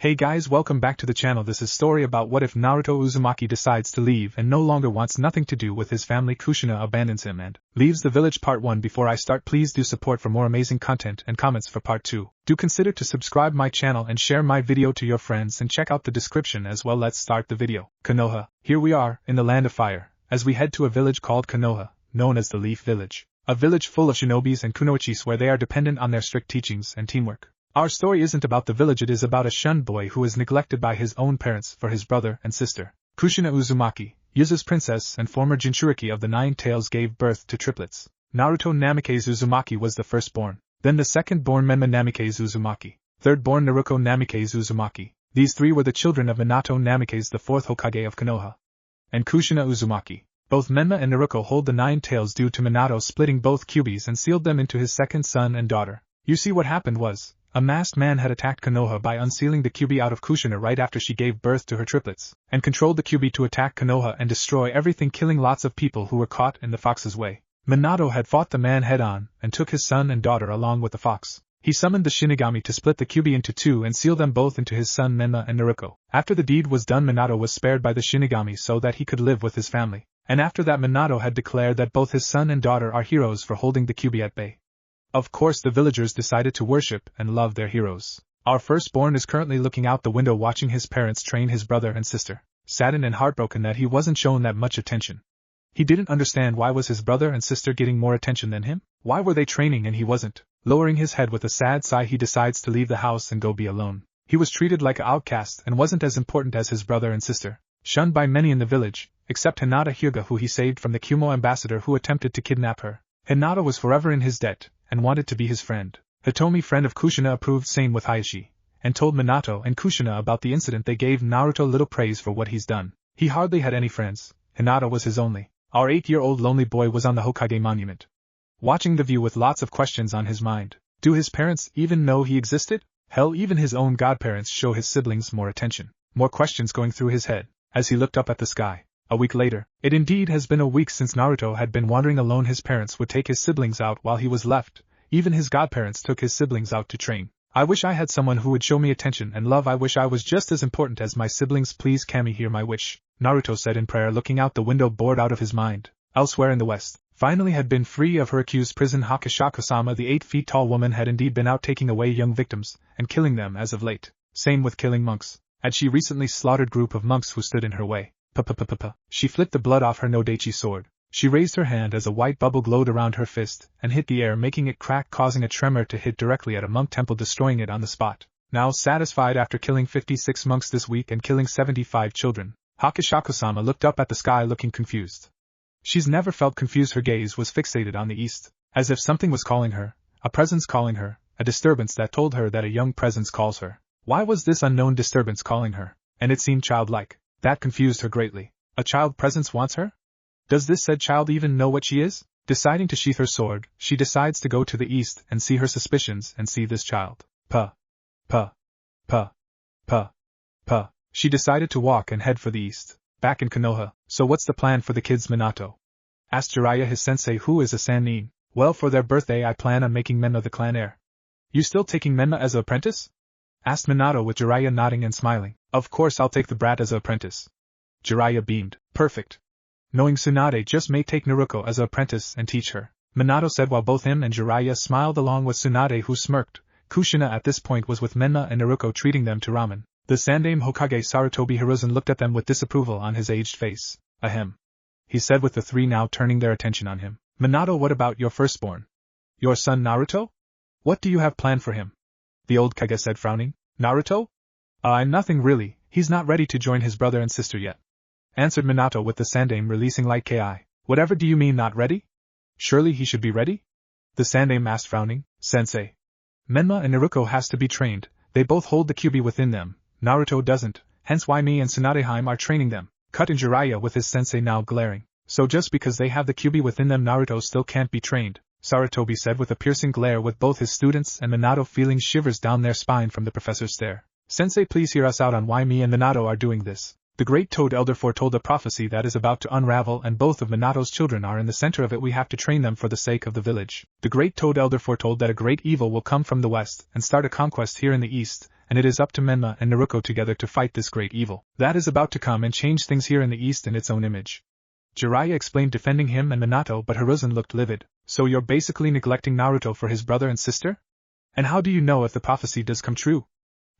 Hey guys, welcome back to the channel. This is story about what if Naruto Uzumaki decides to leave and no longer wants nothing to do with his family. Kushina abandons him and leaves the village. Part 1. Before I start, please do support for more amazing content and comments for part 2. Do consider to subscribe my channel and share my video to your friends and check out the description as well. Let's start the video. Konoha. Here we are, in the land of fire, as we head to a village called Konoha, known as the Leaf Village. A village full of shinobis and kunoichis where they are dependent on their strict teachings and teamwork. Our story isn't about the village, it is about a shunned boy who is neglected by his own parents for his brother and sister. Kushina Uzumaki, Yuzu's princess and former Jinchuriki of the Nine Tails, gave birth to triplets. Naruto Namikaze Uzumaki was the firstborn, then the second-born Menma Namikaze Uzumaki, third-born Naruto Namikaze Uzumaki. These three were the children of Minato Namikaze, the fourth Hokage of Konoha, and Kushina Uzumaki. Both Menma and Naruto hold the Nine Tails due to Minato splitting both Kyubis and sealed them into his second son and daughter. You see, what happened was, a masked man had attacked Konoha by unsealing the Kyubi out of Kushina right after she gave birth to her triplets, and controlled the Kyubi to attack Konoha and destroy everything, killing lots of people who were caught in the fox's way. Minato had fought the man head-on, and took his son and daughter along with the fox. He summoned the Shinigami to split the Kyubi into two and seal them both into his son Menma and Naruto. After the deed was done, Minato was spared by the Shinigami so that he could live with his family, and after that Minato had declared that both his son and daughter are heroes for holding the Kyubi at bay. Of course, the villagers decided to worship and love their heroes. Our firstborn is currently looking out the window watching his parents train his brother and sister, saddened and heartbroken that he wasn't shown that much attention. He didn't understand why was his brother and sister getting more attention than him? Why were they training and he wasn't? Lowering his head with a sad sigh, he decides to leave the house and go be alone. He was treated like an outcast and wasn't as important as his brother and sister, shunned by many in the village, except Hinata Hyuga, who he saved from the Kumo ambassador who attempted to kidnap her. Hinata was forever in his debt, and wanted to be his friend. Hitomi, friend of Kushina, approved same with Hayashi, and told Minato and Kushina about the incident. They gave Naruto little praise for what he's done. He hardly had any friends. Hinata was his only. Our 8-year-old lonely boy was on the Hokage monument, watching the view with lots of questions on his mind. Do his parents even know he existed? Hell, even his own godparents show his siblings more attention. More questions going through his head, as he looked up at the sky. A week later. It indeed has been a week since Naruto had been wandering alone. His parents would take his siblings out while he was left. Even his godparents took his siblings out to train. I wish I had someone who would show me attention and love. I wish I was just as important as my siblings. Please Kami, hear my wish, Naruto said in prayer, looking out the window, bored out of his mind. Elsewhere in the west, finally had been free of her accused prison. Hakashako-sama, the 8 feet tall woman, had indeed been out taking away young victims and killing them as of late. Same with killing monks. Had she recently slaughtered group of monks who stood in her way. She flicked the blood off her Nodaichi sword. She raised her hand as a white bubble glowed around her fist and hit the air, making it crack, causing a tremor to hit directly at a monk temple, destroying it on the spot. Now satisfied after killing 56 monks this week and killing 75 children, Hakashako-sama looked up at the sky looking confused. She's never felt confused. Her gaze was fixated on the east, as if something was calling her, a presence calling her, a disturbance that told her that a young presence calls her. Why was this unknown disturbance calling her? And it seemed childlike. That confused her greatly. A child presence wants her? Does this said child even know what she is? Deciding to sheath her sword, she decides to go to the east and see her suspicions and see this child. She decided to walk and head for the east. Back in Konoha. So what's the plan for the kids, Minato asked Jiraiya, his sensei, who is a Sannin. Well, for their birthday I plan on making Menma the clan heir. You still taking Menma as an apprentice? Asked Minato, with Jiraiya nodding and smiling. Of course I'll take the brat as an apprentice. Jiraiya beamed. Perfect. Knowing Tsunade just may take Naruto as an apprentice and teach her, Minato said while both him and Jiraiya smiled along with Tsunade, who smirked. Kushina at this point was with Menma and Naruto, treating them to ramen. The Sandaime Hokage Sarutobi Hiruzen looked at them with disapproval on his aged face. Ahem, he said, with the three now turning their attention on him. Minato, what about your firstborn? Your son Naruto? What do you have planned for him? The old Kage said, frowning. Naruto? Nothing really, he's not ready to join his brother and sister yet, answered Minato, with the Sandaime releasing light ki. Whatever do you mean not ready? Surely he should be ready? The Sandaime asked, frowning. Sensei, Menma and Naruto has to be trained. They both hold the Kyubi within them. Naruto doesn't, hence why me and Tsunadeheim are training them. Cut in Jiraiya, with his sensei now glaring. So just because they have the Kyubi within them, Naruto still can't be trained, Sarutobi said with a piercing glare, with both his students and Minato feeling shivers down their spine from the professor's stare. Sensei, please hear us out on why me and Minato are doing this. The great Toad Elder foretold a prophecy that is about to unravel, and both of Minato's children are in the center of it. We have to train them for the sake of the village. The great Toad Elder foretold that a great evil will come from the west and start a conquest here in the east, and it is up to Menma and Naruto together to fight this great evil that is about to come and change things here in the east in its own image. Jiraiya explained, defending him and Minato, but Hiruzen looked livid. So you're basically neglecting Naruto for his brother and sister? And how do you know if the prophecy does come true?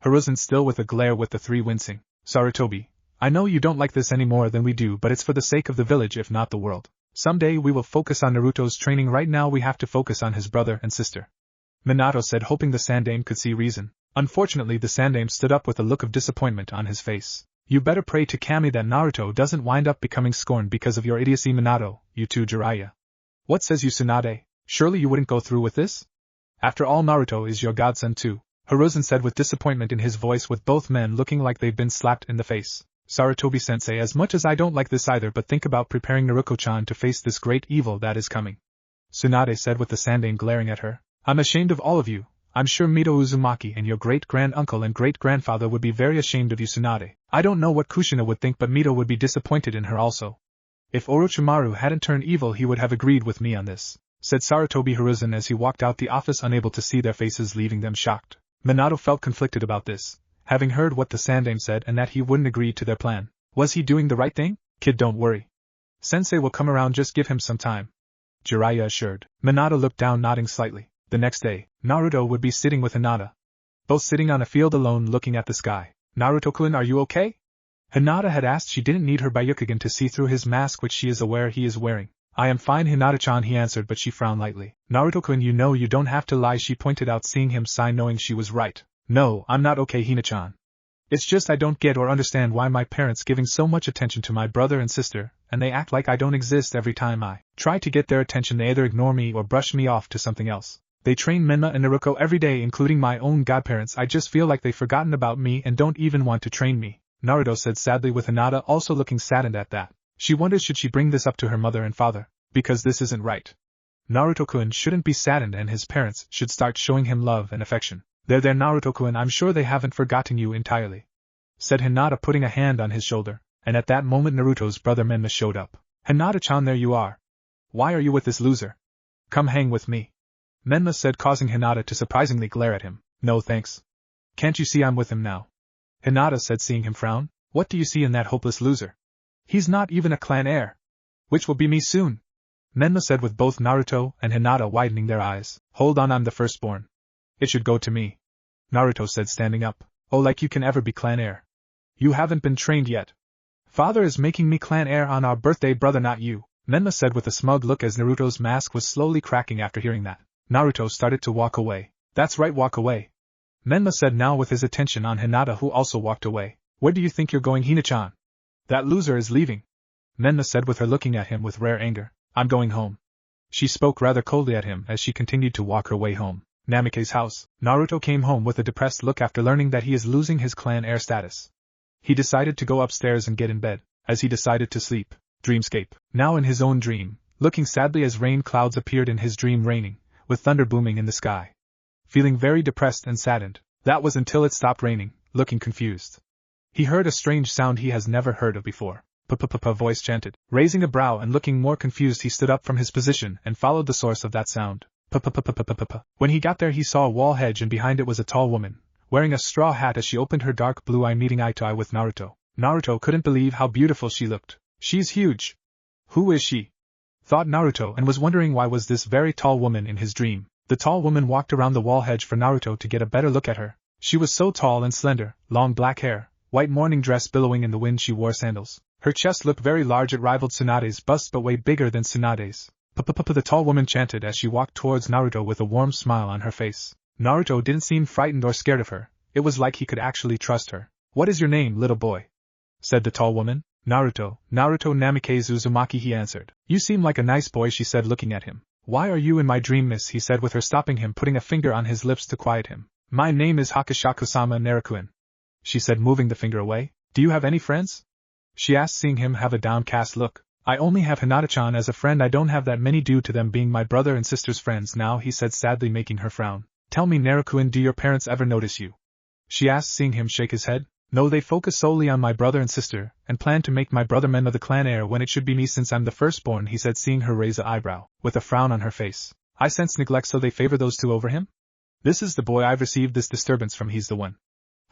Hiruzen, still with a glare with the three, wincing. Sarutobi, I know you don't like this any more than we do, but it's for the sake of the village if not the world. Someday we will focus on Naruto's training. Right now we have to focus on his brother and sister. Minato said, hoping the Sandame could see reason. Unfortunately, the Sandame stood up with a look of disappointment on his face. You better pray to Kami that Naruto doesn't wind up becoming scorned because of your idiocy, Minato. You too, Jiraiya. What says you, Tsunade? Surely you wouldn't go through with this? After all, Naruto is your godson too, Hiruzen said with disappointment in his voice, with both men looking like they've been slapped in the face. Sarutobi-sensei, as much as I don't like this either, but think about preparing Naruto-chan to face this great evil that is coming. Tsunade said with the Sandane glaring at her. I'm ashamed of all of you. I'm sure Mito Uzumaki and your great-grand-uncle and great-grandfather would be very ashamed of you, Tsunade. I don't know what Kushina would think, but Mito would be disappointed in her also. If Orochimaru hadn't turned evil, he would have agreed with me on this, said Sarutobi Hiruzen as he walked out the office, unable to see their faces, leaving them shocked. Minato felt conflicted about this, having heard what the Sandame said and that he wouldn't agree to their plan. Was he doing the right thing? Kid, don't worry. Sensei will come around, just give him some time, Jiraiya assured. Minato looked down, nodding slightly. The next day, Naruto would be sitting with Hinata, both sitting on a field alone looking at the sky. Naruto-kun, are you okay? Hinata had asked. She didn't need her Byakugan to see through his mask, which she is aware he is wearing. I am fine, Hinata-chan, he answered, but she frowned lightly. Naruto-kun, you know you don't have to lie, she pointed out, seeing him sigh, knowing she was right. No, I'm not okay, Hina-chan. It's just I don't get or understand why my parents giving so much attention to my brother and sister, and they act like I don't exist. Every time I try to get their attention, they either ignore me or brush me off to something else. They train Menma and Naruto every day, including my own godparents. I just feel like they've forgotten about me and don't even want to train me, Naruto said sadly, with Hinata also looking saddened at that. She wondered, should she bring this up to her mother and father? Because this isn't right. Naruto-kun shouldn't be saddened, and his parents should start showing him love and affection. There, Naruto-kun, I'm sure they haven't forgotten you entirely, said Hinata, putting a hand on his shoulder, and at that moment Naruto's brother Menma showed up. Hinata-chan, there you are. Why are you with this loser? Come hang with me, Menma said, causing Hinata to surprisingly glare at him. No thanks. Can't you see I'm with him now? Hinata said, seeing him frown. What do you see in that hopeless loser? He's not even a clan heir. Which will be me soon, Menma said, with both Naruto and Hinata widening their eyes. Hold on, I'm the firstborn. It should go to me, Naruto said, standing up. Oh, like you can ever be clan heir. You haven't been trained yet. Father is making me clan heir on our birthday, brother, not you, Menma said with a smug look as Naruto's mask was slowly cracking. After hearing that, Naruto started to walk away. That's right, walk away, Menma said, now with his attention on Hinata, who also walked away. Where do you think you're going, Hina-chan? That loser is leaving, Menma said, with her looking at him with rare anger. I'm going home. She spoke rather coldly at him as she continued to walk her way home. Namike's house. Naruto came home with a depressed look after learning that he is losing his clan heir status. He decided to go upstairs and get in bed, as he decided to sleep. Dreamscape. Now in his own dream, looking sadly as rain clouds appeared in his dream, raining, with thunder booming in the sky. Feeling very depressed and saddened. That was until it stopped raining, looking confused. He heard a strange sound he has never heard of before. P-p-p-p, voice chanted. Raising a brow and looking more confused, he stood up from his position and followed the source of that sound. P-p-p-p-p-p-p. When he got there, he saw a wall hedge, and behind it was a tall woman, wearing a straw hat as she opened her dark blue eye, meeting eye to eye with Naruto. Naruto couldn't believe how beautiful she looked. She's huge. Who is she? Thought Naruto, and was wondering why was this very tall woman in his dream. The tall woman walked around the wall hedge for Naruto to get a better look at her. She was so tall and slender, long black hair, white morning dress billowing in the wind. She wore sandals. Her chest looked very large. It rivaled Tsunade's bust, but way bigger than Tsunade's. P-p-p-p, the tall woman chanted as she walked towards Naruto with a warm smile on her face. Naruto didn't seem frightened or scared of her. It was like he could actually trust her. What is your name, little boy? Said the tall woman. Naruto Namikaze Uzumaki, he answered. You seem like a nice boy, she said, looking at him. Why are you in my dream, miss? He said, with her stopping him, putting a finger on his lips to quiet him. My name is Hakashaku-sama Narakuen, she said, moving the finger away. Do you have any friends? She asked, seeing him have a downcast look. I only have Hinata-chan as a friend. I don't have that many due to them being my brother and sister's friends now, he said sadly, making her frown. Tell me, Narakuen, do your parents ever notice you? She asked, seeing him shake his head. No, they focus solely on my brother and sister, and plan to make my brother men of the clan heir when it should be me since I'm the firstborn, he said, seeing her raise an eyebrow, with a frown on her face. I sense neglect, so they favor those two over him? This is the boy I've received this disturbance from, he's the one.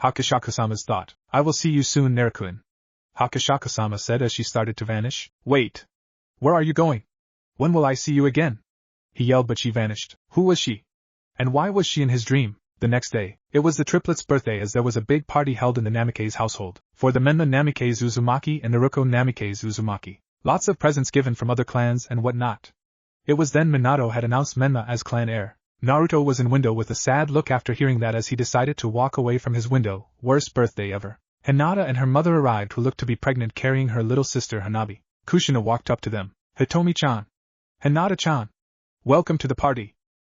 Hakashaka-sama's thought. I will see you soon, Naruto-kun. Hakashaka-sama said as she started to vanish. Wait! Where are you going? When will I see you again? He yelled, but she vanished. Who was she? And why was she in his dream? The next day, it was the triplets' birthday, as there was a big party held in the Namikaze household, for the Menma Namikaze Uzumaki and Naruto Namikaze Uzumaki. Lots of presents given from other clans and whatnot. It was then Minato had announced Menma as clan heir. Naruto was in window with a sad look after hearing that, as he decided to walk away from his window. Worst birthday ever. Hinata and her mother arrived, who looked to be pregnant, carrying her little sister Hanabi. Kushina walked up to them. Hitomi-chan. Hinata-chan. Welcome to the party.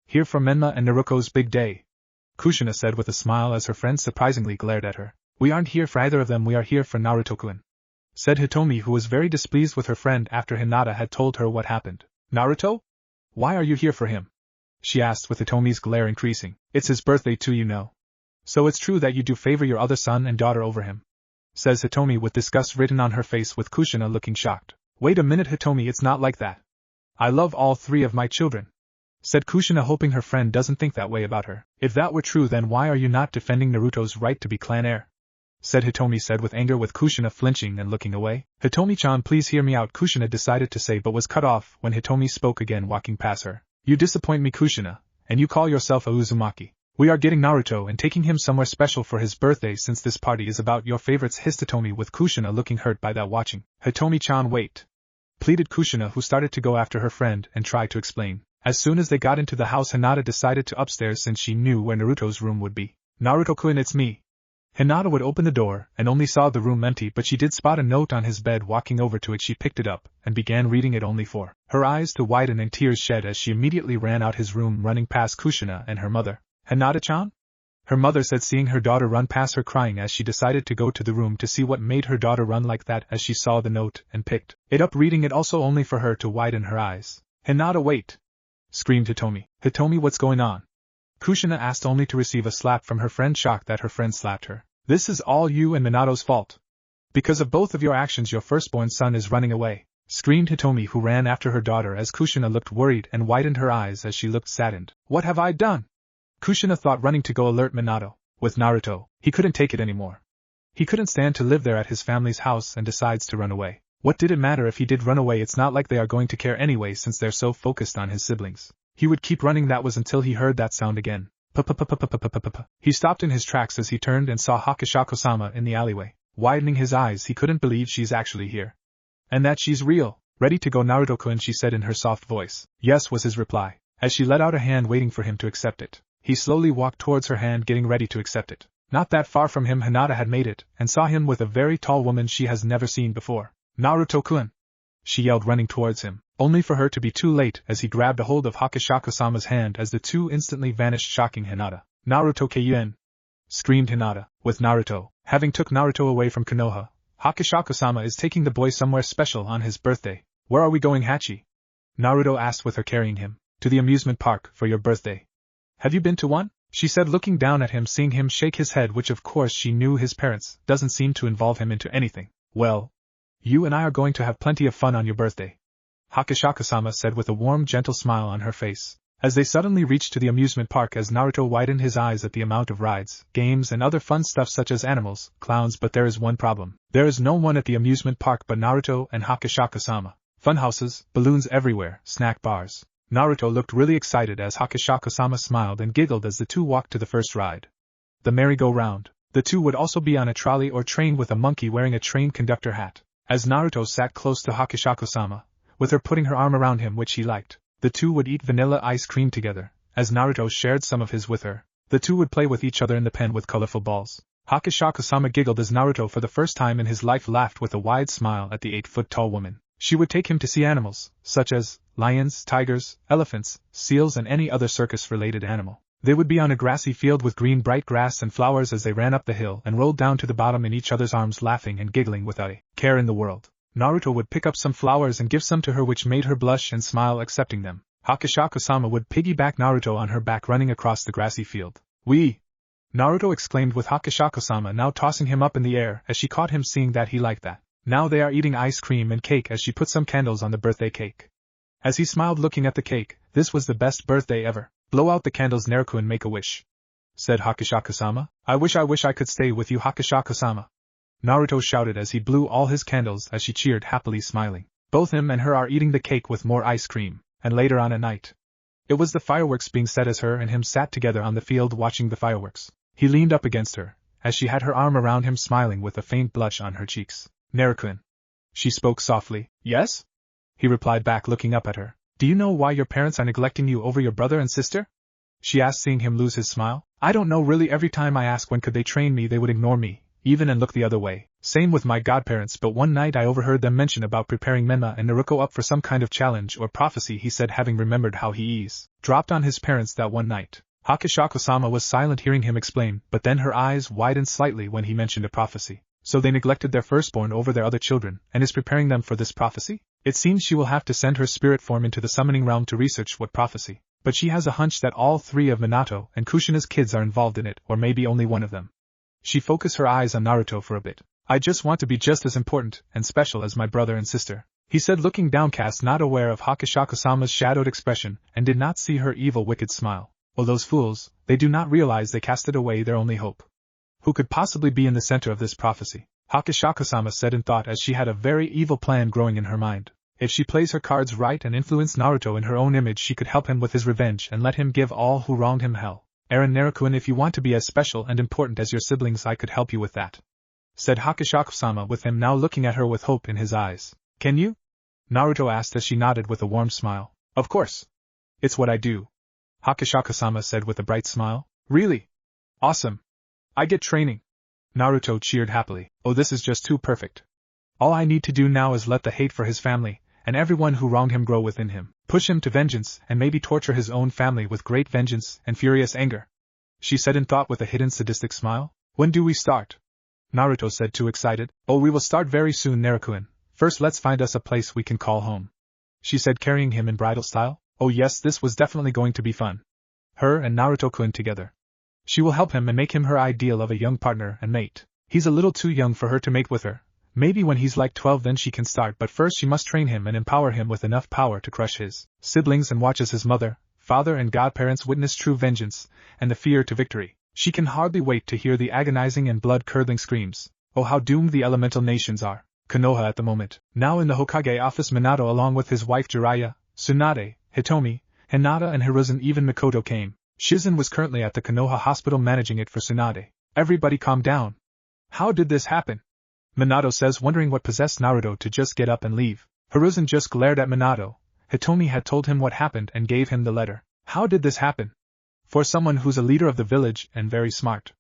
Here for Menma and Naruto's big day. Kushina said with a smile as her friends surprisingly glared at her. We aren't here for either of them, we are here for Naruto-kun, said Hitomi, who was very displeased with her friend after Hinata had told her what happened. Naruto? Why are you here for him? She asked with Hitomi's glare increasing. It's his birthday too, you know. So it's true that you do favor your other son and daughter over him, says Hitomi with disgust written on her face, with Kushina looking shocked. Wait a minute, Hitomi, it's not like that. I love all three of my children, said Kushina, hoping her friend doesn't think that way about her. If that were true, then why are you not defending Naruto's right to be clan heir? Said Hitomi said with anger, with Kushina flinching and looking away. Hitomi-chan, please hear me out, Kushina decided to say, but was cut off when Hitomi spoke again, walking past her. You disappoint me, Kushina, and you call yourself a Uzumaki. We are getting Naruto and taking him somewhere special for his birthday, since this party is about your favorites, hissed Hitomi, with Kushina looking hurt by that watching. Hitomi-chan, wait, pleaded Kushina, who started to go after her friend and try to explain. As soon as they got into the house, Hinata decided to upstairs since she knew where Naruto's room would be. Naruto-kun, it's me. Hinata would open the door and only saw the room empty, but she did spot a note on his bed. Walking over to it, she picked it up and began reading it, only for her eyes to widen and tears shed as she immediately ran out his room, running past Kushina and her mother. Hinata-chan? Her mother said, seeing her daughter run past her crying, as she decided to go to the room to see what made her daughter run like that, as she saw the note and picked it up, reading it also, only for her to widen her eyes. Hinata, wait! Screamed Hitomi. Hitomi, what's going on? Kushina asked, only to receive a slap from her friend, shocked that her friend slapped her. This is all you and Minato's fault. Because of both of your actions, your firstborn son is running away, screamed Hitomi, who ran after her daughter as Kushina looked worried and widened her eyes as she looked saddened. What have I done? Kushina thought, running to go alert Minato. With Naruto, he couldn't take it anymore. He couldn't stand to live there at his family's house and decides to run away. What did it matter if he did run away? It's not like they are going to care anyway, since they're so focused on his siblings. He would keep running, that was until he heard that sound again. He stopped in his tracks as he turned and saw Hakashako-sama in the alleyway. Widening his eyes, he couldn't believe she's actually here. And that she's real. Ready to go, Naruto-kun, she said in her soft voice. Yes, was his reply, as she let out a hand, waiting for him to accept it. He slowly walked towards her hand, getting ready to accept it. Not that far from him, Hinata had made it, and saw him with a very tall woman she has never seen before. Naruto-kun! She yelled, running towards him, only for her to be too late as he grabbed a hold of Hakashako-sama's hand, as the two instantly vanished, shocking Hinata. Naruto-kun! Screamed Hinata, with Naruto. Having took Naruto away from Konoha, Hakashako-sama is taking the boy somewhere special on his birthday. Where are we going, Hachi? Naruto asked, with her carrying him. To the amusement park, for your birthday. Have you been to one? She said, looking down at him, seeing him shake his head, which of course she knew his parents doesn't seem to involve him into anything. Well, you and I are going to have plenty of fun on your birthday, Hakashako-sama said with a warm, gentle smile on her face, as they suddenly reached to the amusement park, as Naruto widened his eyes at the amount of rides, games and other fun stuff such as animals, clowns. But there is one problem. There is no one at the amusement park but Naruto and Hakashako-sama. Funhouses, balloons everywhere, snack bars. Naruto looked really excited as Hakashako-sama smiled and giggled as the two walked to the first ride, the merry-go-round. The two would also be on a trolley or train with a monkey wearing a train conductor hat. As Naruto sat close to Hakashako-sama, with her putting her arm around him, which he liked, the two would eat vanilla ice cream together. As Naruto shared some of his with her, the two would play with each other in the pen with colorful balls. Hakashako-sama giggled as Naruto, for the first time in his life, laughed with a wide smile at the 8-foot-tall woman. She would take him to see animals, such as lions, tigers, elephants, seals and any other circus-related animal. They would be on a grassy field with green bright grass and flowers as they ran up the hill and rolled down to the bottom in each other's arms, laughing and giggling without a care in the world. Naruto would pick up some flowers and give some to her, which made her blush and smile accepting them. Hakashako-sama would piggyback Naruto on her back, running across the grassy field. Wee! Naruto exclaimed with Hakashako-sama now tossing him up in the air as she caught him seeing that he liked that. Now they are eating ice cream and cake as she put some candles on the birthday cake. As he smiled looking at the cake, this was the best birthday ever. Blow out the candles Naruto and make a wish, said Hakashako-sama. I wish I could stay with you Hakashako-sama. Naruto shouted as he blew all his candles as she cheered happily smiling. Both him and her are eating the cake with more ice cream, and later on at night. It was the fireworks being set as her and him sat together on the field watching the fireworks. He leaned up against her, as she had her arm around him smiling with a faint blush on her cheeks. Naruto. She spoke softly. Yes? He replied back looking up at her. Do you know why your parents are neglecting you over your brother and sister? She asked seeing him lose his smile. I don't know really every time I ask when could they train me they would ignore me, even and look the other way. Same with my godparents but one night I overheard them mention about preparing Menma and Naruto up for some kind of challenge or prophecy he said having remembered how he dropped on his parents that one night. Hakashako-sama was silent hearing him explain but then her eyes widened slightly when he mentioned a prophecy. So they neglected their firstborn over their other children and is preparing them for this prophecy? It seems she will have to send her spirit form into the summoning realm to research what prophecy. But she has a hunch that all three of Minato and Kushina's kids are involved in it or maybe only one of them. She focused her eyes on Naruto for a bit. I just want to be just as important and special as my brother and sister, he said looking downcast not aware of Hakashako-sama's shadowed expression and did not see her evil wicked smile. Well those fools, they do not realize they casted away their only hope. Who could possibly be in the center of this prophecy? Hakashako-sama said in thought as she had a very evil plan growing in her mind. If she plays her cards right and influenced Naruto in her own image she could help him with his revenge and let him give all who wronged him hell. Eren Naruto if you want to be as special and important as your siblings I could help you with that, said Hakashako-sama with him now looking at her with hope in his eyes. Can you? Naruto asked as she nodded with a warm smile. Of course. It's what I do. Hakashako-sama said with a bright smile. Really? Awesome. I get training. Naruto cheered happily. Oh this is just too perfect. All I need to do now is let the hate for his family and everyone who wronged him grow within him, push him to vengeance and maybe torture his own family with great vengeance and furious anger, she said in thought with a hidden sadistic smile. When do we start? Naruto said too excited. Oh we will start very soon Naruto. First let's find us a place we can call home, she said carrying him in bridal style. Oh yes this was definitely going to be fun. Her and Naruto-kun together. She will help him and make him her ideal of a young partner and mate. He's a little too young for her to mate with her. Maybe when he's like 12 then she can start but first she must train him and empower him with enough power to crush his siblings and watch as his mother, father and godparents witness true vengeance and the fear to victory. She can hardly wait to hear the agonizing and blood-curdling screams. Oh how doomed the elemental nations are. Konoha at the moment. Now in the Hokage office Minato along with his wife Jiraiya, Tsunade, Hitomi, Hinata and Hiruzen even Mikoto came. Shizen was currently at the Konoha hospital managing it for Tsunade. Everybody calm down. How did this happen? Minato says wondering what possessed Naruto to just get up and leave. Hiruzen just glared at Minato. Hitomi had told him what happened and gave him the letter. How did this happen? For someone who's a leader of the village and very smart.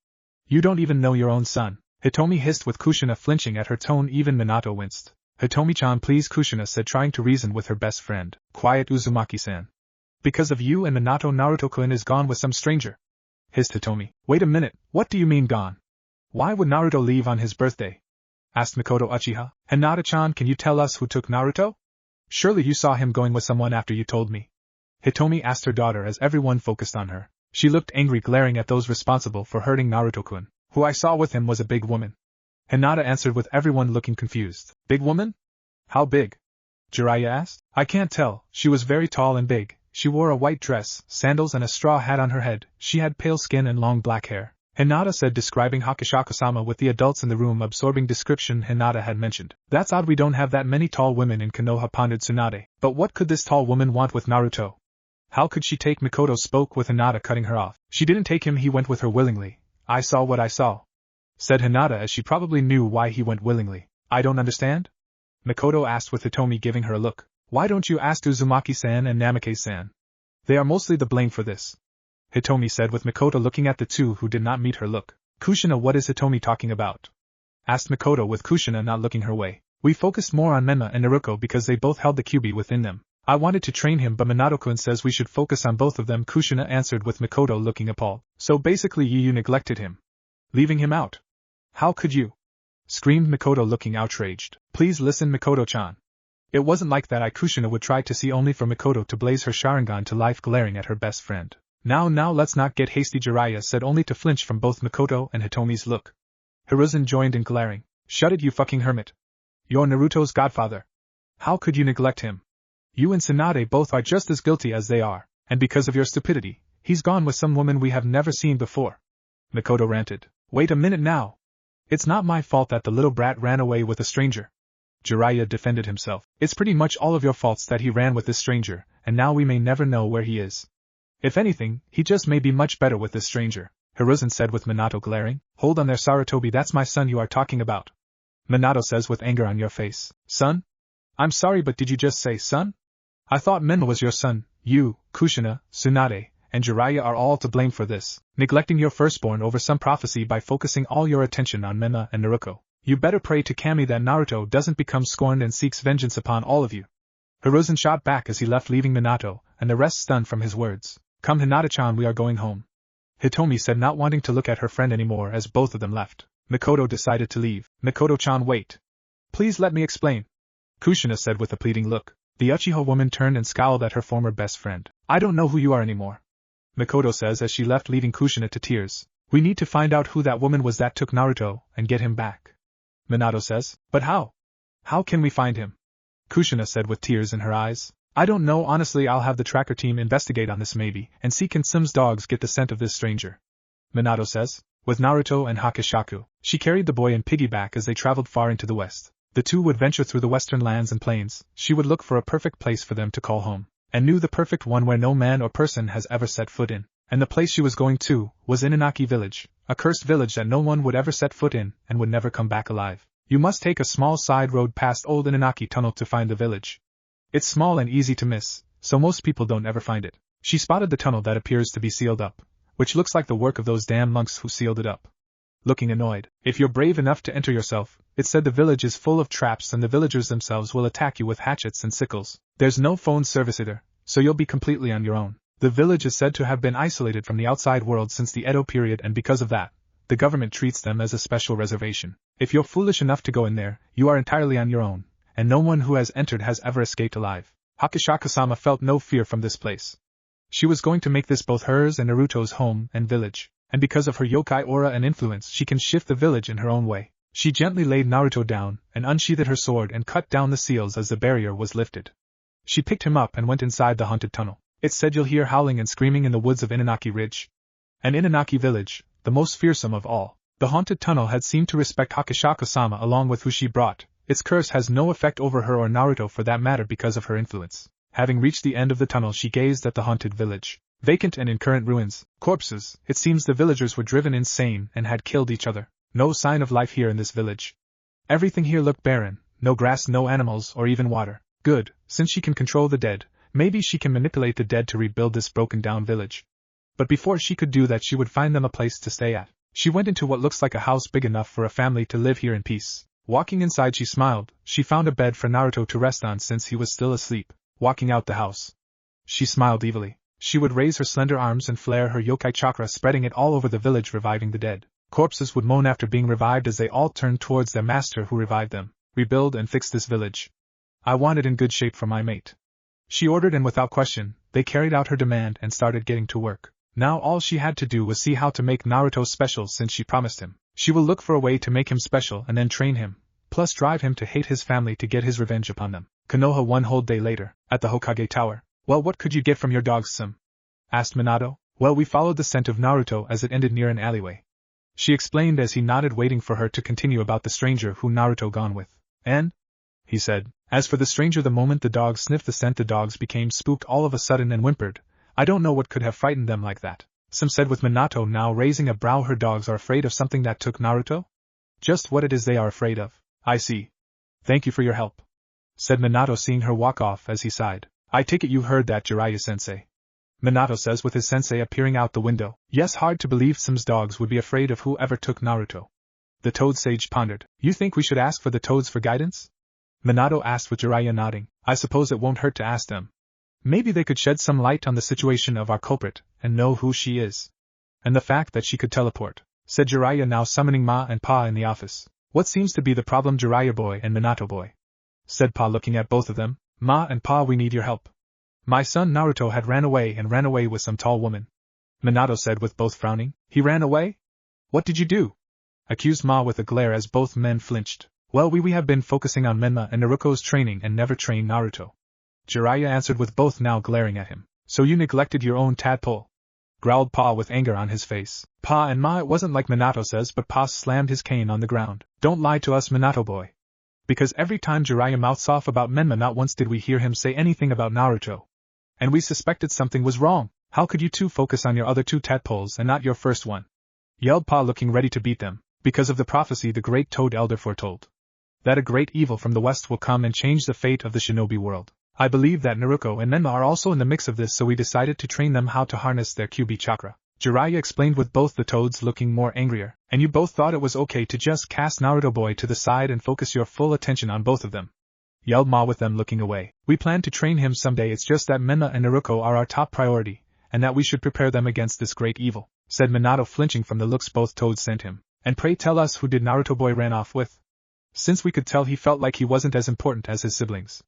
You don't even know your own son. Hitomi hissed with Kushina flinching at her tone even Minato winced. Hitomi-chan please Kushina said trying to reason with her best friend. Quiet Uzumaki-san. Because of you and Minato Naruto-kun is gone with some stranger. Hissed Hitomi. Wait a minute, what do you mean gone? Why would Naruto leave on his birthday? Asked Mikoto Uchiha. Hinata-chan can you tell us who took Naruto? Surely you saw him going with someone after you told me. Hitomi asked her daughter as everyone focused on her. She looked angry glaring at those responsible for hurting Naruto-kun. Who I saw with him was a big woman. Hinata answered with everyone looking confused. Big woman? How big? Jiraiya asked. I can't tell, she was very tall and big. She wore a white dress, sandals and a straw hat on her head. She had pale skin and long black hair. Hinata said describing Hakashako-sama with the adults in the room absorbing description Hinata had mentioned. That's odd we don't have that many tall women in Konoha pondered Tsunade. But what could this tall woman want with Naruto? How could she take Mikoto spoke with Hinata cutting her off. She didn't take him he went with her willingly. I saw what I saw. Said Hinata as she probably knew why he went willingly. I don't understand? Mikoto asked with Hitomi giving her a look. Why don't you ask Uzumaki-san and Namikaze-san? They are mostly the blame for this. Hitomi said with Mikoto looking at the two who did not meet her look. Kushina what is Hitomi talking about? Asked Mikoto with Kushina not looking her way. We focused more on Menma and Naruto because they both held the QB within them. I wanted to train him but Minato-kun says we should focus on both of them Kushina answered with Mikoto looking appalled. So basically you neglected him. Leaving him out. How could you? Screamed Mikoto looking outraged. Please listen Mikoto-chan. It wasn't like that Kushina would try to see only for Mikoto to blaze her Sharingan to life glaring at her best friend. Now let's not get hasty, Jiraiya said, only to flinch from both Mikoto and Hitomi's look. Hiruzen joined in glaring. Shut it, you fucking hermit. You're Naruto's godfather. How could you neglect him? You and Tsunade both are just as guilty as they are, and because of your stupidity, he's gone with some woman we have never seen before. Mikoto ranted. Wait a minute now. It's not my fault that the little brat ran away with a stranger. Jiraiya defended himself. It's pretty much all of your faults that he ran with this stranger, and now we may never know where he is. If anything, he just may be much better with this stranger, Hiruzen said with Minato glaring. Hold on there, Sarutobi, that's my son you are talking about. Minato says with anger on your face. Son? I'm sorry, but did you just say son? I thought Menma was your son. You, Kushina, Tsunade, and Jiraiya are all to blame for this, neglecting your firstborn over some prophecy by focusing all your attention on Menma and Naruto. You better pray to Kami that Naruto doesn't become scorned and seeks vengeance upon all of you. Hiruzen shot back as he left, leaving Minato and the rest stunned from his words. Come Hinata-chan, we are going home. Hitomi said, not wanting to look at her friend anymore as both of them left. Mikoto decided to leave. Mikoto-chan, wait. Please let me explain. Kushina said with a pleading look. The Uchiha woman turned and scowled at her former best friend. I don't know who you are anymore. Mikoto says as she left, leaving Kushina to tears. We need to find out who that woman was that took Naruto and get him back. Minato says. But how? How can we find him? Kushina said with tears in her eyes. I don't know, honestly. I'll have the tracker team investigate on this maybe, and see can Sim's dogs get the scent of this stranger. Minato says. With Naruto and Hakashaku, she carried the boy and piggyback as they traveled far into the west. The two would venture through the western lands and plains. She would look for a perfect place for them to call home, and knew the perfect one where no man or person has ever set foot in. And the place she was going to was Inaki village, a cursed village that no one would ever set foot in and would never come back alive. You must take a small side road past old Inaki tunnel to find the village. It's small and easy to miss, so most people don't ever find it. She spotted the tunnel that appears to be sealed up, which looks like the work of those damn monks who sealed it up. Looking annoyed, if you're brave enough to enter yourself, it said the village is full of traps and the villagers themselves will attack you with hatchets and sickles. There's no phone service either, so you'll be completely on your own. The village is said to have been isolated from the outside world since the Edo period, and because of that, the government treats them as a special reservation. If you're foolish enough to go in there, you are entirely on your own, and no one who has entered has ever escaped alive. Hakashaku-sama felt no fear from this place. She was going to make this both hers and Naruto's home and village, and because of her yokai aura and influence she can shift the village in her own way. She gently laid Naruto down and unsheathed her sword and cut down the seals as the barrier was lifted. She picked him up and went inside the haunted tunnel. It said you'll hear howling and screaming in the woods of Inaki Ridge. And Inaki village, the most fearsome of all. The haunted tunnel had seemed to respect Hakashaku-sama along with who she brought. Its curse has no effect over her or Naruto for that matter because of her influence. Having reached the end of the tunnel she gazed at the haunted village. Vacant and in current ruins, corpses, it seems the villagers were driven insane and had killed each other. No sign of life here in this village. Everything here looked barren, no grass, no animals, or even water. Good, since she can control the dead, maybe she can manipulate the dead to rebuild this broken down village. But before she could do that she would find them a place to stay at. She went into what looks like a house big enough for a family to live here in peace. Walking inside she smiled. She found a bed for Naruto to rest on since he was still asleep. Walking out the house, she smiled evilly. She would raise her slender arms and flare her yokai chakra, spreading it all over the village, reviving the dead. Corpses would moan after being revived as they all turned towards their master who revived them. Rebuild and fix this village. I want it in good shape for my mate. She ordered, and without question, they carried out her demand and started getting to work. Now all she had to do was see how to make Naruto special, since she promised him. She will look for a way to make him special and then train him, plus drive him to hate his family to get his revenge upon them. Konoha one whole day later, at the Hokage Tower. Well, what could you get from your dogs, Sim? Asked Minato. Well, we followed the scent of Naruto as it ended near an alleyway. She explained as he nodded, waiting for her to continue about the stranger who Naruto gone with. And? He said. As for the stranger, the moment the dogs sniffed the scent, the dogs became spooked all of a sudden and whimpered. I don't know what could have frightened them like that. Sim said with Minato now raising a brow. Her dogs are afraid of something that took Naruto? Just what it is they are afraid of. I see. Thank you for your help, said Minato, seeing her walk off as he sighed. I take it you heard that, Jiraiya-sensei. Minato says with his sensei appearing out the window. Yes, hard to believe Sim's dogs would be afraid of whoever took Naruto. The Toad Sage pondered. You think we should ask for the toads for guidance? Minato asked with Jiraiya nodding. I suppose it won't hurt to ask them. Maybe they could shed some light on the situation of our culprit, and know who she is. And the fact that she could teleport, said Jiraiya, now summoning Ma and Pa in the office. What seems to be the problem, Jiraiya boy and Minato boy? Said Pa, looking at both of them. Ma and Pa, we need your help. My son Naruto had ran away with some tall woman. Minato said with both frowning. He ran away? What did you do? Accused Ma with a glare as both men flinched. Well, we have been focusing on Menma and Naruto's training and never trained Naruto. Jiraiya answered with both now glaring at him. So you neglected your own tadpole? Growled Pa with anger on his face. Pa and Ma, it wasn't like Minato says, but Pa slammed his cane on the ground. Don't lie to us, Minato boy. Because every time Jiraiya mouths off about Menma, not once did we hear him say anything about Naruto. And we suspected something was wrong. How could you two focus on your other two tadpoles and not your first one? Yelled Pa, looking ready to beat them. Because of the prophecy the great Toad Elder foretold. That a great evil from the west will come and change the fate of the shinobi world. I believe that Naruto and Menma are also in the mix of this, so we decided to train them how to harness their QB chakra. Jiraiya explained with both the toads looking more angrier. And you both thought it was okay to just cast Naruto boy to the side and focus your full attention on both of them. Yelled Ma with them looking away. We plan to train him someday, it's just that Menma and Naruto are our top priority, and that we should prepare them against this great evil, said Minato, flinching from the looks both toads sent him. And pray tell us who did Naruto boy ran off with? Since we could tell he felt like he wasn't as important as his siblings.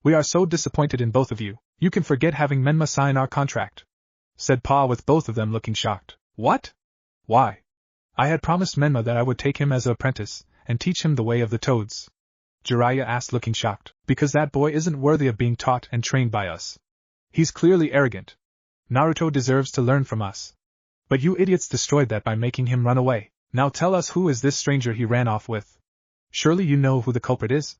We are so disappointed in both of you. You can forget having Menma sign our contract, said Pa with both of them looking shocked. What? Why? I had promised Menma that I would take him as an apprentice, and teach him the way of the toads. Jiraiya asked looking shocked. Because that boy isn't worthy of being taught and trained by us. He's clearly arrogant. Naruto deserves to learn from us. But you idiots destroyed that by making him run away. Now tell us, who is this stranger he ran off with? Surely you know who the culprit is?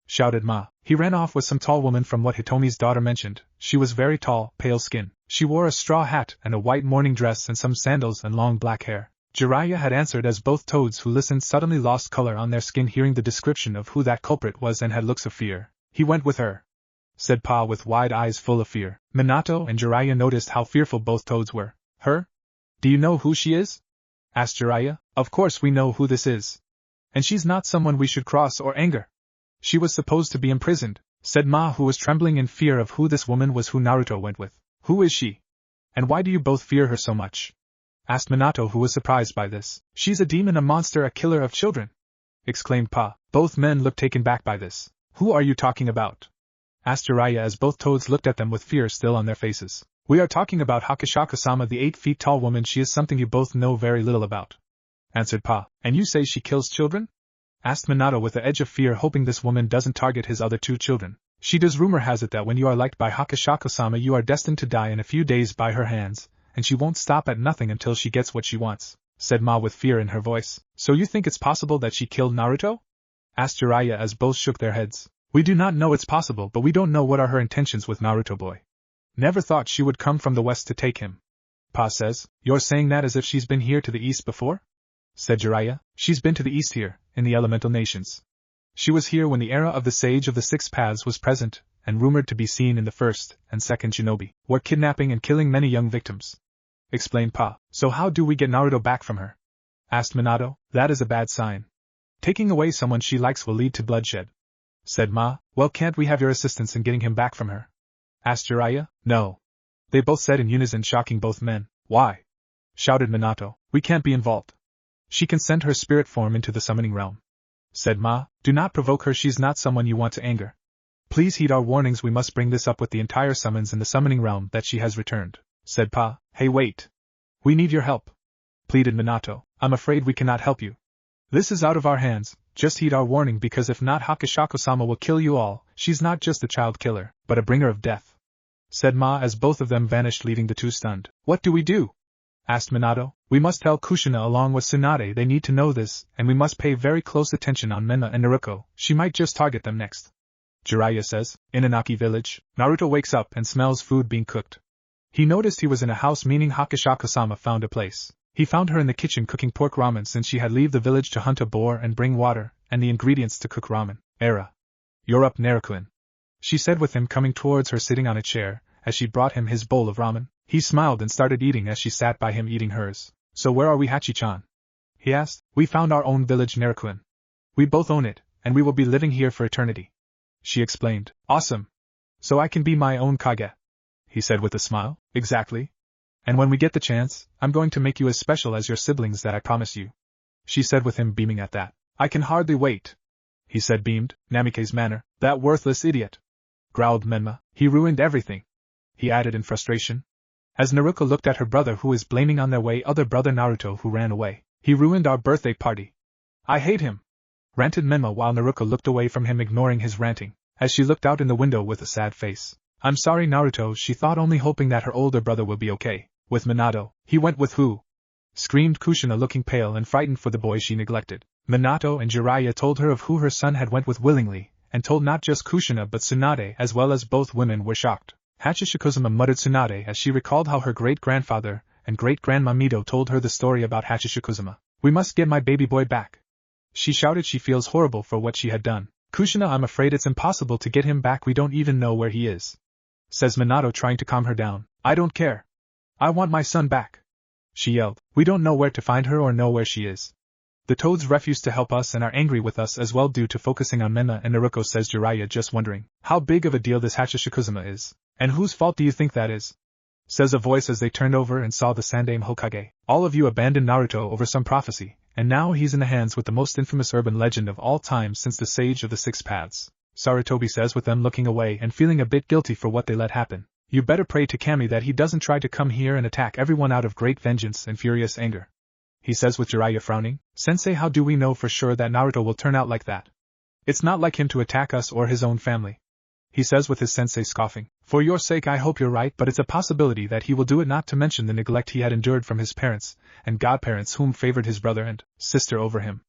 Shouted Ma. He ran off with some tall woman from what Hitomi's daughter mentioned. She was very tall, pale skin. She wore a straw hat and a white morning dress and some sandals and long black hair. Jiraiya had answered as both toads who listened suddenly lost color on their skin hearing the description of who that culprit was and had looks of fear. He went with her, said Pa with wide eyes full of fear. Minato and Jiraiya noticed how fearful both toads were. Her? Do you know who she is? Asked Jiraiya. Of course we know who this is. And she's not someone we should cross or anger. She was supposed to be imprisoned, said Ma, who was trembling in fear of who this woman was who Naruto went with. Who is she? And why do you both fear her so much? Asked Minato, who was surprised by this. She's a demon, a monster, a killer of children, exclaimed Pa. Both men looked taken back by this. Who are you talking about? Asked Jiraiya as both toads looked at them with fear still on their faces. We are talking about Hakashaka-sama, the 8 feet tall woman. She is something you both know very little about, answered Pa. And you say she kills children? Asked Minato with the edge of fear, hoping this woman doesn't target his other 2 children. She does. Rumor has it that when you are liked by Hakashaka-sama you are destined to die in a few days by her hands, and she won't stop at nothing until she gets what she wants, said Ma with fear in her voice. So you think it's possible that she killed Naruto? Asked Jiraiya as both shook their heads. We do not know it's possible, but we don't know what are her intentions with Naruto boy. Never thought she would come from the west to take him. Pa says. You're saying that as if she's been here to the east before? Said Jiraiya. She's been to the east here, in the elemental nations. She was here when the era of the Sage of the Six Paths was present, and rumored to be seen in the first and second shinobi war, kidnapping and killing many young victims, explained Pa. So how do we get Naruto back from her? Asked Minato. That is a bad sign. Taking away someone she likes will lead to bloodshed, said Ma. Well, can't we have your assistance in getting him back from her? Asked Jiraiya. No. They both said in unison, shocking both men. Why? Shouted Minato. We can't be involved. She can send her spirit form into the summoning realm, said Ma. Do not provoke her, she's not someone you want to anger. Please heed our warnings, we must bring this up with the entire summons in the summoning realm that she has returned, said Pa. Hey, wait. We need your help, pleaded Minato. I'm afraid we cannot help you. This is out of our hands, just heed our warning, because if not Hakashako-sama will kill you all. She's not just a child killer, but a bringer of death, said Ma as both of them vanished, leaving the two stunned. What do we do? Asked Minato. We must tell Kushina along with Tsunade, they need to know this, and we must pay very close attention on Menma and Naruto, she might just target them next. Jiraiya says. In Inaki village, Naruto wakes up and smells food being cooked. He noticed he was in a house, meaning Hakashaka-sama found a place. He found her in the kitchen cooking pork ramen, since she had left the village to hunt a boar and bring water and the ingredients to cook ramen. Era. You're up, Naruto, she said with him coming towards her sitting on a chair, as she brought him his bowl of ramen. He smiled and started eating as she sat by him eating hers. So where are we, Hachi-chan? He asked. We found our own village, Naruto. We both own it, and we will be living here for eternity, she explained. Awesome. So I can be my own Kage? He said with a smile. Exactly. And when we get the chance, I'm going to make you as special as your siblings that I promise you, she said with him beaming at that. I can hardly wait, he said beamed. Namike's manner. That worthless idiot, growled Menma. He ruined everything, he added in frustration. As Naruto looked at her brother who is blaming on their way other brother Naruto who ran away. He ruined our birthday party. I hate him, ranted Menma while Naruto looked away from him ignoring his ranting, as she looked out in the window with a sad face. I'm sorry Naruto, she thought, only hoping that her older brother will be okay. With Minato, he went with who? Screamed Kushina looking pale and frightened for the boy she neglected. Minato and Jiraiya told her of who her son had went with willingly, and told not just Kushina but Tsunade as well as both women were shocked. Hachishikuzuma muttered Tsunade as she recalled how her great-grandfather and great-grandma Mito told her the story about Hachishikuzuma. We must get my baby boy back. She shouted she feels horrible for what she had done. Kushina, I'm afraid it's impossible to get him back, we don't even know where he is. Says Minato trying to calm her down. I don't care. I want my son back. She yelled. We don't know where to find her or know where she is. The toads refuse to help us and are angry with us as well due to focusing on Menma and Naruto, says Jiraiya, just wondering how big of a deal this Hachishikuzuma is. And whose fault do you think that is? Says a voice as they turned over and saw the Sandaime Hokage. All of you abandoned Naruto over some prophecy, and now he's in the hands with the most infamous urban legend of all time since the Sage of the Six Paths. Sarutobi says with them looking away and feeling a bit guilty for what they let happen. You better pray to Kami that he doesn't try to come here and attack everyone out of great vengeance and furious anger. He says with Jiraiya frowning. Sensei, how do we know for sure that Naruto will turn out like that? It's not like him to attack us or his own family. He says with his sensei scoffing. For your sake I hope you're right, but it's a possibility that he will do it, not to mention the neglect he had endured from his parents and godparents whom favored his brother and sister over him.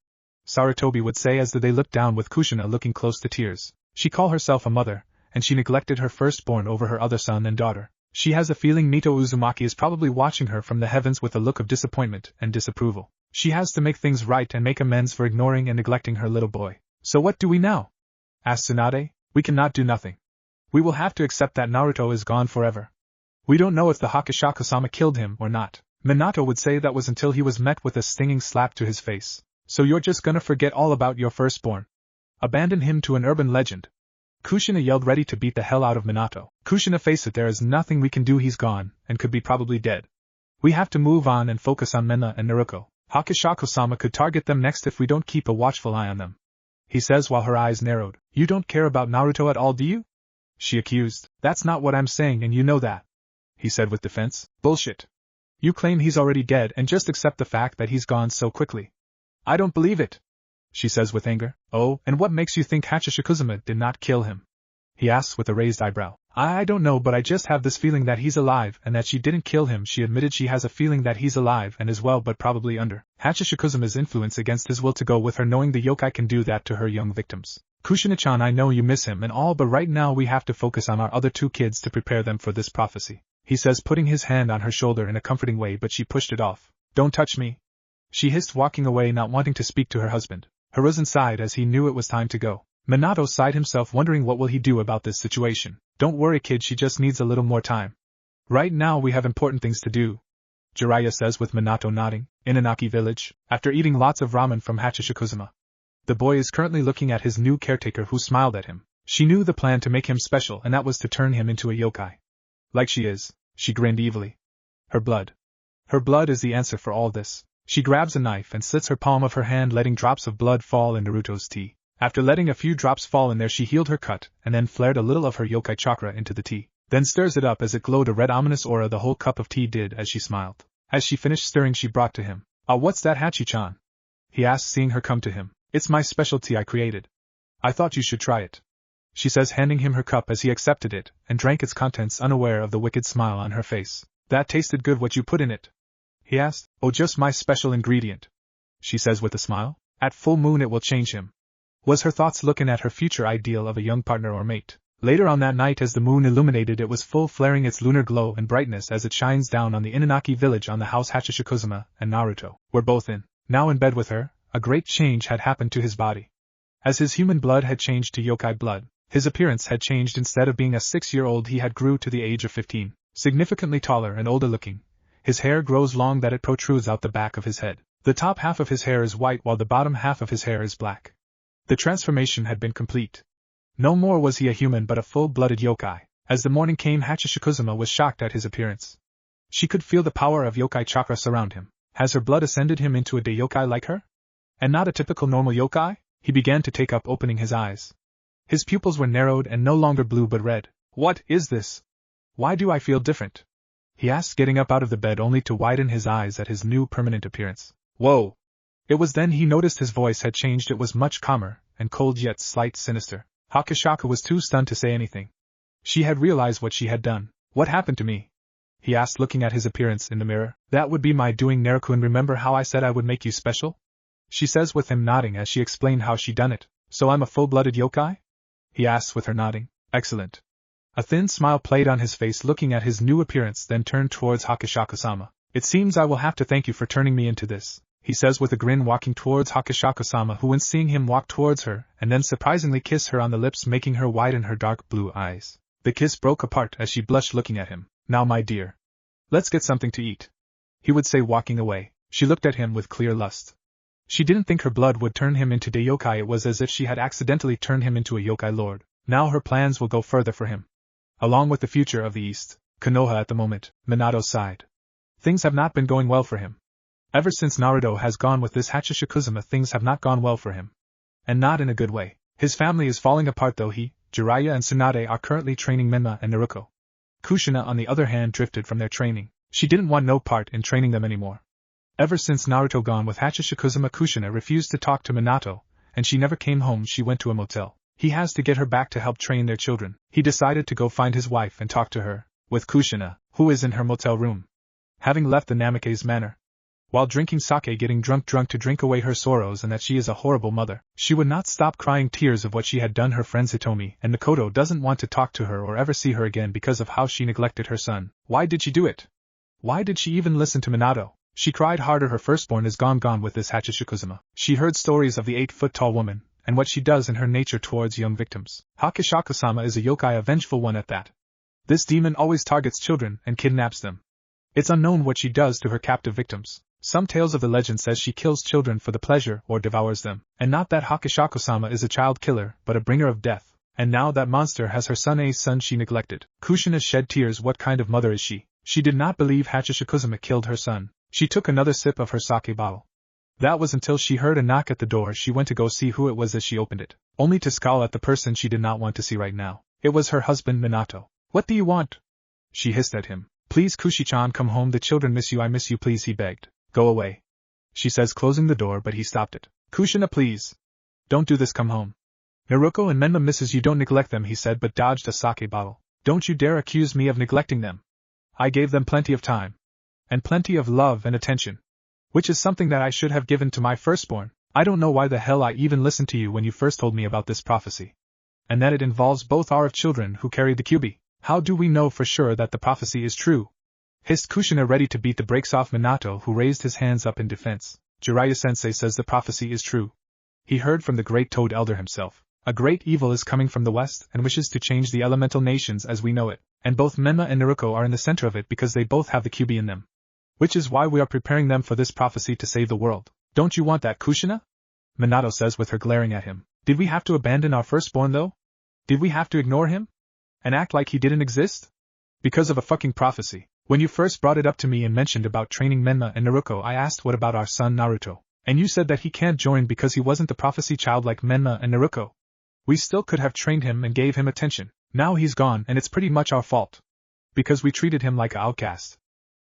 Sarutobi would say as they looked down with Kushina looking close to tears. She called herself a mother, and she neglected her firstborn over her other son and daughter. She has a feeling Mito Uzumaki is probably watching her from the heavens with a look of disappointment and disapproval. She has to make things right and make amends for ignoring and neglecting her little boy. So what do we now? Asked Tsunade. We cannot do nothing. We will have to accept that Naruto is gone forever. We don't know if the Hakashako-sama killed him or not. Minato would say that was until he was met with a stinging slap to his face. So you're just gonna forget all about your firstborn? Abandon him to an urban legend? Kushina yelled, ready to beat the hell out of Minato. Kushina, face it, there is nothing we can do, he's gone, and could be probably dead. We have to move on and focus on Menma and Naruto. Hakashako-sama could target them next if we don't keep a watchful eye on them. He says while her eyes narrowed. You don't care about Naruto at all, do you? She accused. That's not what I'm saying and you know that. He said with defense. Bullshit. You claim he's already dead and just accept the fact that he's gone so quickly. I don't believe it. She says with anger. Oh, and what makes you think Hachishikuzuma did not kill him? He asks with a raised eyebrow. I don't know, but I just have this feeling that he's alive and that she didn't kill him. She admitted she has a feeling that he's alive and is well, but probably under Hachishikuzuma's influence against his will to go with her, knowing the yokai can do that to her young victims. Kushina-chan, I know you miss him and all, but right now we have to focus on our other two kids to prepare them for this prophecy. He says, putting his hand on her shoulder in a comforting way, but she pushed it off. Don't touch me. She hissed, walking away, not wanting to speak to her husband. Hiruzen sighed as he knew it was time to go. Minato sighed himself, wondering what will he do about this situation. Don't worry kid, she just needs a little more time. Right now we have important things to do. Jiraiya says with Minato nodding. In Inaki village, after eating lots of ramen from Hachishikuzuma. The boy is currently looking at his new caretaker who smiled at him. She knew the plan to make him special, and that was to turn him into a yokai. Like she is, she grinned evilly. Her blood. Her blood is the answer for all this. She grabs a knife and slits her palm of her hand, letting drops of blood fall in Naruto's tea. After letting a few drops fall in there, she healed her cut, and then flared a little of her yokai chakra into the tea. Then stirs it up as it glowed a red ominous aura. The whole cup of tea did as she smiled. As she finished stirring, she brought to him. Ah, what's that, Hachi-chan? He asked, seeing her come to him. It's my special tea I created. I thought you should try it. She says, handing him her cup as he accepted it, and drank its contents, unaware of the wicked smile on her face. That tasted good. What you put in it? He asked. Oh, just my special ingredient. She says with a smile. At full moon it will change him. Was her thoughts looking at her future ideal of a young partner or mate? Later on that night, as the moon illuminated, it was full, flaring its lunar glow and brightness as it shines down on the Inaki village, on the house Hachishikuzuma and Naruto were both in. Now in bed with her, a great change had happened to his body. As his human blood had changed to yokai blood, his appearance had changed. Instead of being a 6-year-old, he had grew to the age of 15, significantly taller and older looking. His hair grows long that it protrudes out the back of his head. The top half of his hair is white while the bottom half of his hair is black. The transformation had been complete. No more was he a human but a full-blooded yokai. As the morning came, Hachishikuzuma was shocked at his appearance. She could feel the power of yokai chakra surround him. Has her blood ascended him into a yokai like her? And not a typical normal yokai? He began to take up, opening his eyes. His pupils were narrowed and no longer blue but red. What is this? Why do I feel different? he asked, getting up out of the bed only to widen his eyes at his new permanent appearance. Whoa! It was then he noticed his voice had changed. It was much calmer, and cold yet slight sinister. Hakashaka was too stunned to say anything. She had realized what she had done. What happened to me? He asked, looking at his appearance in the mirror. That would be my doing, Naruto-kun. Remember how I said I would make you special? She says with him nodding as she explained how she done it. So I'm a full-blooded yokai? He asks with her nodding. Excellent. A thin smile played on his face looking at his new appearance, then turned towards Hakashaka-sama. It seems I will have to thank you for turning me into this, he says with a grin, walking towards Hakashaka-sama, who, when seeing him walk towards her, and then surprisingly kiss her on the lips, making her widen her dark blue eyes. The kiss broke apart as she blushed looking at him. Now my dear, let's get something to eat, he would say, walking away. She looked at him with clear lust. She didn't think her blood would turn him into the yokai. It was as if she had accidentally turned him into a yokai lord. Now her plans will go further for him, along with the future of the East. Konoha at the moment, Minato sighed. Things have not been going well for him. Ever since Naruto has gone with this Hachishikuzuma, things have not gone well for him. And not in a good way. His family is falling apart, though he, Jiraiya and Tsunade are currently training Menma and Naruto. Kushina, on the other hand, drifted from their training. She didn't want no part in training them anymore. Ever since Naruto gone with Hachishikuzuma, Kushina refused to talk to Minato, and she never came home. She went to a motel. He has to get her back to help train their children. He decided to go find his wife and talk to her, with Kushina, who is in her motel room. Having left the Namikaze manor, while drinking sake, getting drunk to drink away her sorrows and that she is a horrible mother, she would not stop crying tears of what she had done. Her friends Hitomi and Makoto doesn't want to talk to her or ever see her again because of how she neglected her son. Why did she do it? Why did she even listen to Minato? She cried harder. Her firstborn is gone with this Hachishikuzuma. She heard stories of the 8-foot-tall woman, and what she does in her nature towards young victims. Hakashaka-sama is a yokai, a vengeful one at that. This demon always targets children and kidnaps them. It's unknown what she does to her captive victims. Some tales of the legend says she kills children for the pleasure or devours them. And not that Hakashaka-sama is a child killer, but a bringer of death. And now that monster has her son, a son she neglected. Kushina shed tears. What kind of mother is she? She did not believe Hachishikuzuma killed her son. She took another sip of her sake bottle. That was until she heard a knock at the door. She went to go see who it was as she opened it, only to scowl at the person she did not want to see right now. It was her husband Minato. What do you want? She hissed at him. Please, Kushi-chan, come home. The children miss you. I miss you, please, he begged. Go away, she says, closing the door, but he stopped it. Kushina, please. Don't do this, come home. Naruto and Menma misses you. Don't neglect them, he said, but dodged a sake bottle. Don't you dare accuse me of neglecting them. I gave them plenty of time. And plenty of love and attention. Which is something that I should have given to my firstborn. I don't know why the hell I even listened to you when you first told me about this prophecy. And that it involves both our children who carried the Kyuubi. How do we know for sure that the prophecy is true? Hissed Kushina, ready to beat the brakes off Minato, who raised his hands up in defense. Jiraiya-sensei says the prophecy is true. He heard from the great Toad Elder himself. A great evil is coming from the west and wishes to change the elemental nations as we know it. And both Menma and Naruto are in the center of it because they both have the Kyuubi in them. Which is why we are preparing them for this prophecy to save the world. Don't you want that, Kushina? Minato says with her glaring at him. Did we have to abandon our firstborn though? Did we have to ignore him? And act like he didn't exist? Because of a fucking prophecy. When you first brought it up to me and mentioned about training Menma and Naruto, I asked what about our son Naruto. And you said that he can't join because he wasn't the prophecy child like Menma and Naruto. We still could have trained him and gave him attention. Now he's gone and it's pretty much our fault. Because we treated him like an outcast.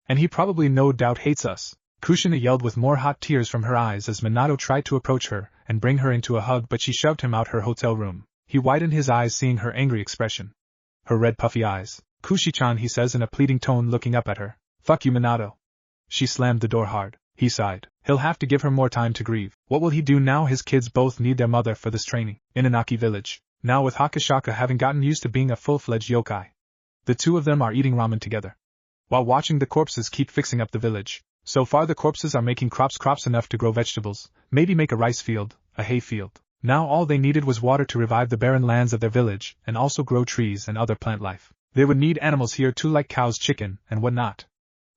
And he probably no doubt hates us. Kushina yelled with more hot tears from her eyes as Minato tried to approach her and bring her into a hug, but she shoved him out her hotel room. He widened his eyes seeing her angry expression. Her red puffy eyes. Kushi-chan, he says in a pleading tone, looking up at her. Fuck you, Minato. She slammed the door hard. He sighed. He'll have to give her more time to grieve. What will he do now? His kids both need their mother for this training. In Inaki village. Now with Hakashaka having gotten used to being a full-fledged yokai. The two of them are eating ramen together. While watching the corpses keep fixing up the village. So far the corpses are making crops enough to grow vegetables, maybe make a rice field, a hay field. Now all they needed was water to revive the barren lands of their village, and also grow trees and other plant life. They would need animals here too, like cows, chicken, and whatnot.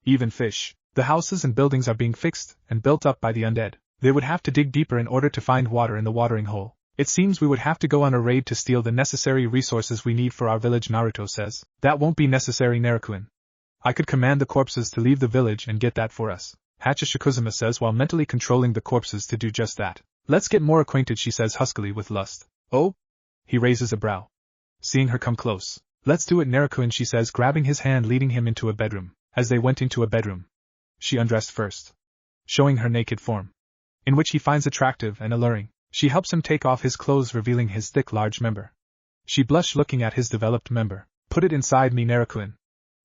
Even fish. The houses and buildings are being fixed and built up by the undead. They would have to dig deeper in order to find water in the watering hole. It seems we would have to go on a raid to steal the necessary resources we need for our village, Naruto says. That won't be necessary, Naruto-kun. I could command the corpses to leave the village and get that for us. Hachishikuzuma says while mentally controlling the corpses to do just that. Let's get more acquainted, she says huskily with lust. Oh? He raises a brow. Seeing her come close. Let's do it, Naruto-kun, she says, grabbing his hand, leading him into a bedroom. As they went into a bedroom, she undressed first, showing her naked form, in which he finds attractive and alluring. She helps him take off his clothes, revealing his thick, large member. She blushed looking at his developed member. Put it inside me, Naruto,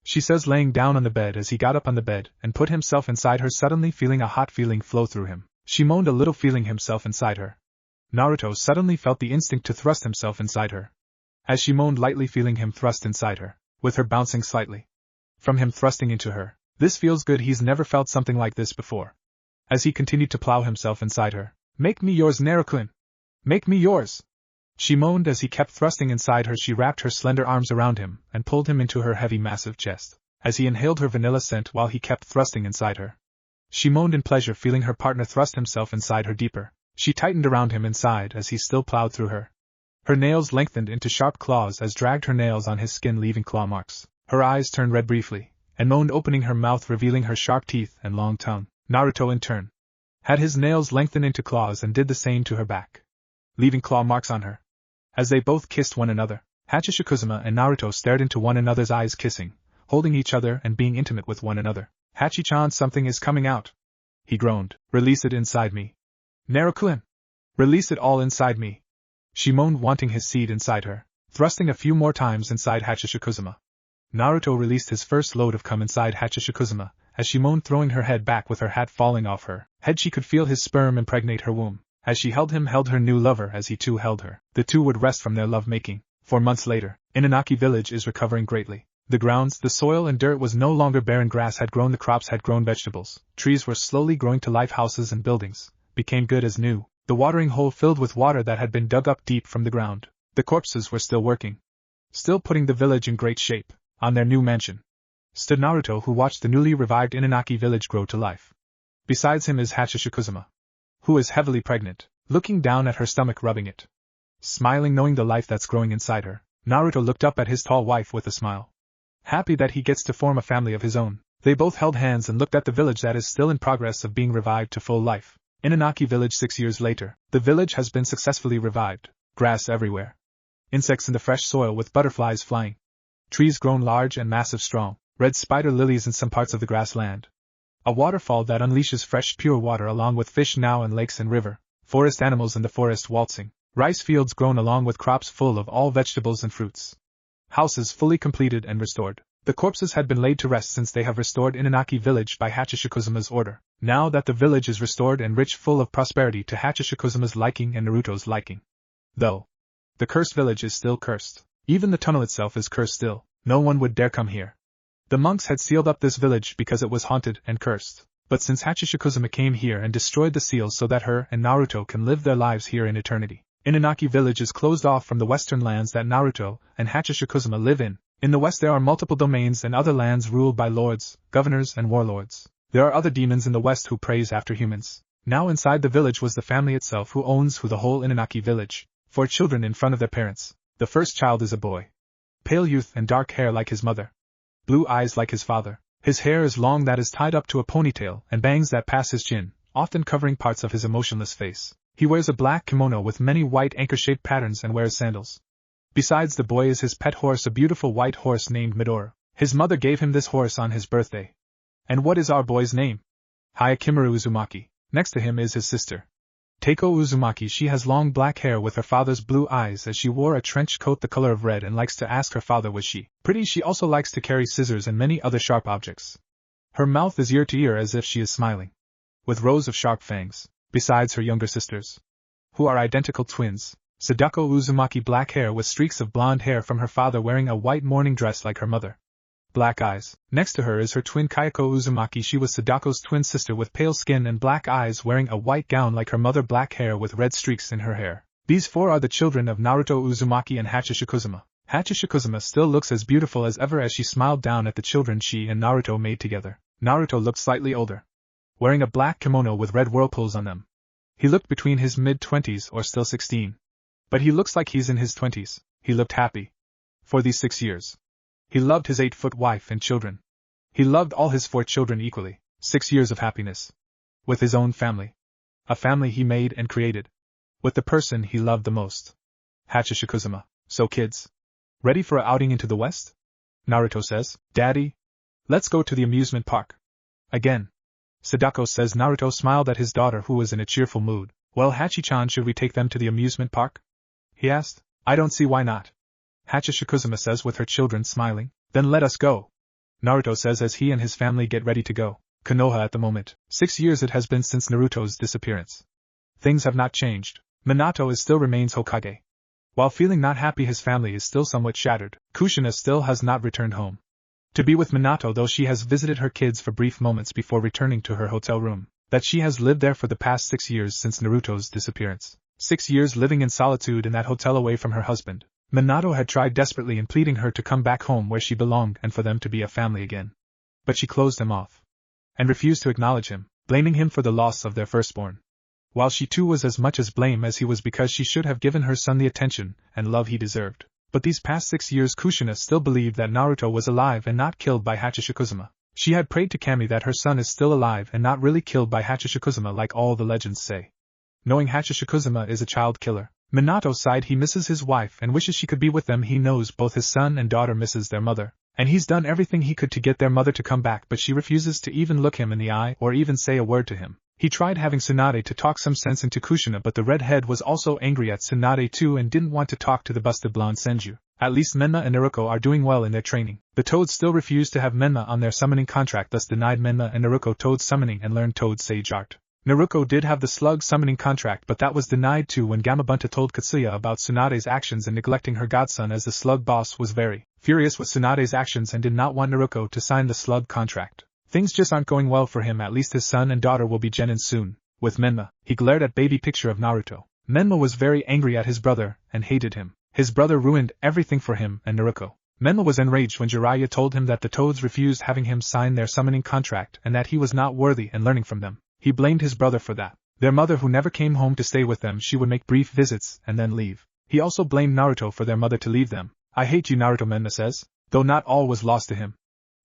she says, laying down on the bed as he got up on the bed and put himself inside her, suddenly feeling a hot feeling flow through him. She moaned a little, feeling himself inside her. Naruto suddenly felt the instinct to thrust himself inside her. As she moaned lightly, feeling him thrust inside her, with her bouncing slightly from him thrusting into her. This feels good, he's never felt something like this before. As he continued to plow himself inside her. Make me yours, Naruto. Make me yours. She moaned as he kept thrusting inside her. She wrapped her slender arms around him and pulled him into her heavy, massive chest, as he inhaled her vanilla scent while he kept thrusting inside her. She moaned in pleasure, feeling her partner thrust himself inside her deeper. She tightened around him inside as he still plowed through her. Her nails lengthened into sharp claws as dragged her nails on his skin, leaving claw marks. Her eyes turned red briefly, and moaned, opening her mouth, revealing her sharp teeth and long tongue. Naruto, in turn, had his nails lengthen into claws and did the same to her back, leaving claw marks on her. As they both kissed one another, Hachishikuzuma and Naruto stared into one another's eyes, kissing, holding each other and being intimate with one another. Hachi-chan, something is coming out, he groaned. Release it inside me, Naruto. Release it all inside me, she moaned, wanting his seed inside her, thrusting a few more times inside Hachishikuzuma. Naruto released his first load of cum inside Hachishikuzuma, as she moaned, throwing her head back with her hat falling off her head. She could feel his sperm impregnate her womb. As she held him, held her new lover as he too held her. The two would rest from their love-making. 4 months later, Inaki village is recovering greatly. The grounds, the soil and dirt was no longer barren. Grass had grown, the crops had grown, vegetables, trees were slowly growing to life, houses and buildings became good as new. The watering hole filled with water that had been dug up deep from the ground. The corpses were still working, still putting the village in great shape. On their new mansion stood Naruto, who watched the newly revived Inaki village grow to life. Besides him is Hachishikuzuma, who is heavily pregnant, looking down at her stomach, rubbing it, smiling, knowing the life that's growing inside her. Naruto looked up at his tall wife with a smile, happy that he gets to form a family of his own. They both held hands and looked at the village that is still in progress of being revived to full life. Inaki village 6 years later, the village has been successfully revived. Grass everywhere, insects in the fresh soil with butterflies flying, trees grown large and massive, strong, red spider lilies in some parts of the grassland, a waterfall that unleashes fresh pure water along with fish now in lakes and river, forest animals in the forest waltzing, rice fields grown along with crops full of all vegetables and fruits, houses fully completed and restored. The corpses had been laid to rest since they have restored Inaki village by Hachishikuzuma's order. Now that the village is restored and rich, full of prosperity to Hachishikuzuma's liking and Naruto's liking. Though the cursed village is still cursed, even the tunnel itself is cursed still, no one would dare come here. The monks had sealed up this village because it was haunted and cursed, but since Hachishikuzuma came here and destroyed the seals so that her and Naruto can live their lives here in eternity, Inaki village is closed off from the western lands that Naruto and Hachishikuzuma live in. In the west there are multiple domains and other lands ruled by lords, governors and warlords. There are other demons in the west who praise after humans. Now inside the village was the family itself who owns the whole Inaki village. 4 children in front of their parents. The first child is a boy. Pale youth and dark hair like his mother. Blue eyes like his father. His hair is long, that is tied up to a ponytail, and bangs that pass his chin, often covering parts of his emotionless face. He wears a black kimono with many white anchor-shaped patterns and wears sandals. Besides the boy is his pet horse, a beautiful white horse named Midori. His mother gave him this horse on his birthday. And what is our boy's name? Hayakimaru Uzumaki. Next to him is his sister, Teiko Uzumaki. She has long black hair with her father's blue eyes, as she wore a trench coat the color of red and likes to ask her father was she pretty. She also likes to carry scissors and many other sharp objects. Her mouth is ear to ear as if she is smiling, with rows of sharp fangs. Besides her younger sisters, who are identical twins, Sadako Uzumaki, black hair with streaks of blonde hair from her father, wearing a white morning dress like her mother. Black eyes. Next to her is her twin Kayako Uzumaki. She was Sadako's twin sister with pale skin and black eyes, wearing a white gown like her mother, black hair with red streaks in her hair. These 4 are the children of Naruto Uzumaki and Hachishikuzuma. Hachishikuzuma still looks as beautiful as ever as she smiled down at the children she and Naruto made together. Naruto looked slightly older, wearing a black kimono with red whirlpools on them. He looked between his mid-20s or still 16. But he looks like he's in his 20s. He looked happy. For these 6 years, he loved his 8-foot wife and children. He loved all his 4 children equally. 6 years of happiness. With his own family. A family he made and created. With the person he loved the most. Hachishikuzuma. So kids, ready for an outing into the west? Naruto says. Daddy? Let's go to the amusement park. Again. Sadako says. Naruto smiled at his daughter, who was in a cheerful mood. Well, Hachi-chan, should we take them to the amusement park? He asked. I don't see why not. Hachishikuzuma says with her children smiling. Then let us go. Naruto says as he and his family get ready to go. Konoha at the moment. 6 years it has been since Naruto's disappearance. Things have not changed. Minato still remains Hokage. While feeling not happy, his family is still somewhat shattered. Kushina still has not returned home to be with Minato, though she has visited her kids for brief moments before returning to her hotel room. That she has lived there for the past 6 years since Naruto's disappearance. 6 years living in solitude in that hotel away from her husband. Minato had tried desperately in pleading her to come back home where she belonged and for them to be a family again. But she closed him off and refused to acknowledge him, blaming him for the loss of their firstborn. While she too was as much as blame as he was, because she should have given her son the attention and love he deserved. But these past 6 years Kushina still believed that Naruto was alive and not killed by Hachishikuzuma. She had prayed to Kami that her son is still alive and not really killed by Hachishikuzuma like all the legends say. Knowing Hachishikuzuma is a child killer, Minato sighed. He misses his wife and wishes she could be with them. He knows both his son and daughter misses their mother, and he's done everything he could to get their mother to come back, but she refuses to even look him in the eye or even say a word to him. He tried having Tsunade to talk some sense into Kushina, but the redhead was also angry at Tsunade too and didn't want to talk to the busted blonde Senju. At least Menma and Naruto are doing well in their training. The Toads still refuse to have Menma on their summoning contract, thus denied Menma and Naruto Toad summoning and learned Toad Sage art. Naruto did have the slug summoning contract, but that was denied too when Gamabunta told Katsuya about Tsunade's actions in neglecting her godson, as the slug boss was very furious with Tsunade's actions and did not want Naruto to sign the slug contract. Things just aren't going well for him. At least his son and daughter will be genin soon. With Menma, he glared at baby picture of Naruto. Menma was very angry at his brother and hated him. His brother ruined everything for him and Naruto. Menma was enraged when Jiraiya told him that the Toads refused having him sign their summoning contract and that he was not worthy and learning from them. He blamed his brother for that. Their mother, who never came home to stay with them, she would make brief visits and then leave. He also blamed Naruto for their mother to leave them. I hate you, Naruto, Menma says. Though not all was lost to him.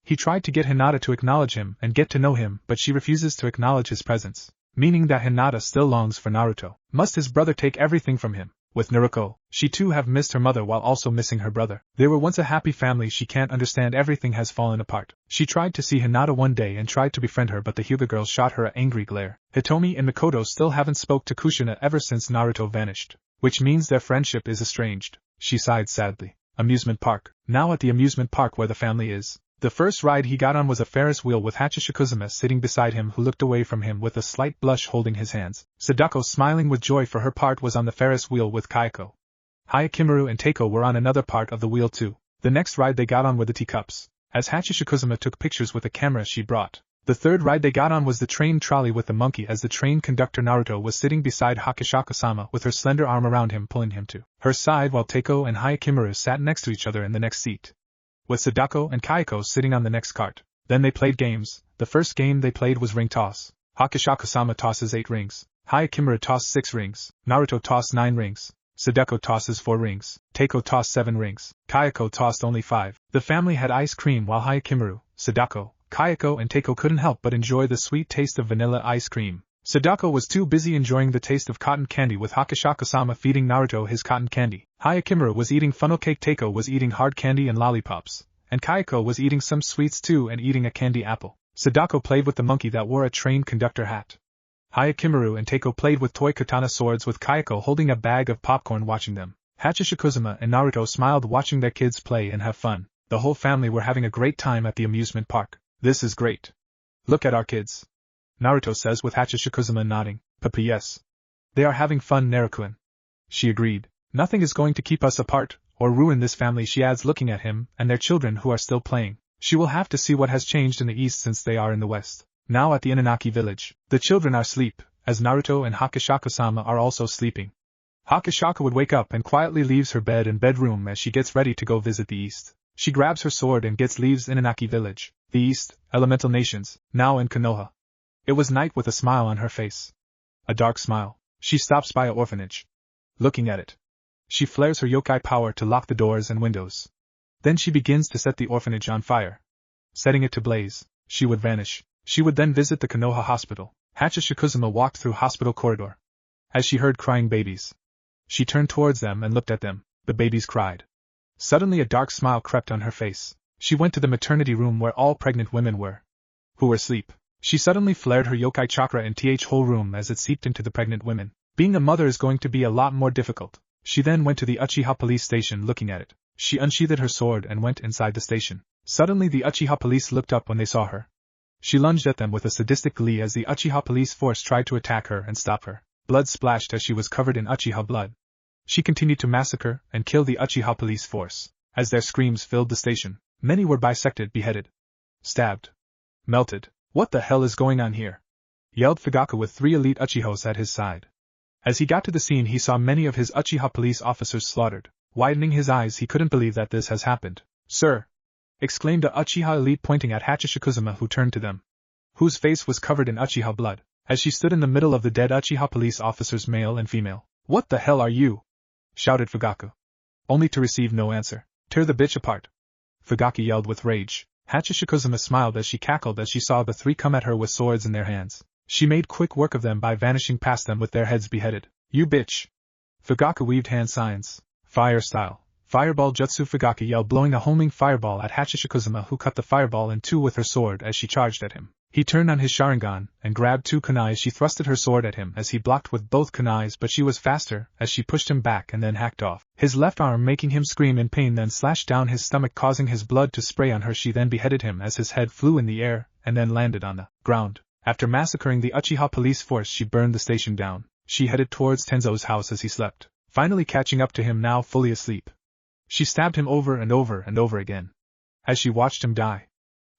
He tried to get Hinata to acknowledge him and get to know him, but she refuses to acknowledge his presence, meaning that Hinata still longs for Naruto. Must his brother take everything from him? With Naruto, she too have missed her mother while also missing her brother. They were once a happy family. She can't understand everything has fallen apart. She tried to see Hinata one day and tried to befriend her, but the Hyuga girls shot her an angry glare. Hitomi and Mikoto still haven't spoke to Kushina ever since Naruto vanished, which means their friendship is estranged. She sighed sadly. Amusement park. Now at the amusement park where the family is. The first ride he got on was a Ferris wheel with Hachishikuzuma sitting beside him, who looked away from him with a slight blush holding his hands. Sadako, smiling with joy for her part, was on the Ferris wheel with Kayako. Hayakimaru and Teiko were on another part of the wheel too. The next ride they got on were the teacups, as Hachishikuzuma took pictures with a camera she brought. The third ride they got on was the train trolley with the monkey, as the train conductor Naruto was sitting beside Hakashaka-sama with her slender arm around him, pulling him to her side, while Teiko and Hayakimaru sat next to each other in the next seat, with Sadako and Kayako sitting on the next cart. Then they played games. The first game they played was ring toss. Hakashaka-sama tosses 8 rings. Hayakimaru tossed 6 rings. Naruto tossed 9 rings. Sadako tosses 4 rings. Teiko tossed 7 rings. Kayako tossed only 5. The family had ice cream, while Hayakimaru, Sadako, Kayako and Teiko couldn't help but enjoy the sweet taste of vanilla ice cream. Sadako was too busy enjoying the taste of cotton candy, with Hakashaka-sama feeding Naruto his cotton candy. Hayakimaru was eating funnel cake, Teiko was eating hard candy and lollipops, and Kayako was eating some sweets too and eating a candy apple. Sadako played with the monkey that wore a train conductor hat. Hayakimaru and Teiko played with toy katana swords, with Kayako holding a bag of popcorn watching them. Hachishikuzuma and Naruto smiled watching their kids play and have fun. The whole family were having a great time at the amusement park. This is great. Look at our kids, Naruto says with Hachishikuzuma nodding. Papa, yes. They are having fun, Naruto-kun. She agreed. Nothing is going to keep us apart, or ruin this family, she adds, looking at him and their children who are still playing. She will have to see what has changed in the east since they are in the west. Now at the Inaki village, the children are asleep, as Naruto and Hakashaka-sama are also sleeping. Hakashaka would wake up and quietly leaves her bed and bedroom as she gets ready to go visit the east. She grabs her sword and leaves Inaki village, the east, elemental nations, now in Konoha. It was night with a smile on her face. A dark smile. She stops by an orphanage. Looking at it, she flares her yokai power to lock the doors and windows. Then she begins to set the orphanage on fire. Setting it to blaze, she would vanish. She would then visit the Konoha hospital. Hachishikuzuma walked through hospital corridor. As she heard crying babies, she turned towards them and looked at them. The babies cried. Suddenly a dark smile crept on her face. She went to the maternity room where all pregnant women who were asleep. She suddenly flared her yokai chakra in the whole room as it seeped into the pregnant women. Being a mother is going to be a lot more difficult. She then went to the Uchiha police station looking at it. She unsheathed her sword and went inside the station. Suddenly the Uchiha police looked up when they saw her. She lunged at them with a sadistic glee as the Uchiha police force tried to attack her and stop her. Blood splashed as she was covered in Uchiha blood. She continued to massacre and kill the Uchiha police force. As their screams filled the station, many were bisected, beheaded, stabbed, melted. What the hell is going on here? Yelled Fugaku with 3 elite Uchihas at his side. As he got to the scene he saw many of his Uchiha police officers slaughtered. Widening his eyes he couldn't believe that this has happened. Sir! Exclaimed a Uchiha elite pointing at Hachishikuzuma who turned to them, whose face was covered in Uchiha blood, as she stood in the middle of the dead Uchiha police officers male and female. What the hell are you? Shouted Fugaku. Only to receive no answer. Tear the bitch apart. Fugaku yelled with rage. Hachishikuzuma smiled as she cackled as she saw the 3 come at her with swords in their hands. She made quick work of them by vanishing past them with their heads beheaded. You bitch! Fugaku weaved hand signs. Fire style. Fireball jutsu. Fugaku yelled, blowing a homing fireball at Hachishikuzuma, who cut the fireball in 2 with her sword as she charged at him. He turned on his Sharingan and grabbed 2 kunais. She thrusted her sword at him as he blocked with both kunais, but she was faster as she pushed him back and then hacked off his left arm, making him scream in pain, then slashed down his stomach, causing his blood to spray on her. She then beheaded him as his head flew in the air and then landed on the ground. After massacring the Uchiha police force, she burned the station down. She headed towards Tenzo's house as he slept, finally catching up to him now fully asleep. She stabbed him over and over and over again. As she watched him die,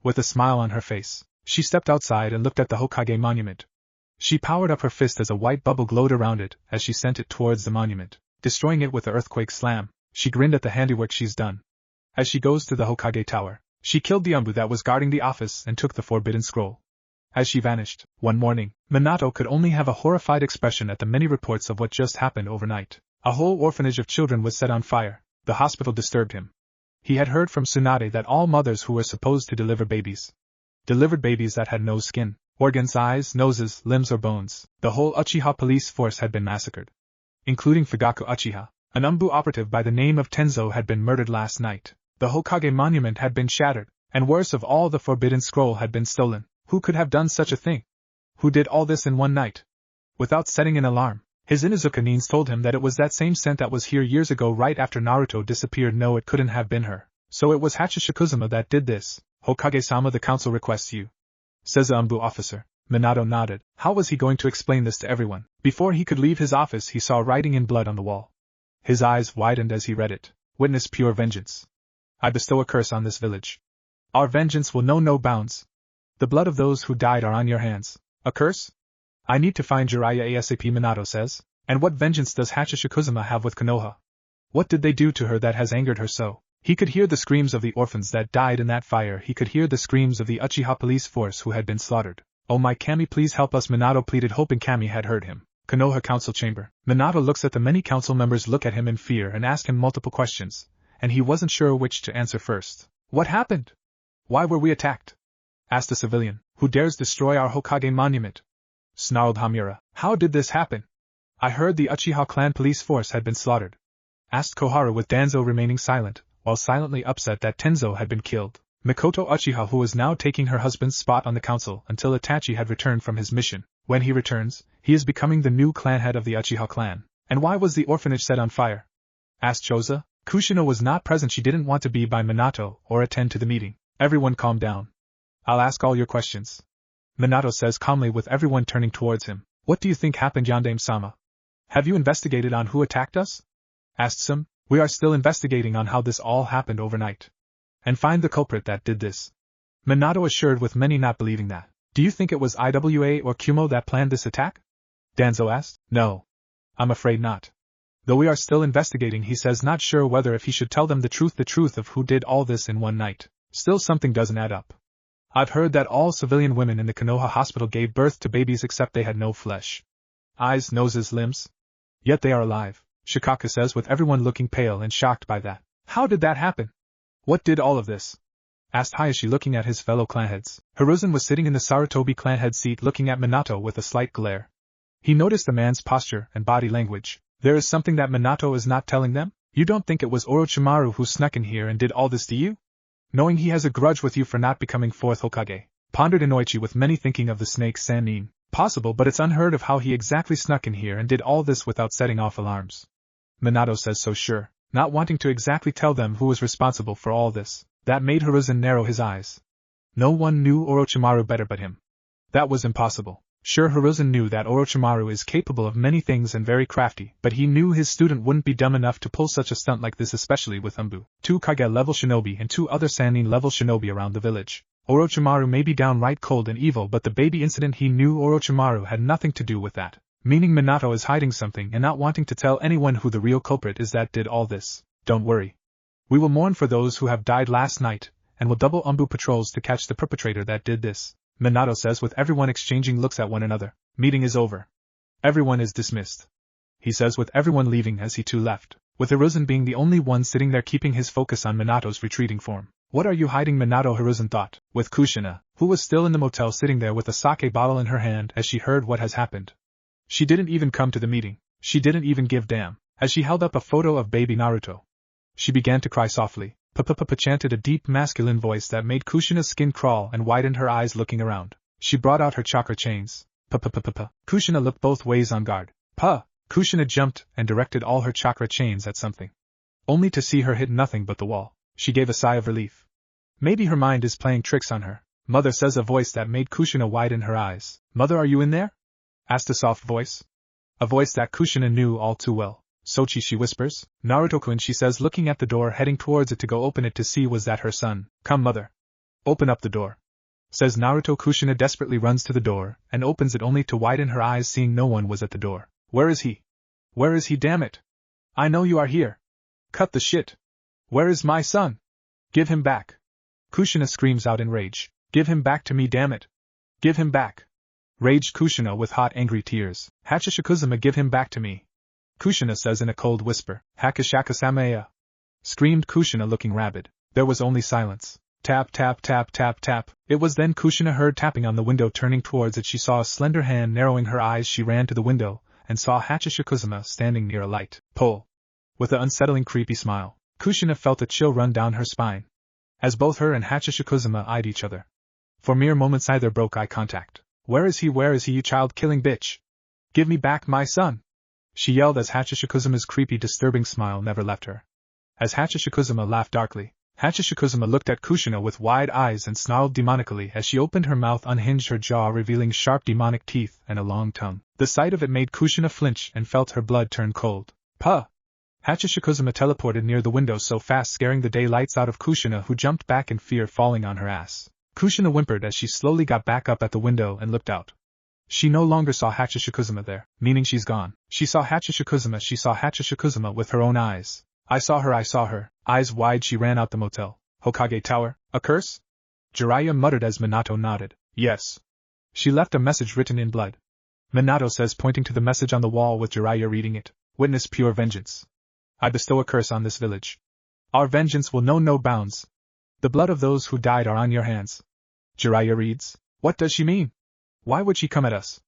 with a smile on her face, she stepped outside and looked at the Hokage monument. She powered up her fist as a white bubble glowed around it as she sent it towards the monument, destroying it with the earthquake slam. She grinned at the handiwork she's done. As she goes to the Hokage tower, she killed the Umbu that was guarding the office and took the forbidden scroll. As she vanished, one morning, Minato could only have a horrified expression at the many reports of what just happened overnight. A whole orphanage of children was set on fire. The hospital disturbed him. He had heard from Tsunade that all mothers who were supposed to delivered babies that had no skin, organs, eyes, noses, limbs or bones. The whole Uchiha police force had been massacred, including Fugaku Uchiha. An Umbu operative by the name of Tenzo had been murdered last night. The Hokage monument had been shattered, and worst of all, the forbidden scroll had been stolen. Who could have done such a thing? Who did all this in one night? Without setting an alarm, his Inuzuka Nins told him that it was that same scent that was here years ago right after Naruto disappeared. No, it couldn't have been her. So it was Hachishikuzuma that did this. Hokage-sama, the council requests you, says the Umbu officer. Minato nodded. How was he going to explain this to everyone? Before he could leave his office he saw writing in blood on the wall. His eyes widened as he read it. Witness pure vengeance. I bestow a curse on this village. Our vengeance will know no bounds. The blood of those who died are on your hands. A curse? I need to find Jiraiya ASAP, Minato says. And what vengeance does Hachishikuzuma have with Konoha? What did they do to her that has angered her so? He could hear the screams of the orphans that died in that fire. He could hear the screams of the Uchiha police force who had been slaughtered. Oh my Kami, please help us, Minato pleaded, hoping Kami had heard him. Konoha council chamber. Minato looks at the many council members, look at him in fear and ask him multiple questions, and he wasn't sure which to answer first. What happened? Why were we attacked? Asked a civilian. Who dares destroy our Hokage monument? Snarled Hamura. How did this happen? I heard the Uchiha clan police force had been slaughtered. Asked Koharu, with Danzo remaining silent, while silently upset that Tenzo had been killed. Mikoto Uchiha, who was now taking her husband's spot on the council until Itachi had returned from his mission. When he returns, he is becoming the new clan head of the Uchiha clan. And why was the orphanage set on fire? Asked Choza. Kushina was not present. She didn't want to be by Minato or attend to the meeting. Everyone calm down. I'll ask all your questions. Minato says calmly, with everyone turning towards him. What do you think happened, Yandame-sama? Have you investigated on who attacked us? Asked Sim. We are still investigating on how this all happened overnight. And find the culprit that did this. Minato assured, with many not believing that. Do you think it was IWA or Kumo that planned this attack? Danzo asked. No. I'm afraid not. Though we are still investigating, he says, not sure whether if he should tell them the truth of who did all this in one night. Still something doesn't add up. I've heard that all civilian women in the Konoha hospital gave birth to babies except they had no flesh. Eyes, noses, limbs. Yet they are alive, Shikaka says, with everyone looking pale and shocked by that. How did that happen? What did all of this? Asked Hayashi, looking at his fellow clanheads. Hiruzen was sitting in the Sarutobi clanhead seat looking at Minato with a slight glare. He noticed the man's posture and body language. There is something that Minato is not telling them? You don't think it was Orochimaru who snuck in here and did all this, do you? Knowing he has a grudge with you for not becoming fourth Hokage, pondered Inoichi with many thinking of the snake Sannin. Possible, but it's unheard of how he exactly snuck in here and did all this without setting off alarms. Minato says so sure, not wanting to exactly tell them who was responsible for all this. That made Hiruzen narrow his eyes. No one knew Orochimaru better but him. That was impossible. Sure, Hiruzen knew that Orochimaru is capable of many things and very crafty, but he knew his student wouldn't be dumb enough to pull such a stunt like this, especially with Umbu, 2 Kage-level shinobi and 2 other Sannin-level shinobi around the village. Orochimaru may be downright cold and evil, but the baby incident, he knew Orochimaru had nothing to do with that. Meaning Minato is hiding something and not wanting to tell anyone who the real culprit is that did all this. Don't worry. We will mourn for those who have died last night, and will double Umbu patrols to catch the perpetrator that did this, Minato says with everyone exchanging looks at one another. Meeting is over. Everyone is dismissed, he says with everyone leaving as he too left, with Hiruzen being the only one sitting there keeping his focus on Minato's retreating form. What are you hiding, Minato? Hiruzen thought, with Kushina, who was still in the motel sitting there with a sake bottle in her hand as she heard what has happened. She didn't even come to the meeting. She didn't even give damn, as she held up a photo of baby Naruto. She began to cry softly, chanted a deep masculine voice that made Kushina's skin crawl and widened her eyes looking around. She brought out her chakra chains. Kushina looked both ways on guard. Kushina jumped and directed all her chakra chains at something. Only to see her hit nothing but the wall. She gave a sigh of relief. Maybe her mind is playing tricks on her. Mother, says a voice that made Kushina widen her eyes. Mother, are you in there? Asked a soft voice. A voice that Kushina knew all too well. Sochi, she whispers. Naruto-kun, she says, looking at the door, heading towards it to go open it to see was that her son. Come, mother. Open up the door, says Naruto. Kushina desperately runs to the door, and opens it only to widen her eyes seeing no one was at the door. Where is he? Where is he, damn it? I know you are here. Cut the shit. Where is my son? Give him back. Kushina screams out in rage. Give him back to me, damn it. Give him back. Raged Kushina with hot angry tears. Hachishikuzuma, give him back to me. Kushina says in a cold whisper. Hakashaka-samaya. Screamed Kushina looking rabid. There was only silence. Tap, tap, tap, tap, tap. It was then Kushina heard tapping on the window. Turning towards it, she saw a slender hand. Narrowing her eyes, she ran to the window, and saw Hachishikuzuma standing near a light pole. With an unsettling creepy smile, Kushina felt a chill run down her spine, as both her and Hachishikuzuma eyed each other. For mere moments neither broke eye contact. Where is he, you child-killing bitch? Give me back my son! She yelled as Hachishikuzuma's creepy disturbing smile never left her. As Hachishikuzuma laughed darkly, Hachishikuzuma looked at Kushina with wide eyes and snarled demonically as she opened her mouth, unhinged her jaw, revealing sharp demonic teeth and a long tongue. The sight of it made Kushina flinch and felt her blood turn cold. Puh! Hachishikuzuma teleported near the window so fast, scaring the daylights out of Kushina, who jumped back in fear, falling on her ass. Kushina whimpered as she slowly got back up at the window and looked out. She no longer saw Hachishikuzuma there, meaning she's gone. She saw Hachishikuzuma with her own eyes. I saw her. Eyes wide she ran out the motel. Hokage Tower, a curse? Jiraiya muttered as Minato nodded. Yes. She left a message written in blood. Minato says, pointing to the message on the wall with Jiraiya reading it. Witness pure vengeance. I bestow a curse on this village. Our vengeance will know no bounds. The blood of those who died are on your hands. Jiraiya reads. What does she mean? Why would she come at us?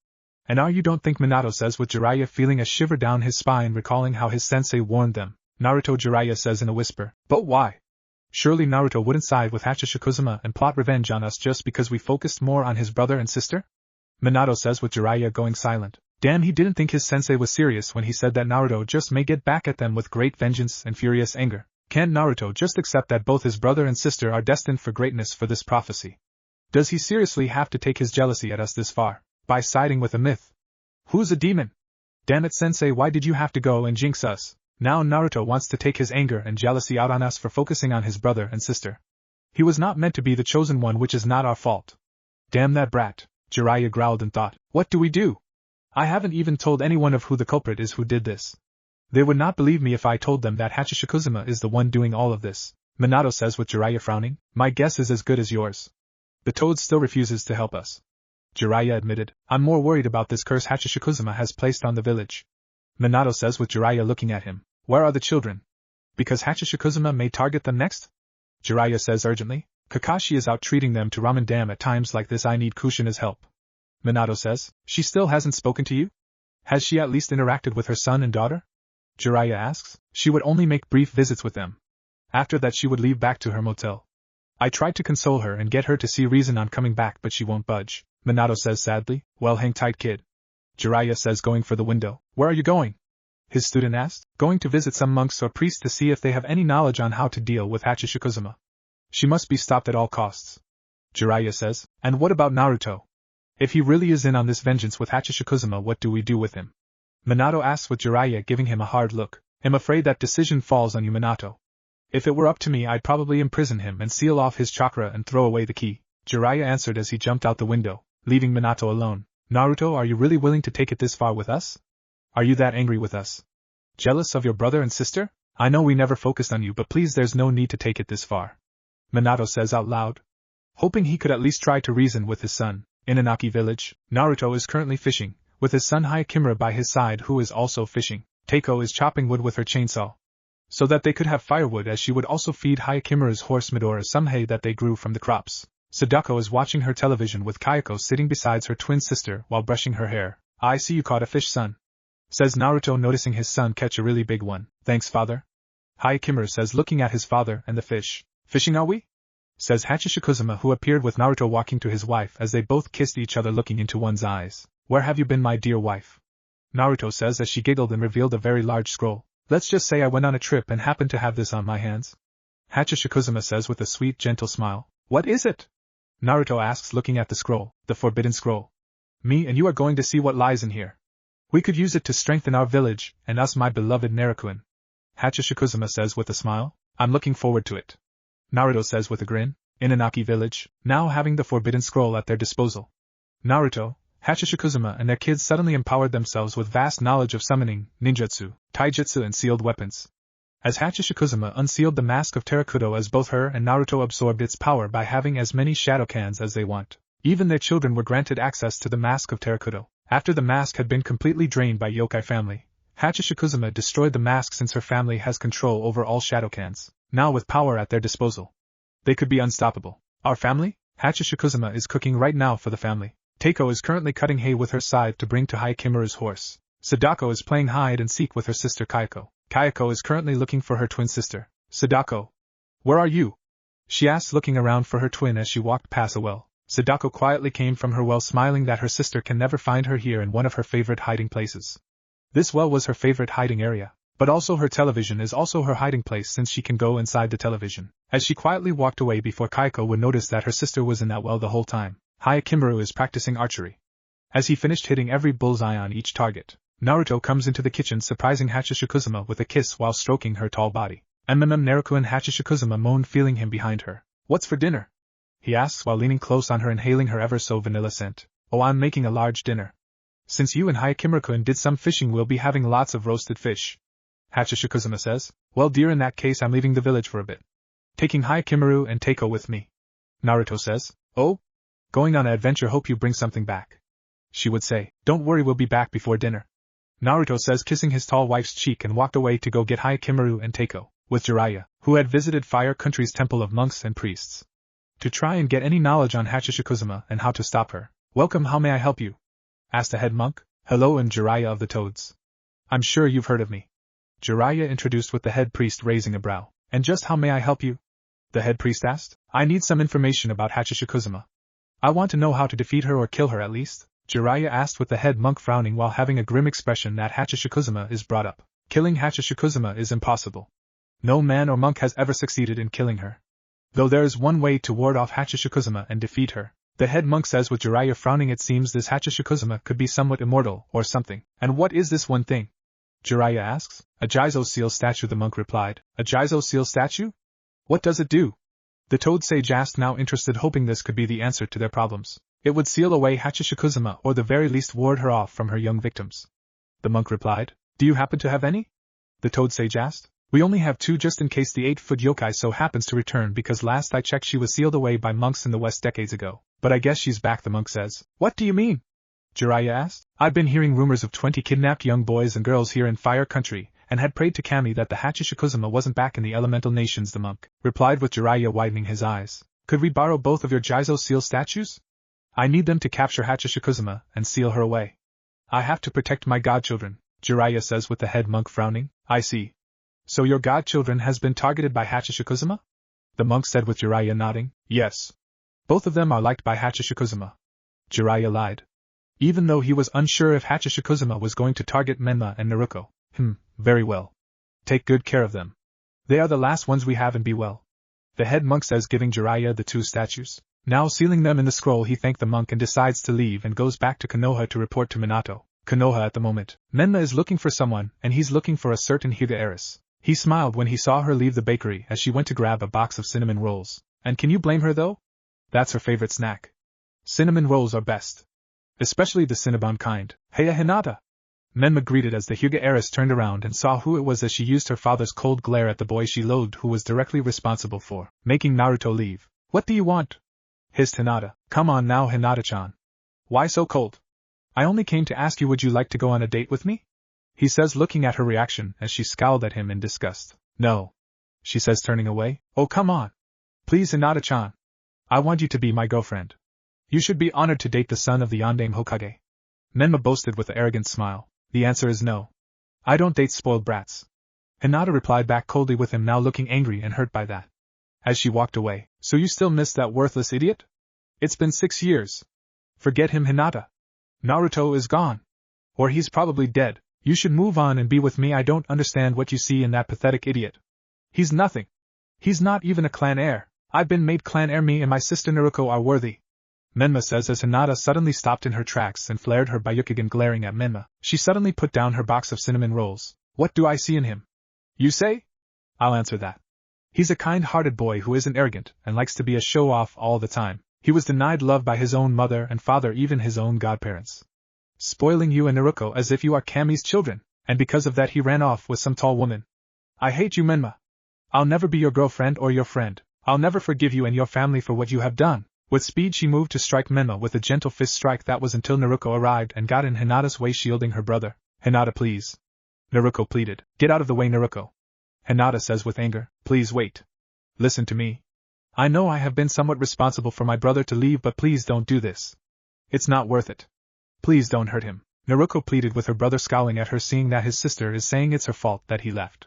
And you don't think, Minato says with Jiraiya feeling a shiver down his spine, recalling how his sensei warned them. Naruto, Jiraiya says in a whisper. But why? Surely Naruto wouldn't side with Hachishikuzuma and plot revenge on us just because we focused more on his brother and sister? Minato says with Jiraiya going silent. Damn, he didn't think his sensei was serious when he said that Naruto just may get back at them with great vengeance and furious anger. Can't Naruto just accept that both his brother and sister are destined for greatness for this prophecy? Does he seriously have to take his jealousy at us this far, by siding with a myth? Who's a demon? Damn it, sensei, why did you have to go and jinx us? Now Naruto wants to take his anger and jealousy out on us for focusing on his brother and sister. He was not meant to be the chosen one, which is not our fault. Damn that brat, Jiraiya growled and thought. What do we do? I haven't even told anyone of who the culprit is who did this. They would not believe me if I told them that Hachishikuzuma is the one doing all of this. Minato says with Jiraiya frowning. My guess is as good as yours. The toad still refuses to help us. Jiraiya admitted. I'm more worried about this curse Hachishikuzuma has placed on the village. Minato says with Jiraiya looking at him. Where are the children? Because Hachishikuzuma may target them next? Jiraiya says urgently. Kakashi is out treating them to ramen. Damn, at times like this I need Kushina's help. Minato says. She still hasn't spoken to you? Has she at least interacted with her son and daughter? Jiraiya asks. She would only make brief visits with them. After that she would leave back to her motel. I tried to console her and get her to see reason on coming back, but she won't budge, Minato says sadly. Well, hang tight, kid. Jiraiya says, going for the window. Where are you going? His student asked. Going to visit some monks or priests to see if they have any knowledge on how to deal with Hachishikuzuma. She must be stopped at all costs. Jiraiya says. And what about Naruto? If he really is in on this vengeance with Hachishikuzuma, what do we do with him? Minato asks, with Jiraiya giving him a hard look. I'm afraid that decision falls on you, Minato. If it were up to me, I'd probably imprison him and seal off his chakra and throw away the key, Jiraiya answered as he jumped out the window, leaving Minato alone. Naruto, are you really willing to take it this far with us? Are you that angry with us? Jealous of your brother and sister? I know we never focused on you, but please, there's no need to take it this far. Minato says out loud. Hoping he could at least try to reason with his son. In Inaki village, Naruto is currently fishing, with his son Hayakimura by his side, who is also fishing. Teiko is chopping wood with her chainsaw, so that they could have firewood, as she would also feed Hayakimura's horse Midora some hay that they grew from the crops. Sadako is watching her television with Kayako sitting beside her twin sister while brushing her hair. I see you caught a fish, son, says Naruto, noticing his son catch a really big one. Thanks, father. Hayakimura says, looking at his father and the fish. Fishing, are we? Says Hachishikuzuma, who appeared with Naruto walking to his wife as they both kissed each other, looking into one's eyes. Where have you been, my dear wife? Naruto says as she giggled and revealed a very large scroll. Let's just say I went on a trip and happened to have this on my hands. Hachishikuzuma says with a sweet, gentle smile. What is it? Naruto asks, looking at the scroll. The forbidden scroll. Me and you are going to see what lies in here. We could use it to strengthen our village, and us, my beloved Narukuen. Hachishikuzuma says with a smile. I'm looking forward to it. Naruto says with a grin. In Inaki village, now having the forbidden scroll at their disposal, Naruto, Hachishikuzuma and their kids suddenly empowered themselves with vast knowledge of summoning, ninjutsu, taijutsu and sealed weapons. As Hachishikuzuma unsealed the mask of Terakudo, as both her and Naruto absorbed its power by having as many Shadokans as they want. Even their children were granted access to the mask of Terakudo. After the mask had been completely drained by Yokai family, Hachishikuzuma destroyed the mask, since her family has control over all Shadokans. Now with power at their disposal, they could be unstoppable. Our family? Hachishikuzuma is cooking right now for the family. Teiko is currently cutting hay with her scythe to bring to Hayakimura's horse. Sadako is playing hide and seek with her sister Kayako. Kayako is currently looking for her twin sister. Sadako, where are you? She asked, looking around for her twin as she walked past a well. Sadako quietly came from her well, smiling that her sister can never find her here in one of her favorite hiding places. This well was her favorite hiding area, but also her television is also her hiding place, since she can go inside the television. As she quietly walked away before Kayako would notice that her sister was in that well the whole time, Hayakimura is practicing archery. As he finished hitting every bullseye on each target, Naruto comes into the kitchen, surprising Hachishikuzuma with a kiss while stroking her tall body. Narukuen, Hachishikuzuma moaned, feeling him behind her. What's for dinner? He asks while leaning close on her, inhaling her ever so vanilla scent. Oh, I'm making a large dinner. Since you and Hayakimura-kun did some fishing, we'll be having lots of roasted fish. Hachishikuzuma says. Well dear, in that case I'm leaving the village for a bit, taking Hayakimura and Teiko with me. Naruto says. Oh? Going on an adventure, hope you bring something back. She would say. Don't worry, we'll be back before dinner. Naruto says, kissing his tall wife's cheek, and walked away to go get Hayakimura and Teiko, with Jiraiya, who had visited Fire Country's temple of monks and priests, to try and get any knowledge on Hachishikuzuma and how to stop her. Welcome, how may I help you? Asked a head monk. Hello, I'm Jiraiya of the Toads. I'm sure you've heard of me. Jiraiya introduced, with the head priest raising a brow. And just how may I help you? The head priest asked. I need some information about Hachishikuzuma. I want to know how to defeat her, or kill her at least. Jiraiya asked, with the head monk frowning while having a grim expression that Hachishikuzuma is brought up. Killing Hachishikuzuma is impossible. No man or monk has ever succeeded in killing her. Though there is one way to ward off Hachishikuzuma and defeat her. The head monk says, with Jiraiya frowning. It seems this Hachishikuzuma could be somewhat immortal or something. And what is this one thing? Jiraiya asks. A Jizo seal statue, the monk replied. A Jizo seal statue? What does it do? The toad sage asked, now interested, hoping this could be the answer to their problems. It would seal away Hachishikuzuma, or the very least ward her off from her young victims. The monk replied. Do you happen to have any? The toad sage asked. We only have 2, just in case the 8-foot yokai so happens to return, because last I checked she was sealed away by monks in the West decades ago. But I guess she's back, the monk says. What do you mean? Jiraiya asked. I've been hearing rumors of 20 kidnapped young boys and girls here in Fire Country, and had prayed to Kami that the Hachishikuzuma wasn't back in the elemental nations, the monk replied, with Jiraiya widening his eyes. Could we borrow both of your Jizo seal statues? I need them to capture Hachishikuzuma and seal her away. I have to protect my godchildren, Jiraiya says, with the head monk frowning. I see. So your godchildren has been targeted by Hachishikuzuma? The monk said with Jiraiya nodding. Yes. Both of them are liked by Hachishikuzuma. Jiraiya lied. Even though he was unsure if Hachishikuzuma was going to target Menma and Naruto. Very well. Take good care of them. They are the last ones we have, and be well. The head monk says, giving Jiraiya the 2 statues. Now sealing them in the scroll, he thanked the monk and decides to leave and goes back to Konoha to report to Minato. Konoha at the moment. Menma is looking for someone, and he's looking for a certain Hyuga heiress. He smiled when he saw her leave the bakery as she went to grab a box of cinnamon rolls. And can you blame her though? That's her favorite snack. Cinnamon rolls are best. Especially the Cinnabon kind. Heya Hinata! Menma greeted as the Hyuga heiress turned around and saw who it was as she used her father's cold glare at the boy she loathed, who was directly responsible for making Naruto leave. What do you want? Hissed Hinata. Come on now, Hinata-chan. Why so cold? I only came to ask you, would you like to go on a date with me? He says, looking at her reaction as she scowled at him in disgust. No. She says, turning away. Oh, come on. Please, Hinata-chan. I want you to be my girlfriend. You should be honored to date the son of the Yondaime Hokage. Menma boasted with an arrogant smile. The answer is no. I don't date spoiled brats. Hinata replied back coldly, with him now looking angry and hurt by that. As she walked away. So you still miss that worthless idiot? It's been 6 years. Forget him, Hinata. Naruto is gone. Or he's probably dead. You should move on and be with me. I don't understand what you see in that pathetic idiot. He's nothing. He's not even a clan heir. I've been made clan heir. Me and my sister Naruto are worthy. Menma says as Hinata suddenly stopped in her tracks and flared her Byakugan, glaring at Menma. She suddenly put down her box of cinnamon rolls. What do I see in him? You say? I'll answer that. He's a kind-hearted boy who isn't arrogant and likes to be a show-off all the time. He was denied love by his own mother and father, even his own godparents. Spoiling you and Naruto as if you are Kami's children, and because of that he ran off with some tall woman. I hate you, Menma. I'll never be your girlfriend or your friend. I'll never forgive you and your family for what you have done. With speed she moved to strike Menma with a gentle fist strike. That was until Naruto arrived and got in Hinata's way, shielding her brother. Hinata, please. Naruto pleaded. Get out of the way, Naruto. Hinata says with anger. Please wait. Listen to me. I know I have been somewhat responsible for my brother to leave, but please don't do this. It's not worth it. Please don't hurt him. Naruto pleaded, with her brother scowling at her, seeing that his sister is saying it's her fault that he left.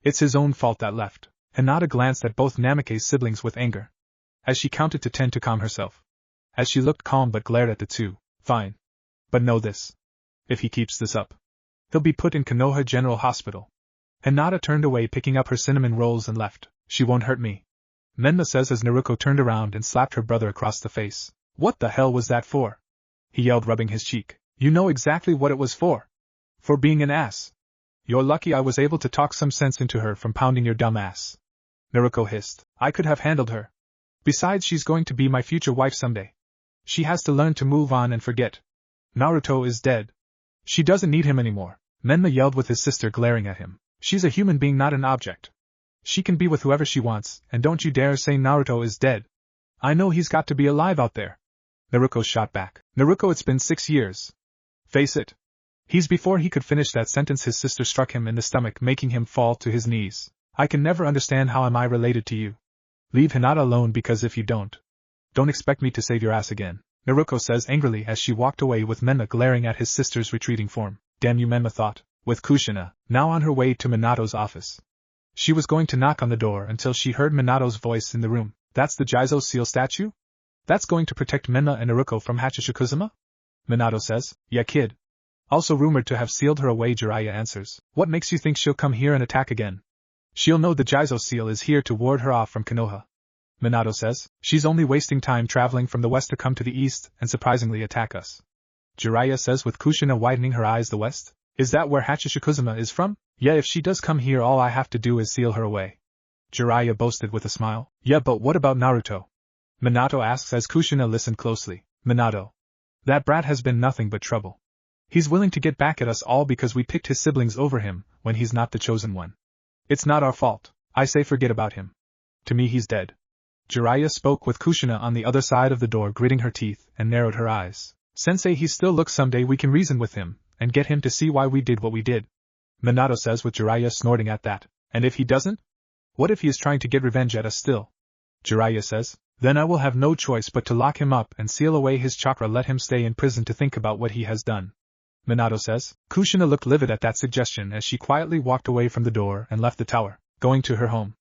It's his own fault that left. Hinata glanced at both Namake's siblings with anger, as she counted to 10 to calm herself. As she looked calm but glared at the two. Fine. But know this. If he keeps this up, he'll be put in Konoha General Hospital. Hinata turned away, picking up her cinnamon rolls, and left. She won't hurt me. Menma says as Naruto turned around and slapped her brother across the face. What the hell was that for? He yelled, rubbing his cheek. You know exactly what it was for. For being an ass. You're lucky I was able to talk some sense into her from pounding your dumb ass. Naruto hissed. I could have handled her. Besides, she's going to be my future wife someday. She has to learn to move on and forget. Naruto is dead. She doesn't need him anymore. Menma yelled, with his sister glaring at him. She's a human being, not an object. She can be with whoever she wants, and don't you dare say Naruto is dead. I know he's got to be alive out there. Naruto shot back. Naruto, it's been 6 years. Face it. He's before he could finish that sentence, his sister struck him in the stomach, making him fall to his knees. I can never understand how am I related to you. Leave Hinata alone, because if you don't expect me to save your ass again. Naruto says angrily as she walked away, with Menma glaring at his sister's retreating form. Damn you, Menma thought, with Kushina now on her way to Minato's office. She was going to knock on the door until she heard Minato's voice in the room. That's the Jizo seal statue? That's going to protect Menma and Naruto from Hachishikuzuma? Minato says. Yeah, kid. Also rumored to have sealed her away, Jiraiya answers. What makes you think she'll come here and attack again? She'll know the Jizo seal is here to ward her off from Konoha. Minato says. She's only wasting time traveling from the west to come to the east and surprisingly attack us. Jiraiya says, with Kushina widening her eyes. The west? Is that where Hachishikuzuma is from? Yeah, if she does come here, all I have to do is seal her away. Jiraiya boasted with a smile. Yeah, but what about Naruto? Minato asks as Kushina listened closely. Minato. That brat has been nothing but trouble. He's willing to get back at us all because we picked his siblings over him when he's not the chosen one. It's not our fault. I say forget about him. To me he's dead. Jiraiya spoke, with Kushina on the other side of the door gritting her teeth and narrowed her eyes. Sensei, he still looks. Someday we can reason with him and get him to see why we did what we did. Minato says, with Jiraiya snorting at that. And if he doesn't? What if he is trying to get revenge at us still? Jiraiya says. Then I will have no choice but to lock him up and seal away his chakra, let him stay in prison to think about what he has done. Minato says. Kushina looked livid at that suggestion as she quietly walked away from the door and left the tower, going to her home.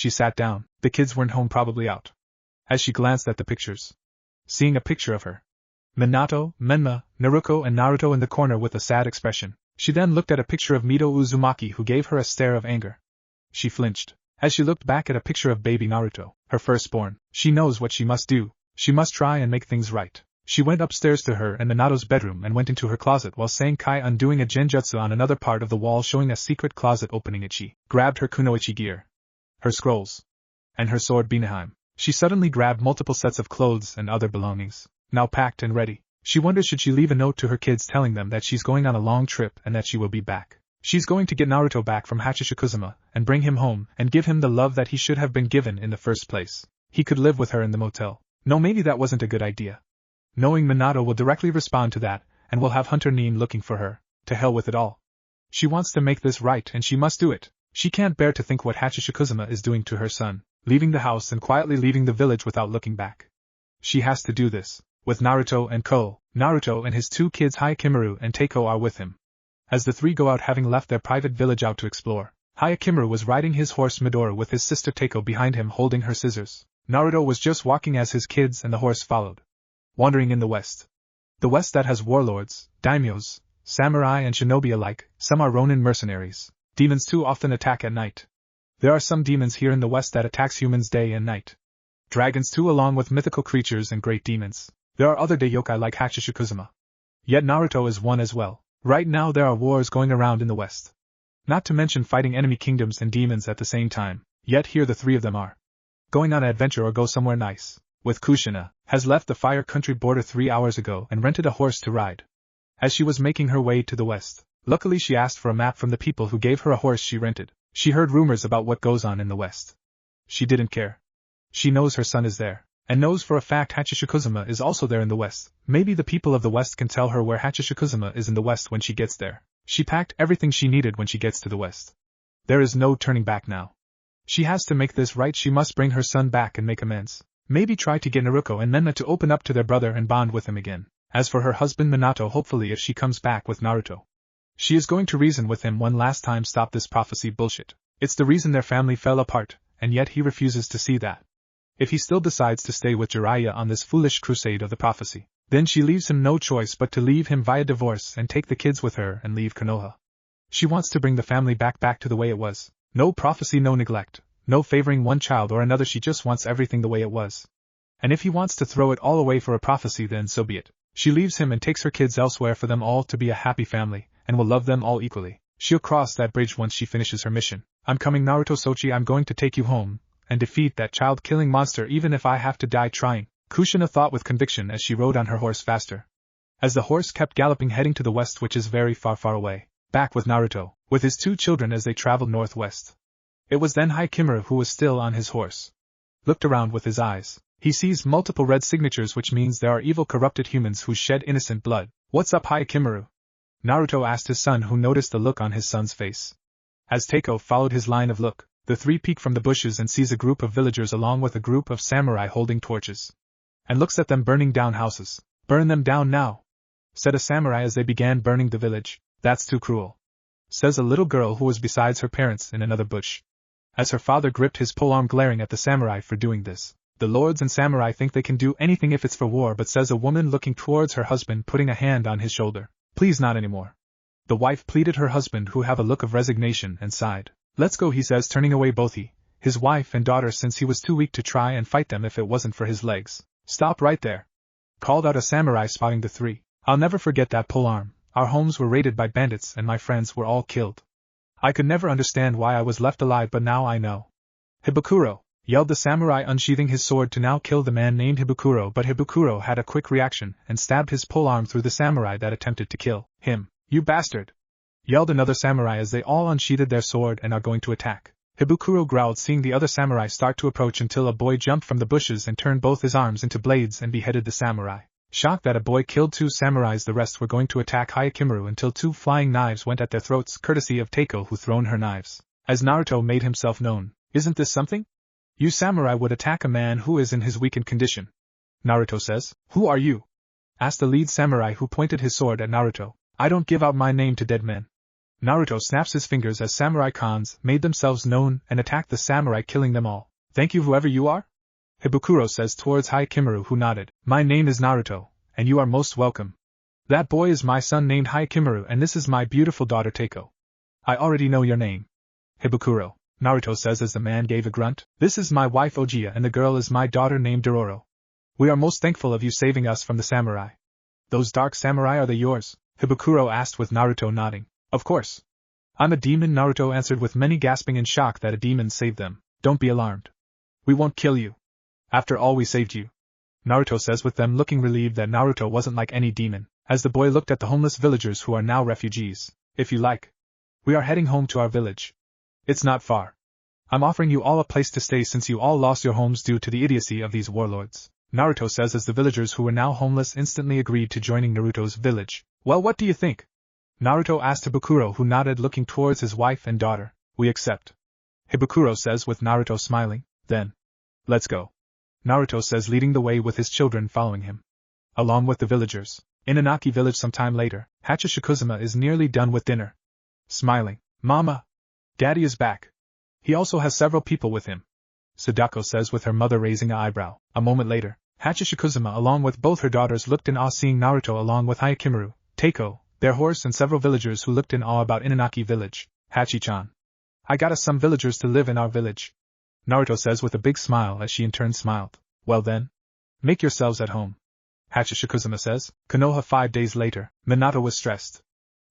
She sat down. The kids weren't home, probably out. As she glanced at the pictures, seeing a picture of her, Minato, Menma, Naruto and Naruto in the corner with a sad expression, she then looked at a picture of Mito Uzumaki who gave her a stare of anger. She flinched. As she looked back at a picture of baby Naruto, her firstborn, she knows what she must do. She must try and make things right. She went upstairs to her and Minato's bedroom and went into her closet while saying Kai undoing a genjutsu on another part of the wall showing a secret closet opening. She grabbed her kunoichi gear, her scrolls, and her sword Binaheim. She suddenly grabbed multiple sets of clothes and other belongings, now packed and ready. She wonders should she leave a note to her kids telling them that she's going on a long trip and that she will be back. She's going to get Naruto back from Hachishikuzuma and bring him home and give him the love that he should have been given in the first place. He could live with her in the motel. No, maybe that wasn't a good idea. Knowing Minato will directly respond to that and will have Hunter Nin looking for her. To hell with it all. She wants to make this right and she must do it. She can't bear to think what Hachishikuzuma is doing to her son, leaving the house and quietly leaving the village without looking back. She has to do this. With Naruto and Ko, Naruto and his two kids Hayakimaru and Teiko are with him. As the three go out having left their private village out to explore, Hayakimaru was riding his horse Midori with his sister Teiko behind him holding her scissors. Naruto was just walking as his kids and the horse followed. Wandering in the West. The West that has warlords, daimyos, samurai and shinobi alike, some are Ronin mercenaries. Demons too often attack at night. There are some demons here in the West that attacks humans day and night. Dragons too along with mythical creatures and great demons. There are other day yokai like Hachishikuzuma. Yet Naruto is one as well. Right now there are wars going around in the West. Not to mention fighting enemy kingdoms and demons at the same time, yet here the three of them are going on an adventure or go somewhere nice. With Kushina, has left the Fire Country border 3 hours ago and rented a horse to ride. As she was making her way to the West, luckily she asked for a map from the people who gave her a horse she rented. She heard rumors about what goes on in the West. She didn't care. She knows her son is there, and knows for a fact Hachishikuzuma is also there in the West. Maybe the people of the West can tell her where Hachishikuzuma is in the West when she gets there. She packed everything she needed when she gets to the West. There is no turning back now. She has to make this right. She must bring her son back and make amends. Maybe try to get Naruto and Menma to open up to their brother and bond with him again. As for her husband Minato, hopefully if she comes back with Naruto, she is going to reason with him one last time. Stop this prophecy bullshit. It's the reason their family fell apart, and yet he refuses to see that. If he still decides to stay with Jiraiya on this foolish crusade of the prophecy, then she leaves him no choice but to leave him via divorce and take the kids with her and leave Konoha. She wants to bring the family back to the way it was. No prophecy, no neglect. No favoring one child or another. She just wants everything the way it was. And if he wants to throw it all away for a prophecy, then so be it. She leaves him and takes her kids elsewhere for them all to be a happy family, and will love them all equally. She'll cross that bridge once she finishes her mission. I'm coming, Naruto Sochi, I'm going to take you home, and defeat that child-killing monster even if I have to die trying, Kushina thought with conviction as she rode on her horse faster. As the horse kept galloping heading to the west, which is very far, far away, back with Naruto, with his two children as they traveled northwest. It was then Hayakimaru who was still on his horse. Looked around with his eyes. He sees multiple red signatures, which means there are evil corrupted humans who shed innocent blood. What's up, Hayakimaru? Naruto asked his son, who noticed the look on his son's face. As Teiko followed his line of look, the three peek from the bushes and sees a group of villagers along with a group of samurai holding torches. And looks at them burning down houses. Burn them down now, said a samurai as they began burning the village. That's too cruel, says a little girl who was besides her parents in another bush. As her father gripped his polearm, glaring at the samurai for doing this. The lords and samurai think they can do anything if it's for war, but says a woman looking towards her husband, putting a hand on his shoulder. Please, not anymore. The wife pleaded her husband, who have a look of resignation, and sighed. Let's go, he says, turning away both his wife and daughter, since he was too weak to try and fight them if it wasn't for his legs. Stop right there, called out a samurai spotting the three. I'll never forget that polearm. Our homes were raided by bandits and my friends were all killed. I could never understand why I was left alive, but now I know. Hibukuro, yelled the samurai, unsheathing his sword to now kill the man named Hibukuro, but Hibukuro had a quick reaction and stabbed his polearm through the samurai that attempted to kill him. You bastard! Yelled another samurai as they all unsheathed their sword and are going to attack. Hibukuro growled, seeing the other samurai start to approach, until a boy jumped from the bushes and turned both his arms into blades and beheaded the samurai. Shocked that a boy killed two samurais, the rest were going to attack Hayakimaru until two flying knives went at their throats, courtesy of Teiko, who thrown her knives. As Naruto made himself known, isn't this something? You samurai would attack a man who is in his weakened condition. Naruto says. Who are you? Asked the lead samurai, who pointed his sword at Naruto. I don't give out my name to dead men. Naruto snaps his fingers as samurai cons made themselves known and attacked the samurai, killing them all. Thank you, whoever you are? Hibukuro says towards Hyakimaru, who nodded. My name is Naruto, and you are most welcome. That boy is my son named Hyakimaru, and this is my beautiful daughter Teiko. I already know your name. Hibukuro, Naruto says as the man gave a grunt. This is my wife Ojiya, and the girl is my daughter named Dororo. We are most thankful of you saving us from the samurai. Those dark samurai, are they yours? Hibukuro asked with Naruto nodding. Of course. I'm a demon, Naruto answered with many gasping in shock that a demon saved them. Don't be alarmed. We won't kill you. After all, we saved you. Naruto says with them, looking relieved that Naruto wasn't like any demon, as the boy looked at the homeless villagers who are now refugees. If you like. We are heading home to our village. It's not far. I'm offering you all a place to stay since you all lost your homes due to the idiocy of these warlords. Naruto says as the villagers who were now homeless instantly agreed to joining Naruto's village. Well, what do you think? Naruto asked Hibukuro, who nodded, looking towards his wife and daughter. We accept. Hibukuro says with Naruto smiling. Then. Let's go. Naruto says, leading the way with his children following him. Along with the villagers. In Inaki village sometime later, Hachishikuzuma is nearly done with dinner. Smiling. Mama! Daddy is back. He also has several people with him. Sadako says with her mother raising an eyebrow. A moment later, Hachishikuzuma along with both her daughters looked in awe seeing Naruto along with Hyakimaru, Teiko, their horse and several villagers who looked in awe about Inaki village. Hachi-chan. I got us some villagers to live in our village. Naruto says with a big smile as she in turn smiled. Well then. Make yourselves at home. Hachishikuzuma says. Konoha 5 days later, Minato was stressed.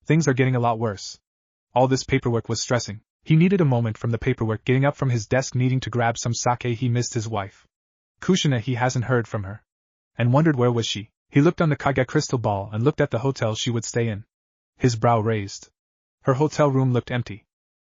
Things are getting a lot worse. All this paperwork was stressing. He needed a moment from the paperwork, getting up from his desk needing to grab some sake. He missed his wife. Kushina, he hasn't heard from her. And wondered where was she. He looked on the Kage crystal ball and looked at the hotel she would stay in. His brow raised. Her hotel room looked empty.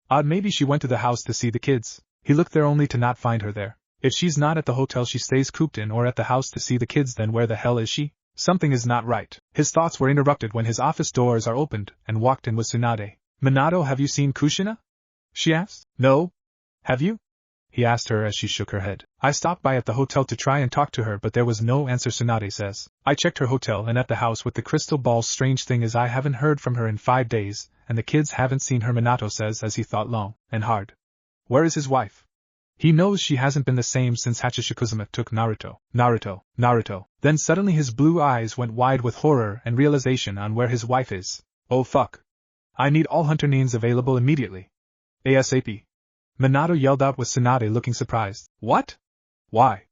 Odd, maybe she went to the house to see the kids. He looked there only to not find her there. If she's not at the hotel she stays cooped in or at the house to see the kids, then where the hell is she? Something is not right. His thoughts were interrupted when his office doors are opened and walked in was Tsunade. Minato, have you seen Kushina? She asked. No. Have you? He asked her as she shook her head. I stopped by at the hotel to try and talk to her, but there was no answer, Tsunade says. I checked her hotel and at the house with the crystal ball. Strange thing is I haven't heard from her in 5 days, and the kids haven't seen her, Minato says as he thought long and hard. Where is his wife? He knows she hasn't been the same since Hachishikuzuma took Naruto. Naruto. Then suddenly his blue eyes went wide with horror and realization on where his wife is. Oh fuck. I need all hunter names available immediately. ASAP. Minato yelled out with Tsunade looking surprised. What? Why?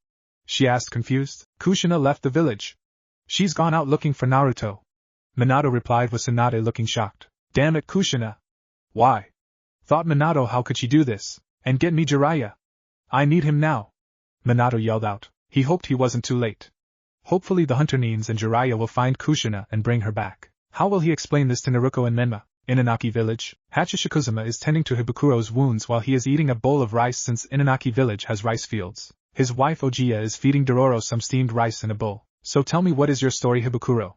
She asked confused. Kushina left the village. She's gone out looking for Naruto. Minato replied with Tsunade looking shocked. Damn it, Kushina. Why? Thought Minato, how could she do this? And get me Jiraiya. I need him now. Minato yelled out. He hoped he wasn't too late. Hopefully the hunter Nines and Jiraiya will find Kushina and bring her back. How will he explain this to Naruto and Menma? In Inaki village, Hachishikuzuma is tending to Hibukuro's wounds while he is eating a bowl of rice since Inaki village has rice fields. His wife Ojiya is feeding Dororo some steamed rice in a bowl. So tell me, what is your story, Hibukuro?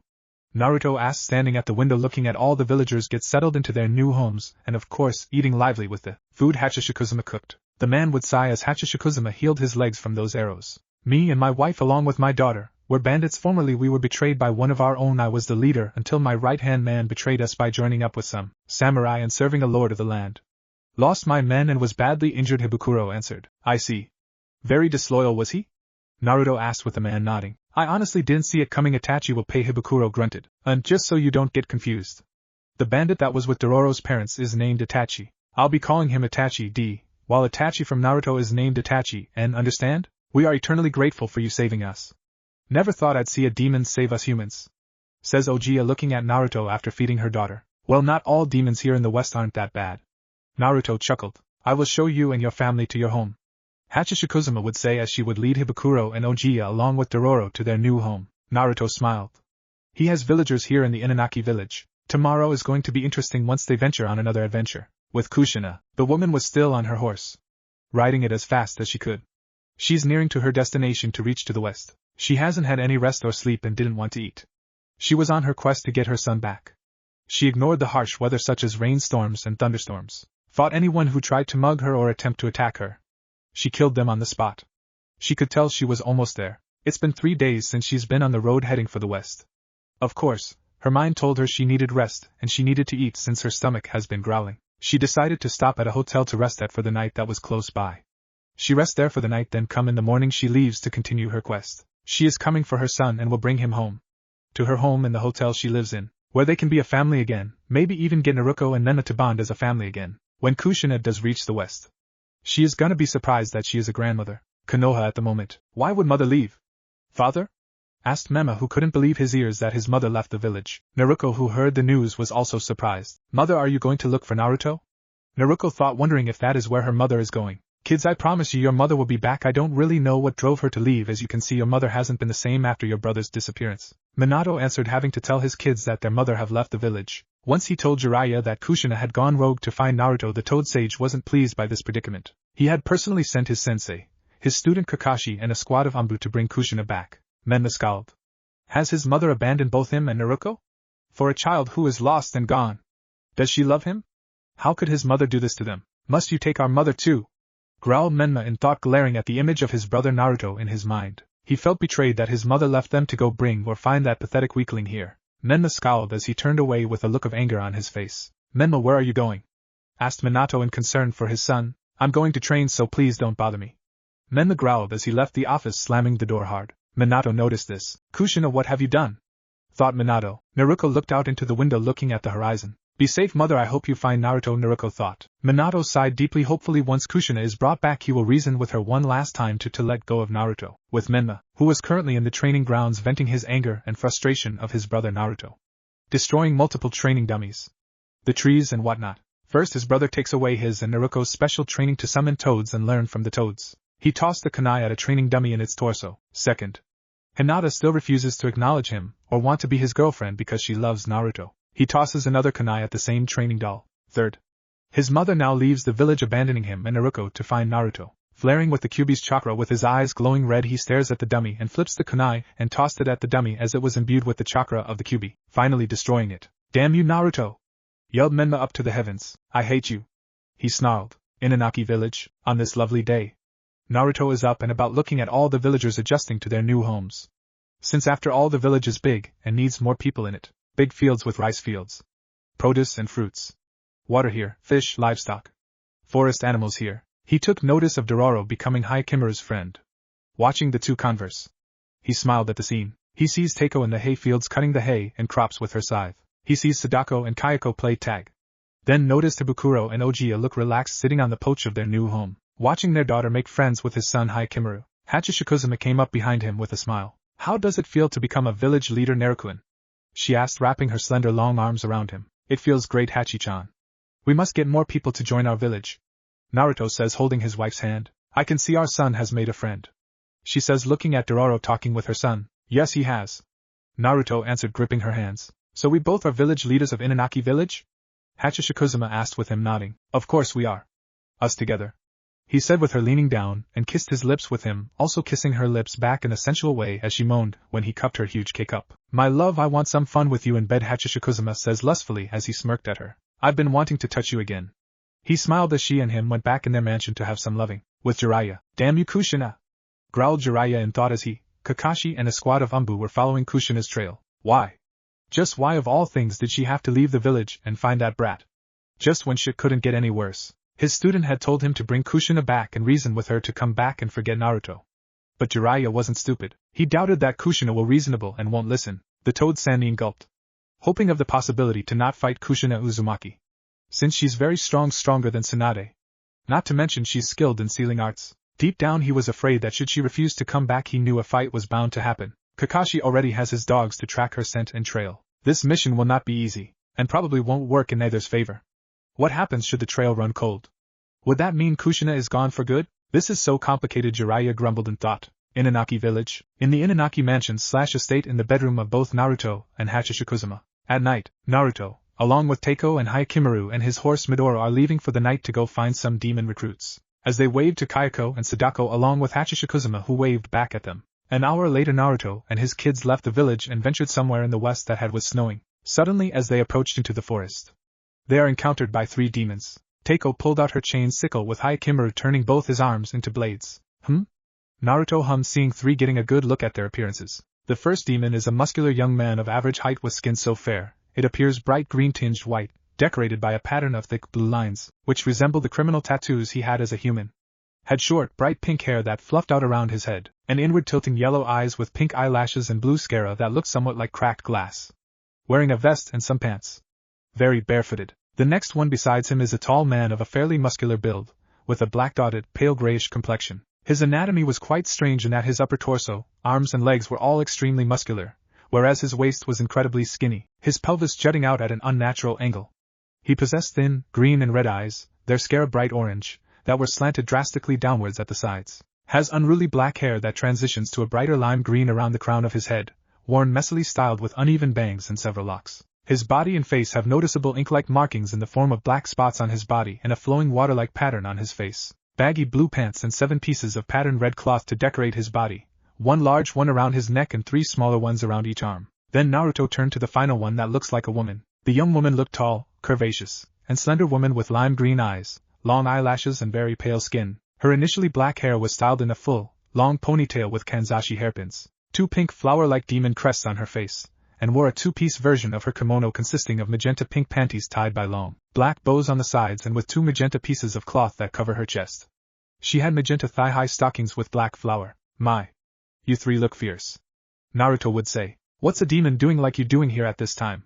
Naruto asked, standing at the window looking at all the villagers get settled into their new homes and of course eating lively with the food Hachishikuzuma cooked. The man would sigh as Hachishikuzuma healed his legs from those arrows. Me and my wife along with my daughter were bandits. Formerly we were betrayed by one of our own. I was the leader until my right-hand man betrayed us by joining up with some samurai and serving a lord of the land. Lost my men and was badly injured, Hibukuro answered. I see. Very disloyal was he? Naruto asked with the man nodding. I honestly didn't see it coming. Itachi will pay, Hibukuro grunted. And just so you don't get confused. The bandit that was with Dororo's parents is named Itachi. I'll be calling him Itachi D, while Itachi from Naruto is named Itachi, and understand? We are eternally grateful for you saving us. Never thought I'd see a demon save us humans. Says Ojiya looking at Naruto after feeding her daughter. Well, not all demons here in the West aren't that bad. Naruto chuckled. I will show you and your family to your home. Hachishikuzuma would say as she would lead Hibukuro and Ojiya along with Dororo to their new home. Naruto smiled. He has villagers here in the Inaki village. Tomorrow is going to be interesting once they venture on another adventure. With Kushina, the woman was still on her horse, riding it as fast as she could. She's nearing to her destination to reach to the west. She hasn't had any rest or sleep and didn't want to eat. She was on her quest to get her son back. She ignored the harsh weather such as rainstorms and thunderstorms, fought anyone who tried to mug her or attempt to attack her. She killed them on the spot. She could tell she was almost there. It's been 3 days since she's been on the road heading for the west. Of course, Her mind told her she needed rest, and she needed to eat since her stomach has been growling. She decided to stop at a hotel to rest at for the night that was close by. She rests there for the night, then come in the morning she leaves to continue her quest. She is coming for her son and will bring him home. To her home in the hotel she lives in, where they can be a family again, maybe even get Naruto and Nena to bond as a family again. When Kushina does reach the west, she is gonna be surprised that she is a grandmother. Konoha at the moment. Why would mother leave? Father? Asked Mema, who couldn't believe his ears that his mother left the village. Naruto, who heard the news, was also surprised. Mother, are you going to look for Naruto? Naruto thought, wondering if that is where her mother is going. Kids, I promise you your mother will be back. I don't really know what drove her to leave. As you can see, your mother hasn't been the same after your brother's disappearance. Minato answered, having to tell his kids that their mother have left the village. Once he told Jiraiya that Kushina had gone rogue to find Naruto, the Toad Sage wasn't pleased by this predicament. He had personally sent his sensei, his student Kakashi, and a squad of Anbu to bring Kushina back. Menma scowled. Has his mother abandoned both him and Naruto? For a child who is lost and gone. Does she love him? How could his mother do this to them? Must you take our mother too? Growled Menma in thought, glaring at the image of his brother Naruto in his mind. He felt betrayed that his mother left them to go bring or find that pathetic weakling here. Menma scowled as he turned away with a look of anger on his face. Menma, where are you going? Asked Minato in concern for his son. I'm going to train, so please don't bother me. Menma growled as he left the office, slamming the door hard. Minato noticed this. Kushina, what have you done? Thought Minato. Naruto looked out into the window, looking at the horizon. Be safe, mother, I hope you find Naruto, Naruto thought. Minato sighed deeply. Hopefully once Kushina is brought back he will reason with her one last time to let go of Naruto. With Menma, who was currently in the training grounds venting his anger and frustration of his brother Naruto, destroying multiple training dummies, the trees and whatnot. First his brother takes away his and Naruto's special training to summon toads and learn from the toads. He tossed the kunai at a training dummy in its torso. Second, Hinata still refuses to acknowledge him or want to be his girlfriend because she loves Naruto. He tosses another kunai at the same training doll. Third, his mother now leaves the village, abandoning him and Naruto to find Naruto. Flaring with the Kyuubi's chakra, with his eyes glowing red, he stares at the dummy and flips the kunai and tossed it at the dummy as it was imbued with the chakra of the Kyuubi, finally destroying it. Damn you, Naruto! Yelled Menma up to the heavens. I hate you! He snarled. In Inaki village, on this lovely day, Naruto is up and about, looking at all the villagers adjusting to their new homes. Since after all the village is big and needs more people in it. Big fields with rice fields, produce and fruits. Water here, fish, livestock. Forest animals here. He took notice of Dororo becoming Hyakimaru's friend. Watching the two converse, he smiled at the scene. He sees Teiko in the hay fields cutting the hay and crops with her scythe. He sees Sadako and Kayako play tag. Then noticed Ibukuro and Ojiya look relaxed sitting on the porch of their new home, watching their daughter make friends with his son Hyakimaru. Hachishikuzuma came up behind him with a smile. How does it feel to become a village leader, Narukun? She asked, wrapping her slender long arms around him. It feels great, Hachi-chan. We must get more people to join our village. Naruto says, holding his wife's hand. I can see our son has made a friend. She says, looking at Dororo talking with her son. Yes, he has. Naruto answered, gripping her hands. So we both are village leaders of Inaki village? Hachishikuzuma asked with him nodding. Of course we are. Us together, he said with her, leaning down and kissed his lips with him, also kissing her lips back in a sensual way as she moaned when he cupped her huge K-cup. My love, I want some fun with you in bed, Hachishikuzuma says lustfully as he smirked at her. I've been wanting to touch you again. He smiled as she and him went back in their mansion to have some loving with Jiraiya. Damn you, Kushina! Growled Jiraiya in thought as he, Kakashi and a squad of Anbu were following Kushina's trail. Why? Just why of all things did she have to leave the village and find that brat? Just when shit couldn't get any worse. His student had told him to bring Kushina back and reason with her to come back and forget Naruto. But Jiraiya wasn't stupid. He doubted that Kushina will reasonable and won't listen. The Toad Sannin gulped, hoping of the possibility to not fight Kushina Uzumaki, since she's very stronger than Tsunade. Not to mention she's skilled in sealing arts. Deep down he was afraid that should she refuse to come back he knew a fight was bound to happen. Kakashi already has his dogs to track her scent and trail. This mission will not be easy, and probably won't work in either's favor. What happens should the trail run cold? Would that mean Kushina is gone for good? This is so complicated, Jiraiya grumbled in thought. Inaki village. In the Inaki mansion/estate, in the bedroom of both Naruto and Hachishikuzuma. At night, Naruto, along with Teiko and Hyakimaru and his horse Midoro, are leaving for the night to go find some demon recruits. As they waved to Kayako and Sadako along with Hachishikuzuma, who waved back at them. An hour later Naruto and his kids left the village and ventured somewhere in the west that was snowing. Suddenly as they approached into the forest, they are encountered by 3 demons. Teiko pulled out her chain sickle with Hyakimaru turning both his arms into blades. Naruto hummed, seeing 3 getting a good look at their appearances. The first demon is a muscular young man of average height with skin so fair, it appears bright green tinged white, decorated by a pattern of thick blue lines, which resemble the criminal tattoos he had as a human. Had short, bright pink hair that fluffed out around his head, and inward-tilting yellow eyes with pink eyelashes and blue sclera that looked somewhat like cracked glass. Wearing a vest and some pants. Very barefooted. The next one besides him is a tall man of a fairly muscular build, with a black-dotted, pale grayish complexion. His anatomy was quite strange in that his upper torso, arms and legs were all extremely muscular, whereas his waist was incredibly skinny, his pelvis jutting out at an unnatural angle. He possessed thin, green and red eyes, their sclera bright orange, that were slanted drastically downwards at the sides. Has unruly black hair that transitions to a brighter lime green around the crown of his head, worn messily styled with uneven bangs and several locks. His body and face have noticeable ink-like markings in the form of black spots on his body and a flowing water-like pattern on his face. Baggy blue pants and 7 pieces of patterned red cloth to decorate his body, 1 large one around his neck and 3 smaller ones around each arm. Then Naruto turned to the final one that looks like a woman. The young woman looked tall, curvaceous, and slender woman with lime green eyes, long eyelashes and very pale skin. Her initially black hair was styled in a full, long ponytail with kanzashi hairpins, 2 pink flower-like demon crests on her face, and wore a 2-piece version of her kimono consisting of magenta pink panties tied by long, black bows on the sides and with 2 magenta pieces of cloth that cover her chest. She had magenta thigh-high stockings with black flower. My! You 3 look fierce. Naruto would say. What's a demon doing like you doing here at this time?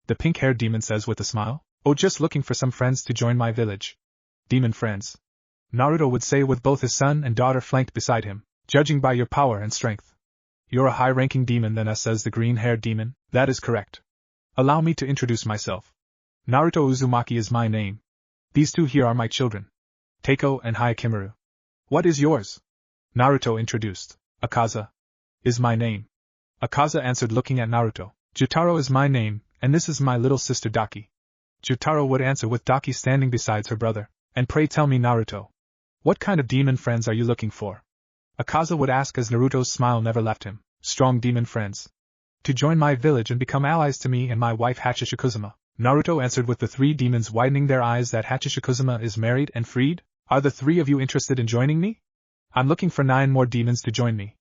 The pink-haired demon says with a smile. Oh, just looking for some friends to join my village. Demon friends. Naruto would say with both his son and daughter flanked beside him. Judging by your power and strength. You're a high-ranking demon than us, says the green-haired demon. That is correct. Allow me to introduce myself. Naruto Uzumaki is my name. These 2 here are my children. Teiko and Hyakimaru. What is yours? Naruto introduced. Akaza. Is my name. Akaza answered looking at Naruto. Jutaro is my name, and this is my little sister Daki. Jutaro would answer with Daki standing beside her brother. And pray tell me, Naruto. What kind of demon friends are you looking for? Akaza would ask as Naruto's smile never left him. Strong demon friends. To join my village and become allies to me and my wife Hachishikuzuma. Naruto answered with the 3 demons widening their eyes that Hachishikuzuma is married and freed. Are the 3 of you interested in joining me? I'm looking for 9 more demons to join me.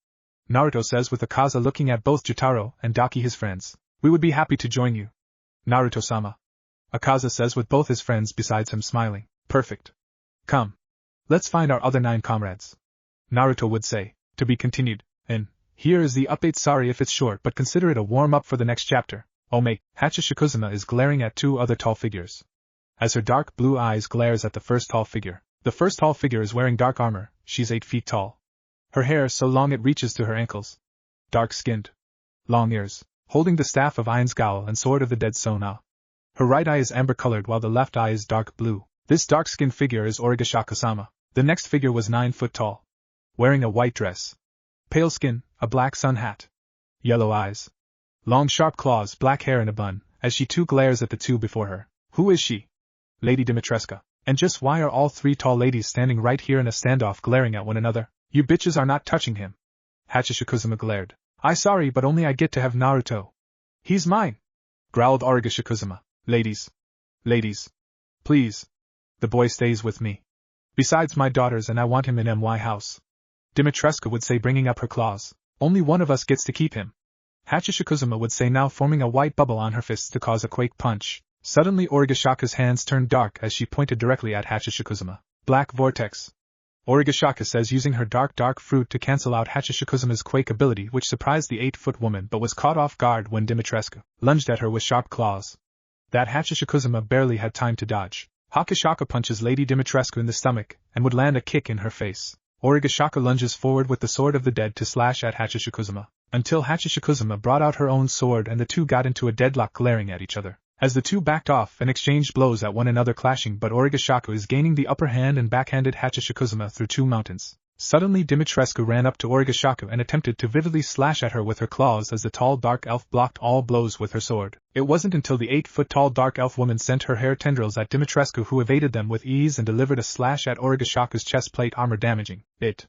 Naruto says with Akaza looking at both Jutaro and Daki his friends. We would be happy to join you. Naruto-sama. Akaza says with both his friends besides him smiling. Perfect. Come. Let's find our other 9 comrades. Naruto would say. To be continued. And here is the update. Sorry if it's short, but consider it a warm-up for the next chapter. Ome. Hachishikuzuma is glaring at 2 other tall figures. As her dark blue eyes glares at the first tall figure. The first tall figure is wearing dark armor. She's 8 feet tall. Her hair is so long it reaches to her ankles. Dark-skinned. Long ears. Holding the staff of Ain's Gowl and sword of the dead Sona. Her right eye is amber-colored while the left eye is dark blue. This dark-skinned figure is Origashaka-sama. The next figure was 9 foot tall. Wearing a white dress. Pale skin, a black sun hat. Yellow eyes. Long sharp claws, black hair in a bun, as she too glares at the 2 before her. Who is she? Lady Dimitrescu. And just why are all 3 tall ladies standing right here in a standoff glaring at one another? You bitches are not touching him. Hachishikuzuma glared. I sorry, but only I get to have Naruto. He's mine. Growled Origashikuzuma. Ladies. Ladies. Please. The boy stays with me. Besides my daughters, and I want him in my house. Dimitrescu would say bringing up her claws. Only one of us gets to keep him. Hachishikuzuma would say now forming a white bubble on her fists to cause a quake punch. Suddenly Origashaka's hands turned dark as she pointed directly at Hachishikuzuma. Black vortex. Origashaka says using her dark fruit to cancel out Hachishikuzuma's quake ability, which surprised the 8-foot woman but was caught off guard when Dimitrescu lunged at her with sharp claws. That Hachishikuzuma barely had time to dodge. Hakashaka punches Lady Dimitrescu in the stomach and would land a kick in her face. Origashaka lunges forward with the sword of the dead to slash at Hachishikuzuma, until Hachishikuzuma brought out her own sword and the 2 got into a deadlock glaring at each other. As the 2 backed off and exchanged blows at one another clashing, but Origashaka is gaining the upper hand and backhanded Hachishikuzuma through 2 mountains. Suddenly Dimitrescu ran up to Origashaka and attempted to vividly slash at her with her claws as the tall dark elf blocked all blows with her sword. It wasn't until the 8-foot-tall dark elf woman sent her hair tendrils at Dimitrescu who evaded them with ease and delivered a slash at Origashaka's chest plate armor damaging it.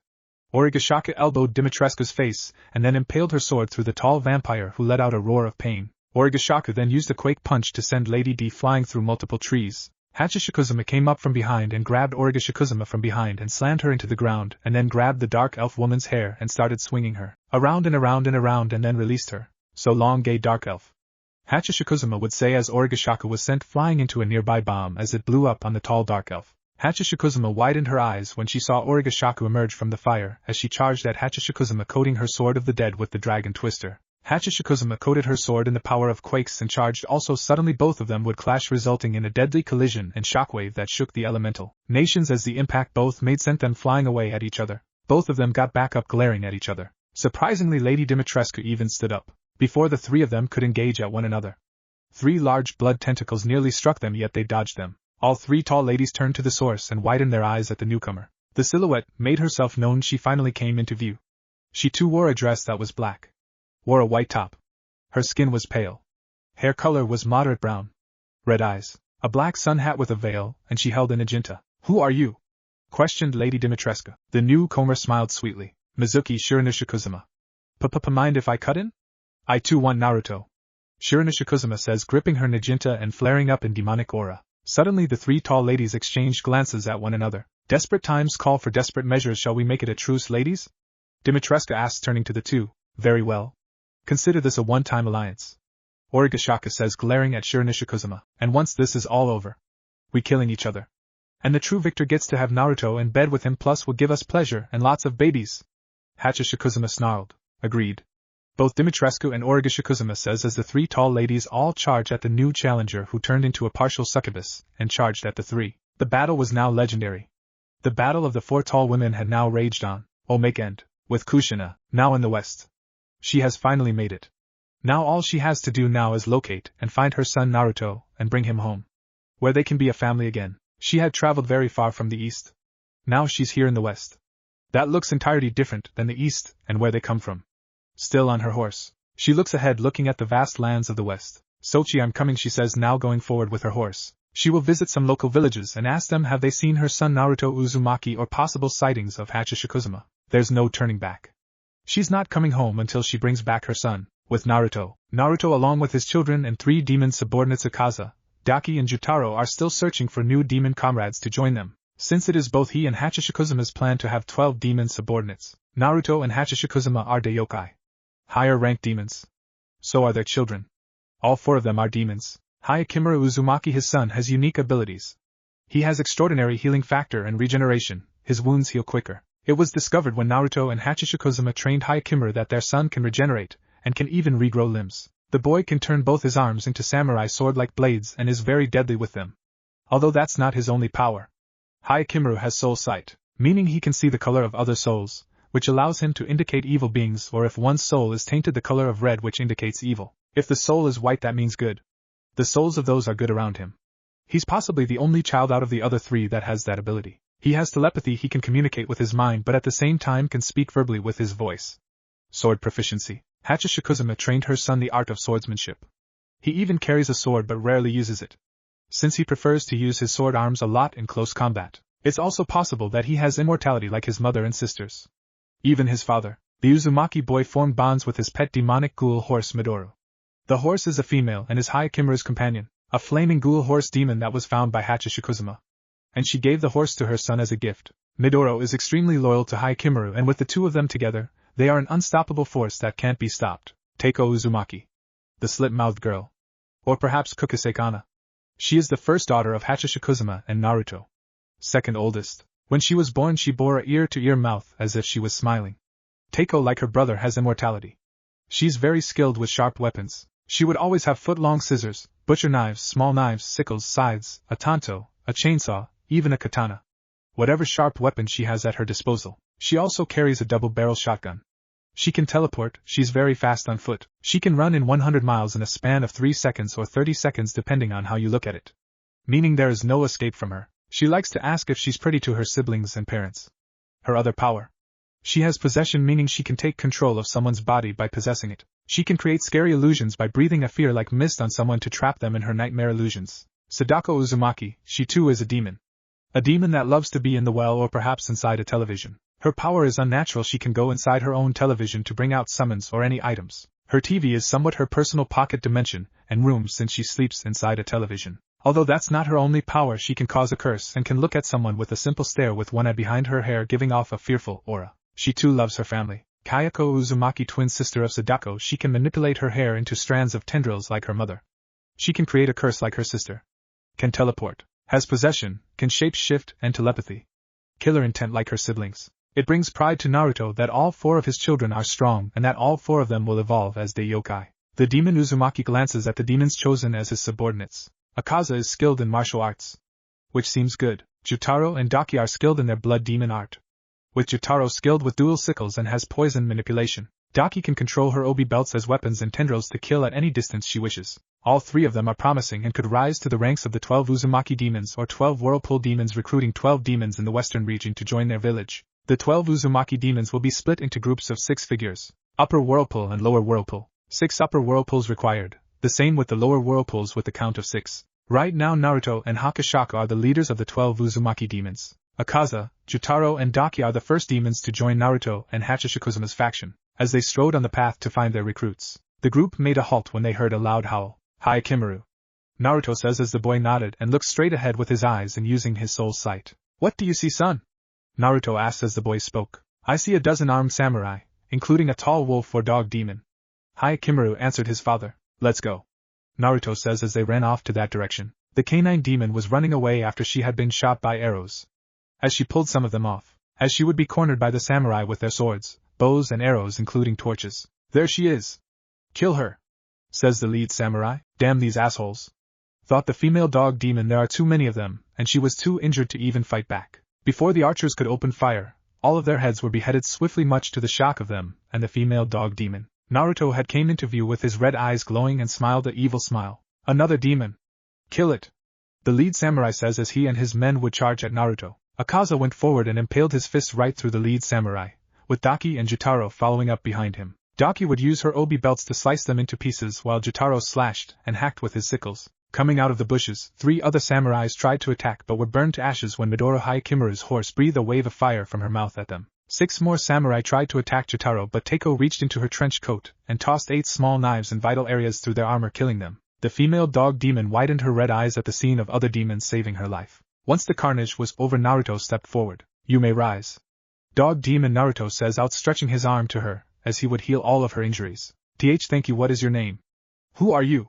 Origashaka elbowed Dimitrescu's face and then impaled her sword through the tall vampire who let out a roar of pain. Origashaka then used a quake punch to send Lady D flying through multiple trees. Hachishikuzuma came up from behind and grabbed Origashikuzuma from behind and slammed her into the ground, and then grabbed the dark elf woman's hair and started swinging her around and around and around, and then released her. So long, gay dark elf, Hachishikuzuma would say as Origashaka was sent flying into a nearby bomb as it blew up on the tall dark elf. Hachishikuzuma widened her eyes when she saw Origashaka emerge from the fire as she charged at Hachishikuzuma, coating her sword of the dead with the dragon twister. Hachishikuzuma coated her sword in the power of quakes and charged also. Suddenly both of them would clash, resulting in a deadly collision and shockwave that shook the elemental nations as the impact both made sent them flying away at each other. Both of them got back up, glaring at each other. Surprisingly, Lady Dimitrescu even stood up before the three of them could engage at one another. 3 large blood tentacles nearly struck them, yet they dodged them. All 3 tall ladies turned to the source and widened their eyes at the newcomer. The silhouette made herself known. She finally came into view. She too wore a dress that was black. Wore a white top. Her skin was pale. Hair color was moderate brown. Red eyes. A black sun hat with a veil, and she held an agenta. "Who are you?" questioned Lady Dimitrescu. The newcomer smiled sweetly. "Mizuki Shiranishikuzuma. Mind if I cut in? I too want Naruto," Shiranishikuzuma says, gripping her Najinta and flaring up in demonic aura. Suddenly the 3 tall ladies exchanged glances at one another. "Desperate times call for desperate measures. Shall we make it a truce, ladies?" Dimitrescu asked, turning to the 2. "Very well. Consider this a one-time alliance," Origashaka says, glaring at Shiranishikuzuma. "And once this is all over, we killing each other. And the true victor gets to have Naruto in bed with him, plus will give us pleasure and lots of babies." Hachishikuzuma snarled. "Agreed." Both Dimitrescu and Origashikuzuma says as the 3 tall ladies all charged at the new challenger, who turned into a partial succubus, and charged at the 3. The battle was now legendary. The battle of the 4 tall women had now raged on, make end, with Kushina, now in the west. She has finally made it. Now all she has to do now is locate and find her son Naruto, and bring him home, where they can be a family again. She had traveled very far from the east. Now she's here in the west. That looks entirely different than the east and where they come from. Still on her horse, she looks ahead, looking at the vast lands of the west. "Sochi, I'm coming," she says, now going forward with her horse. She will visit some local villages and ask them have they seen her son Naruto Uzumaki or possible sightings of Hachishikuzuma. There's no turning back. She's not coming home until she brings back her son, with Naruto. Naruto, along with his children and 3 demon subordinates Akaza, Daki and Jutaro, are still searching for new demon comrades to join them, since it is both he and Hachishikuzuma's plan to have 12 demon subordinates. Naruto and Hachishikuzuma are de yokai, higher-ranked demons. So are their children. All 4 of them are demons. Hayakimura Uzumaki, his son, has unique abilities. He has extraordinary healing factor and regeneration. His wounds heal quicker. It was discovered when Naruto and Hachishikuzuma trained Hayakimura that their son can regenerate, and can even regrow limbs. The boy can turn both his arms into samurai sword-like blades and is very deadly with them. Although that's not his only power. Hayakimura has soul sight, meaning he can see the color of other souls, which allows him to indicate evil beings, or if one's soul is tainted, the color of red, which indicates evil. If the soul is white, that means good. The souls of those are good around him. He's possibly the only child out of the other 3 that has that ability. He has telepathy, he can communicate with his mind but at the same time can speak verbally with his voice. Sword proficiency. Hachishikuzuma trained her son the art of swordsmanship. He even carries a sword but rarely uses it, since he prefers to use his sword arms a lot in close combat. It's also possible that he has immortality like his mother and sisters. Even his father, the Uzumaki boy, formed bonds with his pet demonic ghoul horse Midori. The horse is a female and is Hayakimura's companion, a flaming ghoul horse demon that was found by Hachishikuzuma. And she gave the horse to her son as a gift. Midori is extremely loyal to Hayakimura, and with the 2 of them together, they are an unstoppable force that can't be stopped. Teiko Uzumaki, the slit-mouthed girl. Or perhaps Kukasei Kana. She is the first daughter of Hachishikuzuma and Naruto. Second oldest. When she was born, she bore a ear-to-ear mouth as if she was smiling. Teiko, like her brother, has immortality. She's very skilled with sharp weapons. She would always have foot-long scissors, butcher knives, small knives, sickles, scythes, a tanto, a chainsaw, even a katana. Whatever sharp weapon she has at her disposal. She also carries a double-barrel shotgun. She can teleport, she's very fast on foot. She can run in 100 miles in a span of 3 seconds or 30 seconds depending on how you look at it. Meaning there is no escape from her. She likes to ask if she's pretty to her siblings and parents. Her other power. She has possession, meaning she can take control of someone's body by possessing it. She can create scary illusions by breathing a fear-like mist on someone to trap them in her nightmare illusions. Sadako Uzumaki, she too is a demon. A demon that loves to be in the well or perhaps inside a television. Her power is unnatural. She can go inside her own television to bring out summons or any items. Her TV is somewhat her personal pocket dimension and room, since she sleeps inside a television. Although that's not her only power, she can cause a curse and can look at someone with a simple stare with one eye behind her hair giving off a fearful aura. She too loves her family. Kayako Uzumaki, twin sister of Sadako, she can manipulate her hair into strands of tendrils like her mother. She can create a curse like her sister. Can teleport. Has possession, can shape-shift and telepathy. Killer intent like her siblings. It brings pride to Naruto that all 4 of his children are strong and that all 4 of them will evolve as the yokai. The demon Uzumaki glances at the demons chosen as his subordinates. Akaza is skilled in martial arts, which seems good. Jutaro and Daki are skilled in their blood demon art, with Jutaro skilled with dual sickles and has poison manipulation. Daki can control her obi belts as weapons and tendrils to kill at any distance she wishes. All 3 of them are promising and could rise to the ranks of the 12 Uzumaki demons or 12 whirlpool demons, recruiting 12 demons in the western region to join their village. The 12 Uzumaki demons will be split into groups of 6 figures, upper whirlpool and lower whirlpool. 6 upper whirlpools required, the same with the lower whirlpools with the count of 6. Right now Naruto and Hakak are the leaders of the 12 Uzumaki demons. Akaza, Jutaro and Daki are the first demons to join Naruto and Hachishikuzuma's faction. As they strode on the path to find their recruits, the group made a halt when they heard a loud howl. Hyakimaru. Naruto says as the boy nodded and looked straight ahead with his eyes and using his soul sight. What do you see, son? Naruto asked as the boy spoke. I see a dozen armed samurai, including a tall wolf or dog demon. Hyakimaru answered his father. Let's go. Naruto says as they ran off to that direction. The canine demon was running away after she had been shot by arrows. As she pulled some of them off, as she would be cornered by the samurai with their swords, bows and arrows including torches. There she is. Kill her, says the lead samurai. Damn these assholes. Thought the female dog demon, there are too many of them, and she was too injured to even fight back. Before the archers could open fire, all of their heads were beheaded swiftly, much to the shock of them and the female dog demon. Naruto had came into view with his red eyes glowing and smiled an evil smile. Another demon. Kill it, the lead samurai says as he and his men would charge at Naruto. Akaza went forward and impaled his fist right through the lead samurai, with Daki and Jutaro following up behind him. Daki would use her obi belts to slice them into pieces while Jutaro slashed and hacked with his sickles. Coming out of the bushes, 3 other samurais tried to attack but were burned to ashes when Midoro Hyakimaru's horse breathed a wave of fire from her mouth at them. 6 more samurai tried to attack Jutaro, but Teiko reached into her trench coat and tossed 8 small knives in vital areas through their armor, killing them. The female dog demon widened her red eyes at the scene of other demons saving her life. Once the carnage was over, Naruto stepped forward. You may rise. Dog demon, Naruto says, outstretching his arm to her, as he would heal all of her injuries. Thank you. What is your name? Who are you?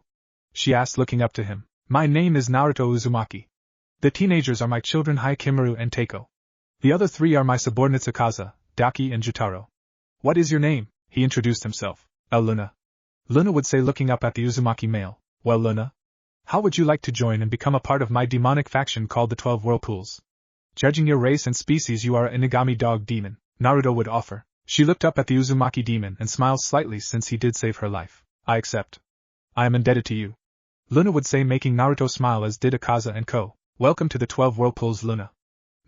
She asked, looking up to him. My name is Naruto Uzumaki. The teenagers are my children Hyakimaru and Teiko. The other 3 are my subordinates Akaza, Daki and Jutaro. What is your name? He introduced himself. Luna. Luna would say, looking up at the Uzumaki male. Well, Luna, how would you like to join and become a part of my demonic faction called the 12 Whirlpools? Judging your race and species, you are an Inagami dog demon, Naruto would offer. She looked up at the Uzumaki demon and smiled slightly since he did save her life. I accept. I am indebted to you, Luna would say, making Naruto smile, as did Akaza and Ko. Welcome to the 12 Whirlpools, Luna,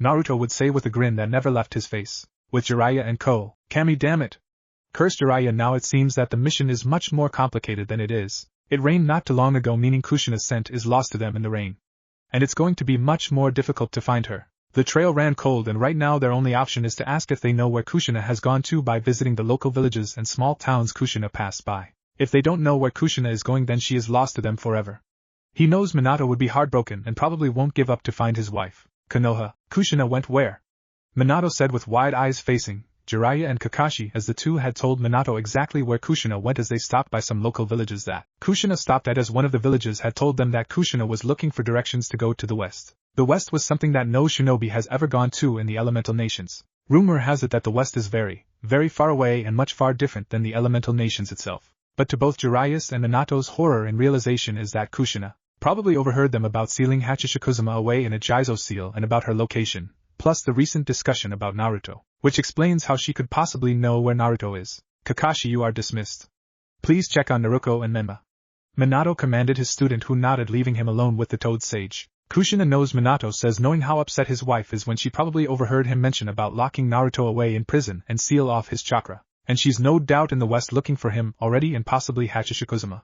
Naruto would say with a grin that never left his face. With Jiraiya and Ko. Kami, damn it. Curse Jiraiya, now it seems that the mission is much more complicated than it is. It rained not too long ago, meaning Kushina's scent is lost to them in the rain. And it's going to be much more difficult to find her. The trail ran cold, and right now their only option is to ask if they know where Kushina has gone to by visiting the local villages and small towns Kushina passed by. If they don't know where Kushina is going, then she is lost to them forever. He knows Minato would be heartbroken and probably won't give up to find his wife. Konoha, Kushina went where? Minato said with wide eyes, facing Jiraiya and Kakashi, as the two had told Minato exactly where Kushina went as they stopped by some local villages that Kushina stopped at, as one of the villages had told them that Kushina was looking for directions to go to the west. The west was something that no shinobi has ever gone to in the elemental nations. Rumor has it that the west is very, very far away and much far different than the elemental nations itself. But to both Jiraiya's and Minato's horror and realization is that Kushina probably overheard them about sealing Hachishikuzuma away in a Jizo seal and about her location, plus the recent discussion about Naruto, which explains how she could possibly know where Naruto is. Kakashi, you are dismissed. Please check on Naruto and Menma. Minato commanded his student, who nodded, leaving him alone with the Toad Sage. Kushina knows, Minato says, knowing how upset his wife is when she probably overheard him mention about locking Naruto away in prison and seal off his chakra, and she's no doubt in the west looking for him already, and possibly Hachishikuzuma.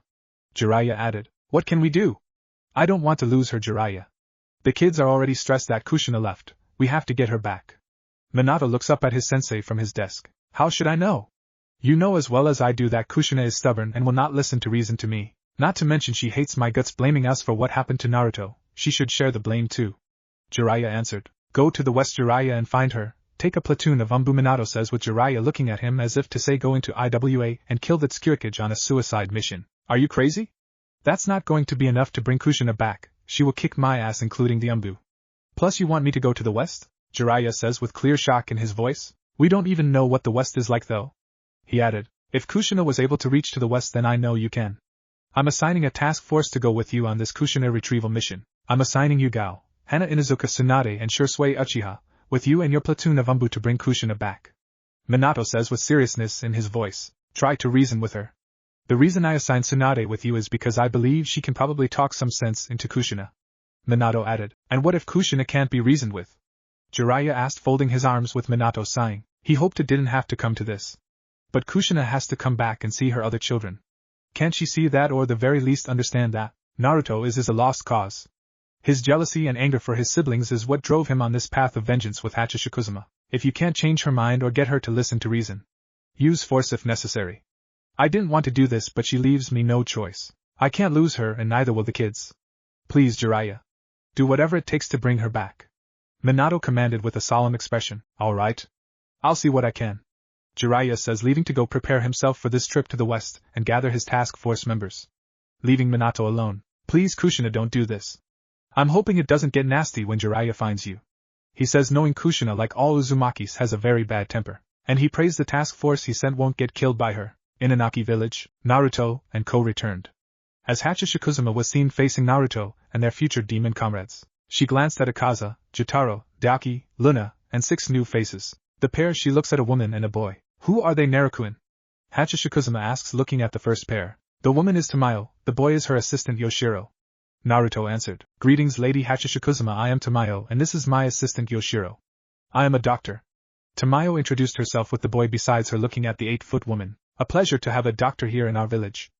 Jiraiya added, what can we do? I don't want to lose her, Jiraiya. The kids are already stressed that Kushina left. We have to get her back. Minato looks up at his sensei from his desk. How should I know? You know as well as I do that Kushina is stubborn and will not listen to reason to me. Not to mention she hates my guts, blaming us for what happened to Naruto. she should share the blame too. Jiraiya answered. Go to the west, Jiraiya, and find her. Take a platoon of Umbu, Minato says, with Jiraiya looking at him as if to say go into IWA and kill that Tsukurikage on a suicide mission. Are you crazy? That's not going to be enough to bring Kushina back. She will kick my ass, including the Umbu. Plus you want me to go to the west? Jiraiya says with clear shock in his voice. We don't even know what the west is like though. He added, if Kushina was able to reach to the west, then I know you can. I'm assigning a task force to go with you on this Kushina retrieval mission. I'm assigning you Gao, Hana Inuzuka Tsunade and Shursui Uchiha, with you and your platoon of Umbu to bring Kushina back. Minato says with seriousness in his voice. Try to reason with her. The reason I assigned Tsunade with you is because I believe she can probably talk some sense into Kushina. Minato added. And what if Kushina can't be reasoned with? Jiraiya asked, folding his arms with Minato sighing. He hoped it didn't have to come to this. But Kushina has to come back and see her other children. Can't she see that, or the very least understand that Naruto is a lost cause? His jealousy and anger for his siblings is what drove him on this path of vengeance with Hachishikuzuma. If you can't change her mind or get her to listen to reason, use force if necessary. I didn't want to do this, but she leaves me no choice. I can't lose her, and neither will the kids. Please, Jiraiya. Do whatever it takes to bring her back. Minato commanded with a solemn expression. All right. I'll see what I can. Jiraiya says, leaving to go prepare himself for this trip to the west and gather his task force members. Leaving Minato alone. Please, Kushina, don't do this. I'm hoping it doesn't get nasty when Jiraiya finds you. He says, knowing Kushina, like all Uzumakis, has a very bad temper, and he prays the task force he sent won't get killed by her. In Inaki village, Naruto and Ko returned. As Hachishikuzuma was seen facing Naruto and their future demon comrades, she glanced at Akaza, Jotaro, Daoki, Luna, and 6 new faces. The pair, she looks at a woman and a boy. Who are they, Narukuin? Hachishikuzuma asks, looking at the first pair. The woman is Tamayo, the boy is her assistant Yoshiro. Naruto answered. Greetings, Lady Hachishikuzuma, I am Tamayo and this is my assistant Yoshiro. I am a doctor. Tamayo introduced herself with the boy besides her, looking at the 8-foot woman. A pleasure to have a doctor here in our village.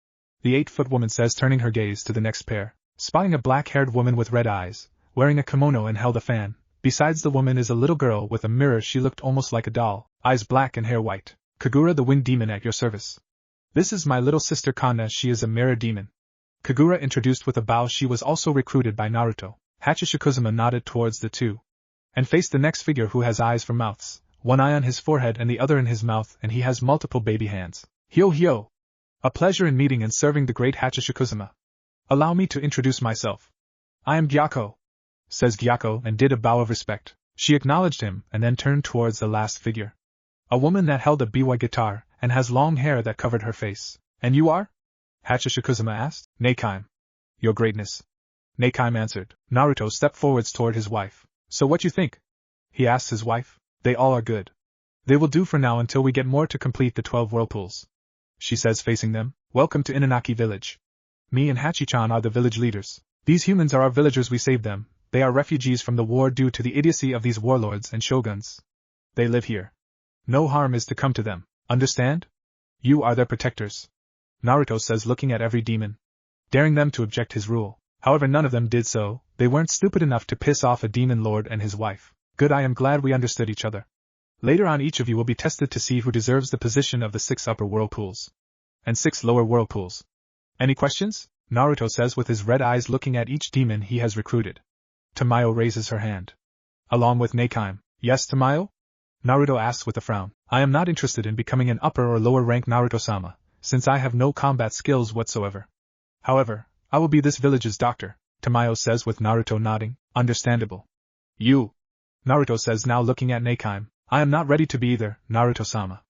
The 8-foot woman says, turning her gaze to the next pair. Spotting a black-haired woman with red eyes, wearing a kimono and held a fan. Besides the woman is a little girl with a mirror. She looked almost like a doll, eyes black and hair white. Kagura, the wind demon, at your service. This is my little sister Kanna, she is a mirror demon. Kagura introduced with a bow. She was also recruited by Naruto. Hachishikuzuma nodded towards the two, and faced the next figure, who has eyes for mouths, one eye on his forehead and the other in his mouth, and he has multiple baby hands. Hyo! A pleasure in meeting and serving the great Hachishikuzuma. Allow me to introduce myself. I am Gyako, says Gyako, and did a bow of respect. She acknowledged him and then turned towards the last figure. A woman that held a biwa guitar and has long hair that covered her face. And you are? Hachishikuzuma asked. Neikaim. Your greatness. Neikaim answered. Naruto stepped forwards toward his wife. So what you think? He asked his wife. They all are good. They will do for now until we get more to complete the 12 whirlpools. She says, facing them. Welcome to Inaki village. Me and Hachi-chan are the village leaders. These humans are our villagers, we saved them. They are refugees from the war due to the idiocy of these warlords and shoguns. They live here. No harm is to come to them, understand? You are their protectors. Naruto says, looking at every demon, daring them to object his rule. However, none of them did so. They weren't stupid enough to piss off a demon lord and his wife. Good, I am glad we understood each other. Later on, each of you will be tested to see who deserves the position of the 6 upper whirlpools and 6 lower whirlpools. Any questions? Naruto says, with his red eyes looking at each demon he has recruited. Tamayo raises her hand. Along with Neikaim. Yes, Tamayo? Naruto asks with a frown. I am not interested in becoming an upper or lower rank Naruto-sama, since I have no combat skills whatsoever. However, I will be this village's doctor, Tamayo says, with Naruto nodding. Understandable. You. Naruto says, now looking at Neikaim. I am not ready to be either, Naruto-sama.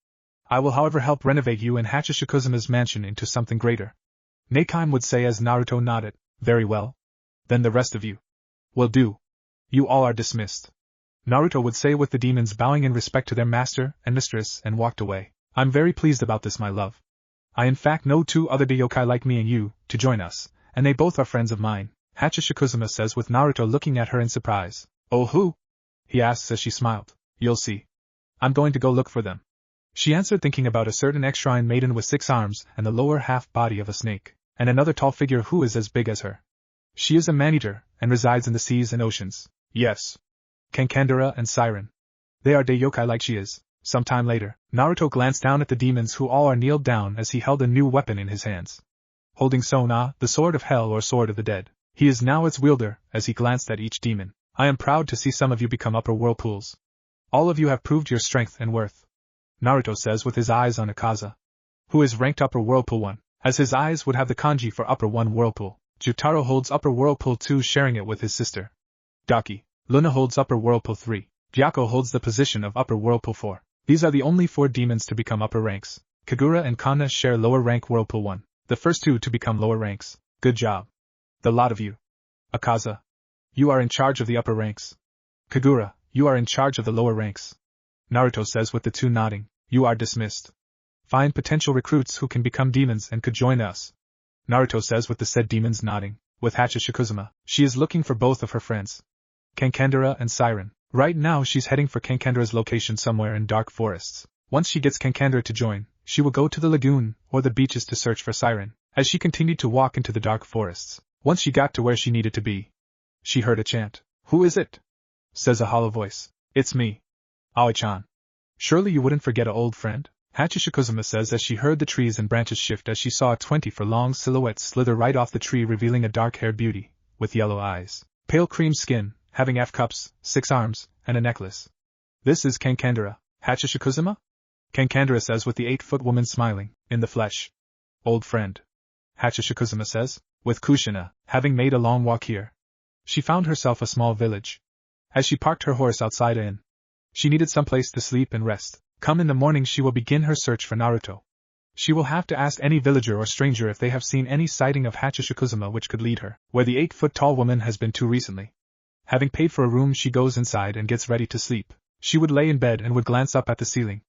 I will, however, help renovate you and Hachishikuzuma's mansion into something greater. Neikaim would say as Naruto nodded. Very well. Then the rest of you will do. You all are dismissed. Naruto would say, with the demons bowing in respect to their master and mistress, and walked away. I'm very pleased about this, my love. I in fact know 2 other yokai like me and you, to join us, and they both are friends of mine, Hachishikuzuma says, with Naruto looking at her in surprise. Oh, who? He asks as she smiled. You'll see. I'm going to go look for them. She answered, thinking about a certain ex-shrine maiden with 6 arms and the lower half body of a snake, and another tall figure who is as big as her. She is a man-eater, and resides in the seas and oceans. Yes. Kankandara and Siren. They are yokai like she is. Some time later, Naruto glanced down at the demons who all are kneeled down as he held a new weapon in his hands. Holding Sona, the sword of hell or sword of the dead. He is now its wielder, as he glanced at each demon. I am proud to see some of you become upper whirlpools. All of you have proved your strength and worth. Naruto says with his eyes on Akaza, who is ranked upper whirlpool 1, as his eyes would have the kanji for upper 1 whirlpool. Jutaro holds upper whirlpool 2, sharing it with his sister. Daki. Luna holds upper whirlpool 3. Gyako holds the position of upper whirlpool 4. These are the only 4 demons to become upper ranks. Kagura and Kanna share lower rank whirlpool 1. The first 2 to become lower ranks. Good job. The lot of you. Akaza. You are in charge of the upper ranks. Kagura, you are in charge of the lower ranks. Naruto says with the 2 nodding. You are dismissed. Find potential recruits who can become demons and could join us. Naruto says with the said demons nodding. With Hachi Shikuzuma, she is looking for both of her friends. Kankandara and Siren. Right now she's heading for Kankandara's location somewhere in dark forests. Once she gets Kankandara to join, she will go to the lagoon or the beaches to search for Siren. As she continued to walk into the dark forests, once she got to where she needed to be, she heard a chant. Who is it? Says a hollow voice. It's me. Aoi-chan. Surely you wouldn't forget a old friend? Hachi Shikuzuma says as she heard the trees and branches shift as she saw a 20-foot-long silhouette slither right off the tree, revealing a dark-haired beauty, with yellow eyes, pale cream skin, having F cups, 6 arms, and a necklace. This is Kankandara. Hachi Shikuzuma? Kankandara says with the 8-foot woman smiling, in the flesh. Old friend. Hachi Shikuzuma says, with Kushina, having made a long walk here. She found herself a small village. As she parked her horse outside an inn, she needed some place to sleep and rest. Come in the morning she will begin her search for Naruto. She will have to ask any villager or stranger if they have seen any sighting of Hachi Shikuzuma which could lead her where the 8-foot-tall woman has been too recently. Having paid for a room she goes inside and gets ready to sleep. She would lay in bed and would glance up at the ceiling.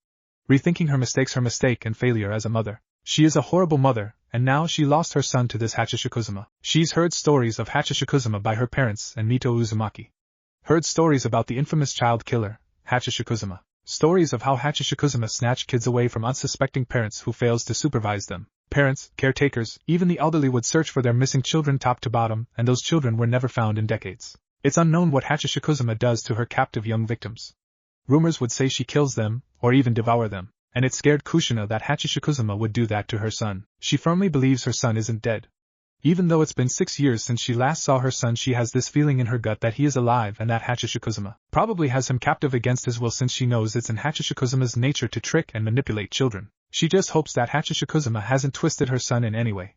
Rethinking her mistake and failure as a mother. She is a horrible mother, and now she lost her son to this Hachi Shikuzuma. She's heard stories of Hachi Shikuzuma by her parents and Mito Uzumaki. Heard stories about the infamous child killer, Hachi Shikuzuma. Stories of how Hachi Shikuzuma snatched kids away from unsuspecting parents who fails to supervise them. Parents, caretakers, even the elderly would search for their missing children top to bottom, and those children were never found in decades. It's unknown what Hachi Shikuzuma does to her captive young victims. Rumors would say she kills them, or even devour them, and it scared Kushina that Hachi Shikuzuma would do that to her son. She firmly believes her son isn't dead. Even though it's been 6 years since she last saw her son, she has this feeling in her gut that he is alive and that Hachi Shikuzuma probably has him captive against his will, since she knows it's in Hachi Shikuzuma's nature to trick and manipulate children. She just hopes that Hachi Shikuzuma hasn't twisted her son in any way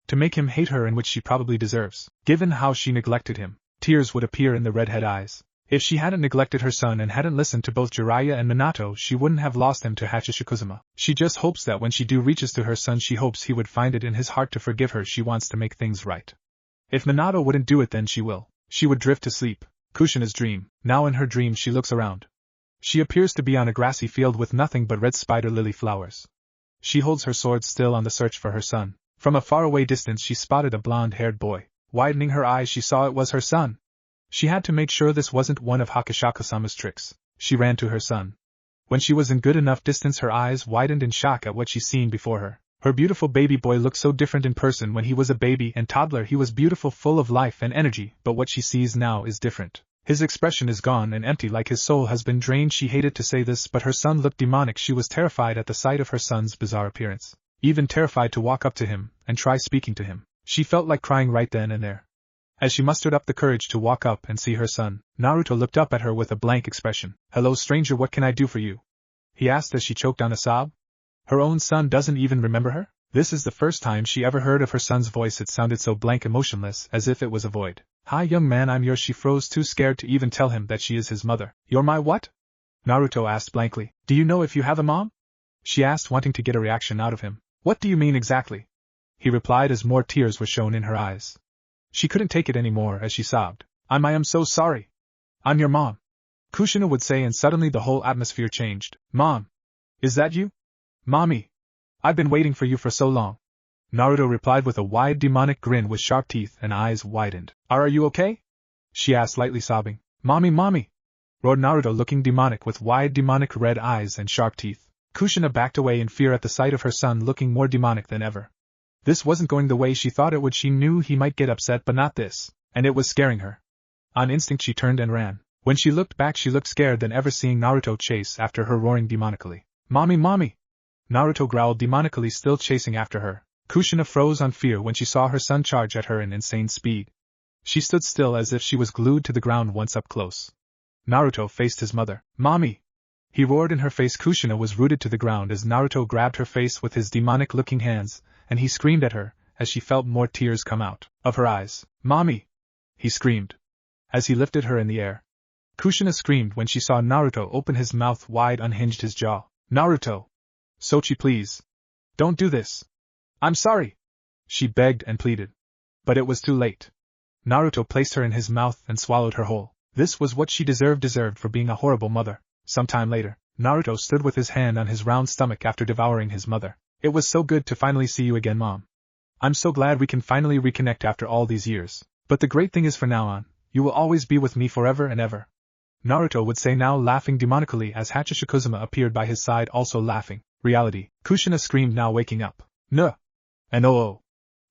to make him hate her, in which she probably deserves, given how she neglected him. Tears would appear in the redhead eyes. If she hadn't neglected her son and hadn't listened to both Jiraiya and Minato, she wouldn't have lost him to Hachi Shikuzuma. She just hopes that when she reaches to her son, she hopes he would find it in his heart to forgive her. She wants to make things right. If Minato wouldn't do it, then she will. She would drift to sleep. Kushina's dream. Now in her dream she looks around. She appears to be on a grassy field with nothing but red spider lily flowers. She holds her sword still on the search for her son. From a faraway distance she spotted a blonde-haired boy. Widening her eyes she saw it was her son. She had to make sure this wasn't one of Hakashaka-sama's tricks. She ran to her son. When she was in good enough distance, her eyes widened in shock at what she seen before her. Her beautiful baby boy looked so different in person. When he was a baby and toddler he was beautiful, full of life and energy, but what she sees now is different. His expression is gone and empty, like his soul has been drained. She hated to say this, but her son looked demonic. She was terrified at the sight of her son's bizarre appearance. Even terrified to walk up to him and try speaking to him. She felt like crying right then and there. As she mustered up the courage to walk up and see her son, Naruto looked up at her with a blank expression. "Hello stranger, what can I do for you?" he asked as she choked on a sob. Her own son doesn't even remember her? This is the first time she ever heard of her son's voice. It sounded so blank and motionless, as if it was a void. "Hi young man, I'm yours." She froze, too scared to even tell him that she is his mother. "You're my what?" Naruto asked blankly. "Do you know if you have a mom?" she asked, wanting to get a reaction out of him. "What do you mean exactly?" he replied as more tears were shown in her eyes. She couldn't take it anymore as she sobbed. I am so sorry. I'm your mom," Kushina would say, and suddenly the whole atmosphere changed. "Mom! Is that you?" "Mommy! I've been waiting for you for so long," Naruto replied with a wide demonic grin with sharp teeth and eyes widened. Are you okay?" she asked, lightly sobbing. "Mommy, mommy!" roared Naruto, looking demonic with wide demonic red eyes and sharp teeth. Kushina backed away in fear at the sight of her son looking more demonic than ever. This wasn't going the way she thought it would. She knew he might get upset, but not this, and it was scaring her. On instinct she turned and ran. When she looked back she looked scared than ever, seeing Naruto chase after her, roaring demonically. "Mommy, mommy!" Naruto growled demonically, still chasing after her. Kushina froze on fear when she saw her son charge at her in insane speed. She stood still as if she was glued to the ground once up close. Naruto faced his mother. "Mommy!" He roared in her face. Kushina was rooted to the ground as Naruto grabbed her face with his demonic-looking hands, and he screamed at her, as she felt more tears come out of her eyes. "Mommy!" he screamed, as he lifted her in the air. Kushina screamed when she saw Naruto open his mouth wide, unhinged his jaw. "Naruto! Sochi, please! Don't do this! I'm sorry!" she begged and pleaded. But it was too late. Naruto placed her in his mouth and swallowed her whole. This was what she deserved for being a horrible mother. Some time later, Naruto stood with his hand on his round stomach after devouring his mother. "It was so good to finally see you again, Mom. I'm so glad we can finally reconnect after all these years. But the great thing is from now on, you will always be with me forever and ever," Naruto would say, now laughing demonically as Hachishikuzuma appeared by his side, also laughing. "Reality," Kushina screamed, now waking up. "Nuh! And oh!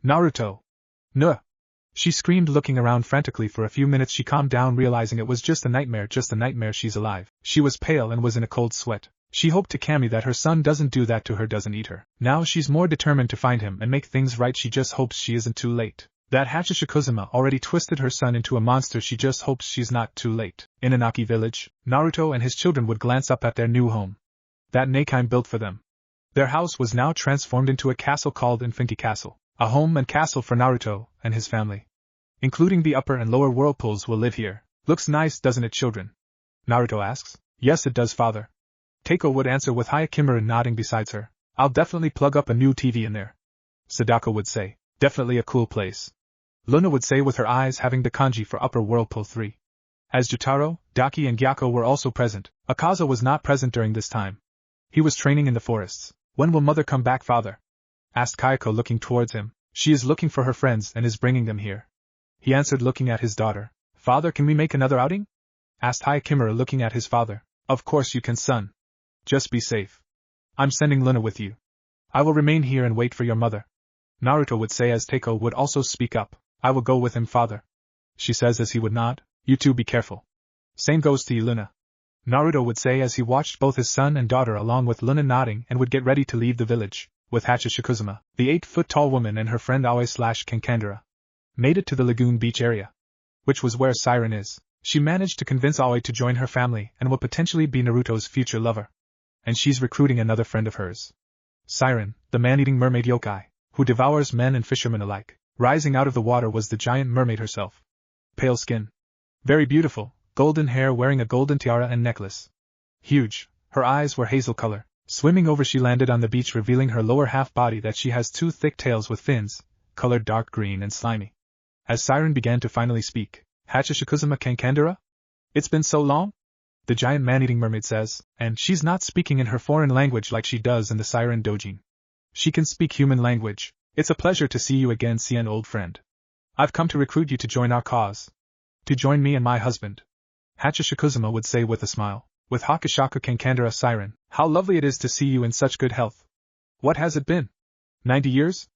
Naruto! Nuh!" She screamed, looking around frantically. For a few minutes she calmed down, realizing it was just a nightmare. She's alive. She was pale and was in a cold sweat. She hoped to Kami that her son doesn't do that to her, doesn't eat her. Now she's more determined to find him and make things right. She just hopes she isn't too late. That Hachishikuzuma already twisted her son into a monster. She just hopes she's not too late. In Inaki village, Naruto and his children would glance up at their new home that Nakime built for them. Their house was now transformed into a castle called Infinity Castle. A home and castle for Naruto and his family. Including the upper and lower whirlpools will live here. "Looks nice, doesn't it, children?" Naruto asks. "Yes, it does, father." Teiko would answer with Hayakimura nodding besides her. "I'll definitely plug up a new TV in there." Sadako would say. "Definitely a cool place." Luna would say, with her eyes having the kanji for upper whirlpool 3. As Jutaro, Daki and Gyako were also present, Akaza was not present during this time. He was training in the forests. "When will mother come back, father?" asked Kayako, looking towards him. "She is looking for her friends and is bringing them here," he answered, looking at his daughter. "Father, can we make another outing?" asked Hayakimura, looking at his father. "Of course you can, son. Just be safe. I'm sending Luna with you. I will remain here and wait for your mother," Naruto would say, as Teiko would also speak up. "I will go with him, father," she says, as he would nod. "You two be careful. Same goes to you, Luna," Naruto would say, as he watched both his son and daughter along with Luna nodding, and would get ready to leave the village. With Hachishikuzuma, the 8-foot-tall woman and her friend Aoi/Kankandara made it to the lagoon beach area, which was where Siren is. She managed to convince Aoi to join her family and will potentially be Naruto's future lover. And she's recruiting another friend of hers. Siren, the man-eating mermaid yokai, who devours men and fishermen alike. Rising out of the water was the giant mermaid herself. Pale skin. Very beautiful, golden hair, wearing a golden tiara and necklace. Huge, her eyes were hazel color. Swimming over, she landed on the beach, revealing her lower half body that she has 2 thick tails with fins, colored dark green and slimy. As Siren began to finally speak, "Hachishikuzuma Kankandara? It's been so long?" the giant man-eating mermaid says, and she's not speaking in her foreign language like she does in the Siren Dojin. She can speak human language. "It's a pleasure to see you again, Cien, old friend. I've come to recruit you to join our cause. To join me and my husband," Hachishikuzuma would say with a smile. With Hakushaku Kankandara, Siren, "How lovely it is to see you in such good health. What has it been? 90 years?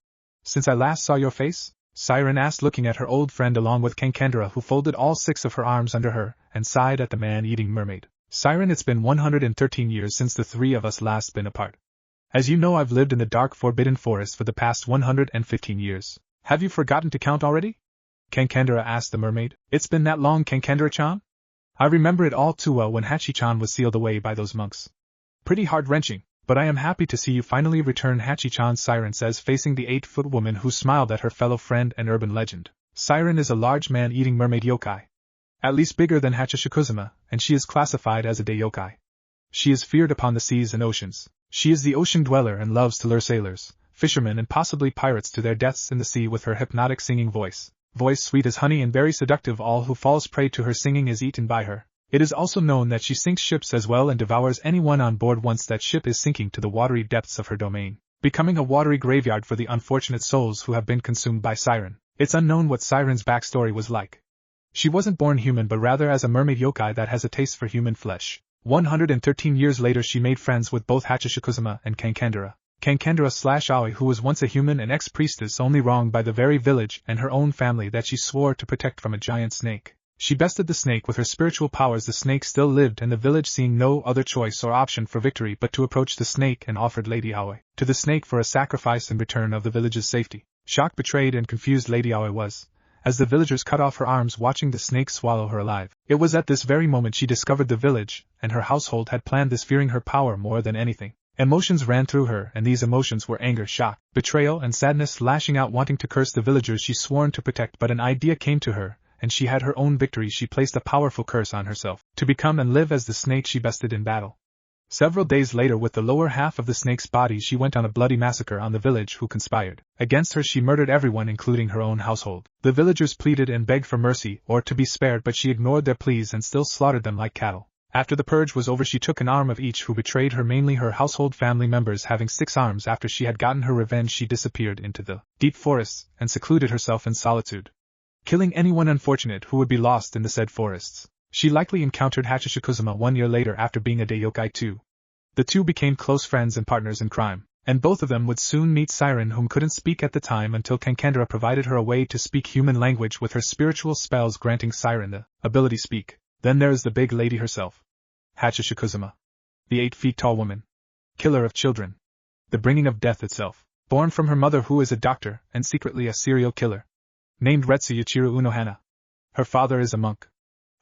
Since I last saw your face?" Siren asked, looking at her old friend along with Kankandara, who folded all 6 of her arms under her and sighed at the man-eating mermaid. "Siren, it's been 113 years since the 3 of us last been apart. As you know, I've lived in the dark forbidden forest for the past 115 years. Have you forgotten to count already?" Kankandara asked the mermaid. "It's been that long, Kankandara-chan? I remember it all too well when Hachi-chan was sealed away by those monks. Pretty heart-wrenching, but I am happy to see you finally return, Hachi-chan," Siren says, facing the 8-foot woman who smiled at her fellow friend and urban legend. Siren is a large man-eating mermaid yokai. At least bigger than Hachishikuzuma, and she is classified as a day yokai. She is feared upon the seas and oceans. She is the ocean dweller and loves to lure sailors, fishermen and possibly pirates to their deaths in the sea with her hypnotic singing voice. Voice sweet as honey and very seductive, all who falls prey to her singing is eaten by her. It is also known that she sinks ships as well and devours anyone on board once that ship is sinking to the watery depths of her domain, becoming a watery graveyard for the unfortunate souls who have been consumed by Siren. It's unknown what Siren's backstory was like. She wasn't born human but rather as a mermaid yokai that has a taste for human flesh. 113 years later she made friends with both Hachishikuzuma and Kankandara. Kankandara/Aoi, who was once a human and ex-priestess, only wronged by the very village and her own family that she swore to protect from a giant snake. She bested the snake with her spiritual powers. The snake still lived in the village, seeing no other choice or option for victory but to approach the snake, and offered Lady Aoi to the snake for a sacrifice in return of the village's safety. Shocked, betrayed and confused Lady Aoi was, as the villagers cut off her arms watching the snake swallow her alive. It was at this very moment she discovered the village, and her household had planned this fearing her power more than anything. Emotions ran through her, and these emotions were anger, shock, betrayal, and sadness, lashing out wanting to curse the villagers she sworn to protect. But an idea came to her, and she had her own victory. She placed a powerful curse on herself, to become and live as the snake she bested in battle. Several days later, with the lower half of the snake's body, she went on a bloody massacre on the village who conspired against her. She murdered everyone, including her own household. The villagers pleaded and begged for mercy, or to be spared, but she ignored their pleas and still slaughtered them like cattle. After the purge was over, she took an arm of each who betrayed her, mainly her household family members. Having 6 arms after she had gotten her revenge, she disappeared into the deep forests and secluded herself in solitude, killing anyone unfortunate who would be lost in the said forests. She likely encountered Hachishikuzuma 1 year later after being a day yokai too. The two became close friends and partners in crime, and both of them would soon meet Siren, whom couldn't speak at the time until Kankandra provided her a way to speak human language with her spiritual spells, granting Siren the ability to speak. Then there is the big lady herself, Hachishikuzuma, the 8 feet tall woman, killer of children, the bringing of death itself, born from her mother who is a doctor and secretly a serial killer, named Retsu Yuchiru Unohana. Her father is a monk.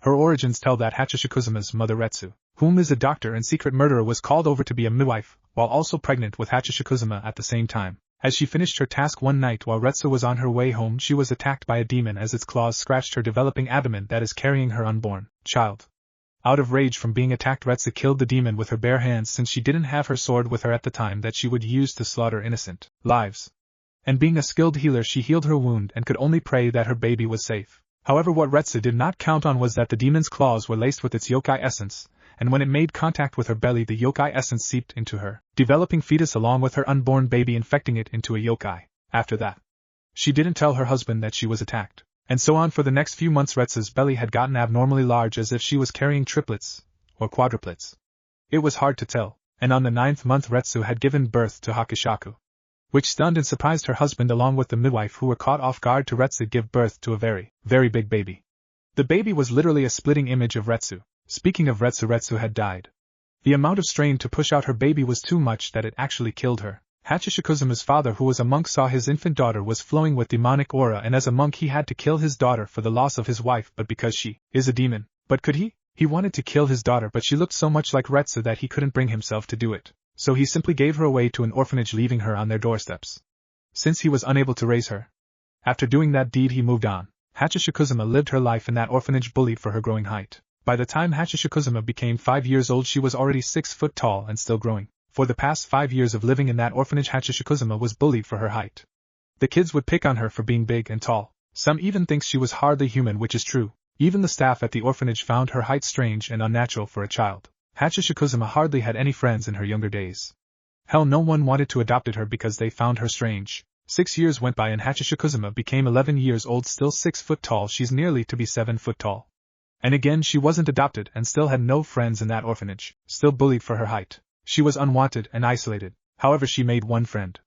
Her origins tell that Hachishikuzuma's mother Retsu, whom is a doctor and secret murderer, was called over to be a midwife, while also pregnant with Hachishikuzuma at the same time. As she finished her task one night while Retsu was on her way home, she was attacked by a demon as its claws scratched her developing abdomen that is carrying her unborn child. Out of rage from being attacked, Retsu killed the demon with her bare hands, since she didn't have her sword with her at the time that she would use to slaughter innocent lives. And being a skilled healer, she healed her wound and could only pray that her baby was safe. However, what Retsu did not count on was that the demon's claws were laced with its yokai essence, and when it made contact with her belly, the yokai essence seeped into her developing fetus along with her unborn baby, infecting it into a yokai. After that, she didn't tell her husband that she was attacked. And so on for the next few months. Retsu's belly had gotten abnormally large, as if she was carrying triplets, or quadruplets. It was hard to tell, and on the 9th month Retsu had given birth to Hakishaku, which stunned and surprised her husband along with the midwife, who were caught off guard to Retsu give birth to a very, very big baby. The baby was literally a splitting image of Retsu. Speaking of Retsu, Retsu had died. The amount of strain to push out her baby was too much that it actually killed her. Hachishikuzuma's father, who was a monk, saw his infant daughter was flowing with demonic aura, and as a monk he had to kill his daughter for the loss of his wife, but because she is a demon. But could he? He wanted to kill his daughter, but she looked so much like Retsu that he couldn't bring himself to do it. So he simply gave her away to an orphanage, leaving her on their doorsteps, since he was unable to raise her. After doing that deed, he moved on. Hachishikuzuma lived her life in that orphanage, bullied for her growing height. By the time Hachishikuzuma became 5 years old, she was already 6 foot tall and still growing. For the past 5 years of living in that orphanage, Hachishikuzuma was bullied for her height. The kids would pick on her for being big and tall. Some even think she was hardly human, which is true. Even the staff at the orphanage found her height strange and unnatural for a child. Hachishikuzuma hardly had any friends in her younger days. Hell, no one wanted to adopt her because they found her strange. 6 years went by and Hachishikuzuma became 11 years old, still 6 foot tall. She's nearly to be 7 foot tall. And again she wasn't adopted and still had no friends in that orphanage, still bullied for her height. She was unwanted and isolated. However, she made one friend.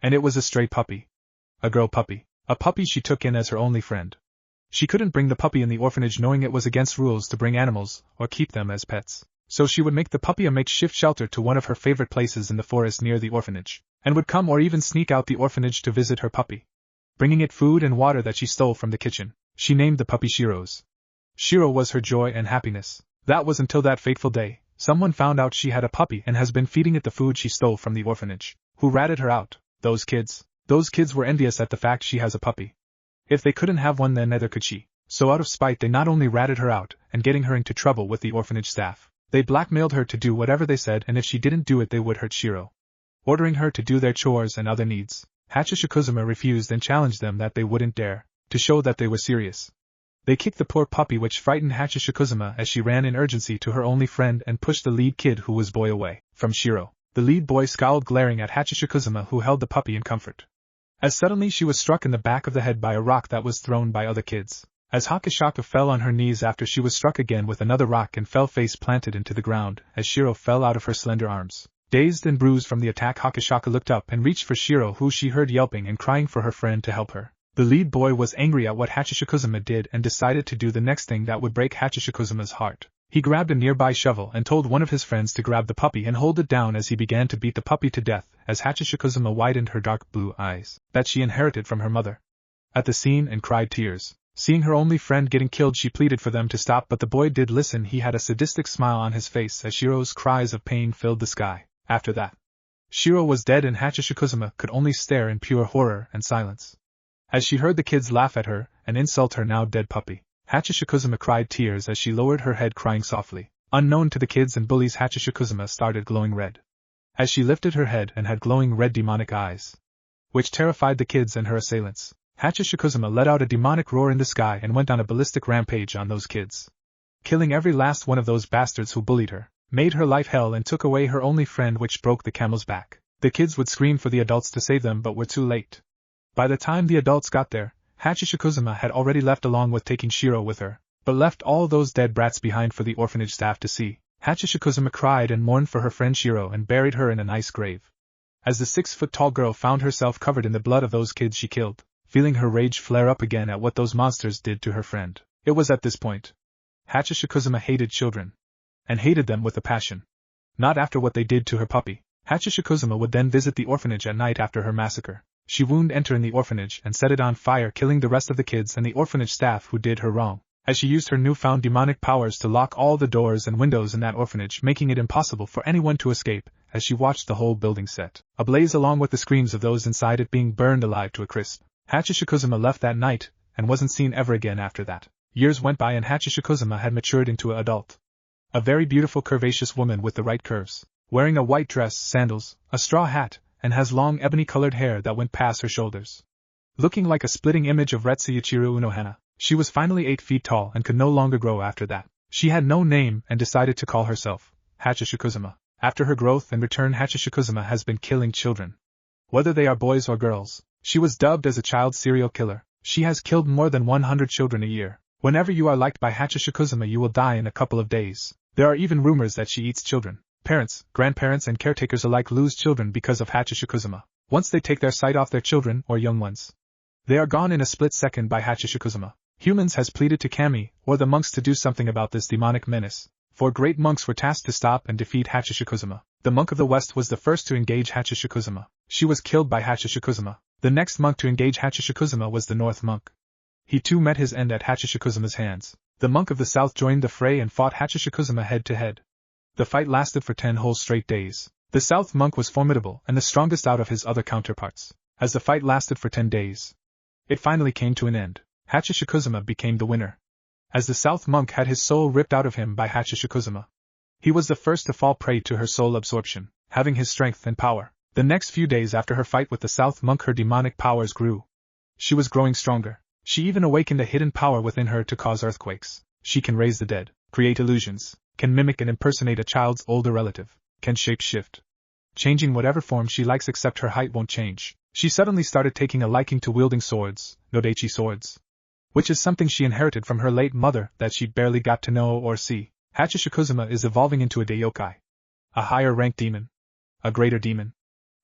And it was a stray puppy. A girl puppy. A puppy she took in as her only friend. She couldn't bring the puppy in the orphanage, knowing it was against rules to bring animals or keep them as pets. So she would make the puppy a makeshift shelter to one of her favorite places in the forest near the orphanage, and would come or even sneak out the orphanage to visit her puppy, bringing it food and water that she stole from the kitchen. She named the puppy Shiro's. Shiro was her joy and happiness. That was until that fateful day. Someone found out she had a puppy and has been feeding it the food she stole from the orphanage. Who ratted her out? Those kids. Those kids were envious at the fact she has a puppy. If they couldn't have one, then neither could she. So out of spite, they not only ratted her out and getting her into trouble with the orphanage staff, they blackmailed her to do whatever they said, and if she didn't do it they would hurt Shiro, ordering her to do their chores and other needs. Hachishikuzuma refused and challenged them that they wouldn't dare, to show that they were serious. They kicked the poor puppy, which frightened Hachishikuzuma as she ran in urgency to her only friend and pushed the lead kid, who was boy, away from Shiro. The lead boy scowled, glaring at Hachishikuzuma, who held the puppy in comfort. As suddenly she was struck in the back of the head by a rock that was thrown by other kids. As Hakishaku fell on her knees after she was struck again with another rock and fell face planted into the ground, as Shiro fell out of her slender arms. Dazed and bruised from the attack, Hakishaku looked up and reached for Shiro, who she heard yelping and crying for her friend to help her. The lead boy was angry at what Hachishikuzuma did and decided to do the next thing that would break Hachishikuzuma's heart. He grabbed a nearby shovel and told one of his friends to grab the puppy and hold it down as he began to beat the puppy to death, as Hachishikuzuma widened her dark blue eyes, that she inherited from her mother, at the scene and cried tears. Seeing her only friend getting killed, she pleaded for them to stop, but the boy did listen. He had a sadistic smile on his face as Shiro's cries of pain filled the sky. After that, Shiro was dead and Hachishikuzuma could only stare in pure horror and silence. As she heard the kids laugh at her and insult her now dead puppy, Hachishikuzuma cried tears as she lowered her head, crying softly. Unknown to the kids and bullies, Hachishikuzuma started glowing red. As she lifted her head and had glowing red demonic eyes, which terrified the kids and her assailants, Hachishikuzuma let out a demonic roar in the sky and went on a ballistic rampage on those kids, killing every last one of those bastards who bullied her, made her life hell, and took away her only friend, which broke the camel's back. The kids would scream for the adults to save them, but were too late. By the time the adults got there, Hachishikuzuma had already left, along with taking Shiro with her, but left all those dead brats behind for the orphanage staff to see. Hachishikuzuma cried and mourned for her friend Shiro and buried her in a nice grave. As the 6-foot-tall girl found herself covered in the blood of those kids she killed, feeling her rage flare up again at what those monsters did to her friend, it was at this point Hachishikuzuma hated children, and hated them with a passion. Not after what they did to her puppy. Hachishikuzuma would then visit the orphanage at night after her massacre. She would enter in the orphanage and set it on fire, killing the rest of the kids and the orphanage staff who did her wrong, as she used her newfound demonic powers to lock all the doors and windows in that orphanage, making it impossible for anyone to escape. As she watched the whole building set ablaze along with the screams of those inside it being burned alive to a crisp, Hachishikuzuma left that night and wasn't seen ever again after that. Years went by and Hachishikuzuma had matured into an adult. A very beautiful curvaceous woman with the right curves, wearing a white dress, sandals, a straw hat, and has long ebony-colored hair that went past her shoulders. Looking like a splitting image of Retsu Yuichiro Unohana, she was finally 8 feet tall and could no longer grow after that. She had no name and decided to call herself Hachishikuzuma. After her growth and return, Hachishikuzuma has been killing children, whether they are boys or girls. She was dubbed as a child serial killer. She has killed more than 100 children a year. Whenever you are liked by Hachishikuzuma, you will die in a couple of days. There are even rumors that she eats children. Parents, grandparents and caretakers alike lose children because of Hachishikuzuma. Once they take their sight off their children or young ones, they are gone in a split second by Hachishikuzuma. Humans has pleaded to Kami, or the monks, to do something about this demonic menace. 4 great monks were tasked to stop and defeat Hachishikuzuma. The monk of the west was the first to engage Hachishikuzuma. She was killed by Hachishikuzuma. The next monk to engage Hachishikuzuma was the north monk. He too met his end at Hachishikuzuma's hands. The monk of the south joined the fray and fought Hachishikuzuma head to head. The fight lasted for 10 whole straight days. The south monk was formidable and the strongest out of his other counterparts. As the fight lasted for 10 days, it finally came to an end. Hachishikuzuma became the winner, as the south monk had his soul ripped out of him by Hachishikuzuma. He was the first to fall prey to her soul absorption, having his strength and power. The next few days after her fight with the south monk, her demonic powers grew. She was growing stronger. She even awakened a hidden power within her to cause earthquakes. She can raise the dead, create illusions, can mimic and impersonate a child's older relative, can shape-shift, changing whatever form she likes, except her height won't change. She suddenly started taking a liking to wielding swords, Nodachi swords, which is something she inherited from her late mother that she barely got to know or see. Hachishikuzuma is evolving into a Yokai, a higher-ranked demon, a greater demon,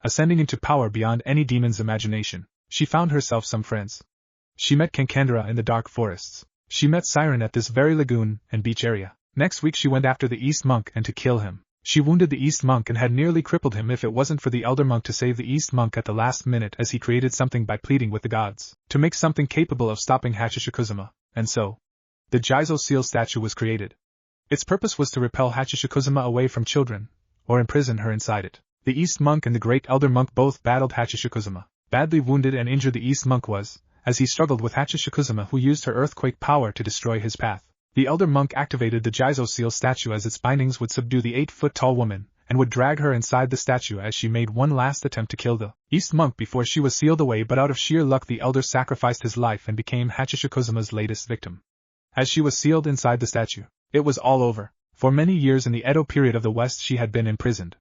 ascending into power beyond any demon's imagination. She found herself some friends. She met Kankandara in the dark forests. She met Siren at this very lagoon and beach area. Next week she went after the East Monk and to kill him. She wounded the East Monk and had nearly crippled him if it wasn't for the Elder Monk to save the East Monk at the last minute, as he created something by pleading with the gods to make something capable of stopping Hachishikuzuma. And so, the Jizo Seal statue was created. Its purpose was to repel Hachishikuzuma away from children, or imprison her inside it. The East Monk and the Great Elder Monk both battled Hachishikuzuma. Badly wounded and injured the East Monk was, as he struggled with Hachishikuzuma, who used her earthquake power to destroy his path. The Elder Monk activated the Jizo Seal statue, as its bindings would subdue the 8-foot-tall woman, and would drag her inside the statue as she made one last attempt to kill the East Monk before she was sealed away. But out of sheer luck, the Elder sacrificed his life and became Hachishikuzuma's latest victim. As she was sealed inside the statue, it was all over. For many years in the Edo period of the West she had been imprisoned,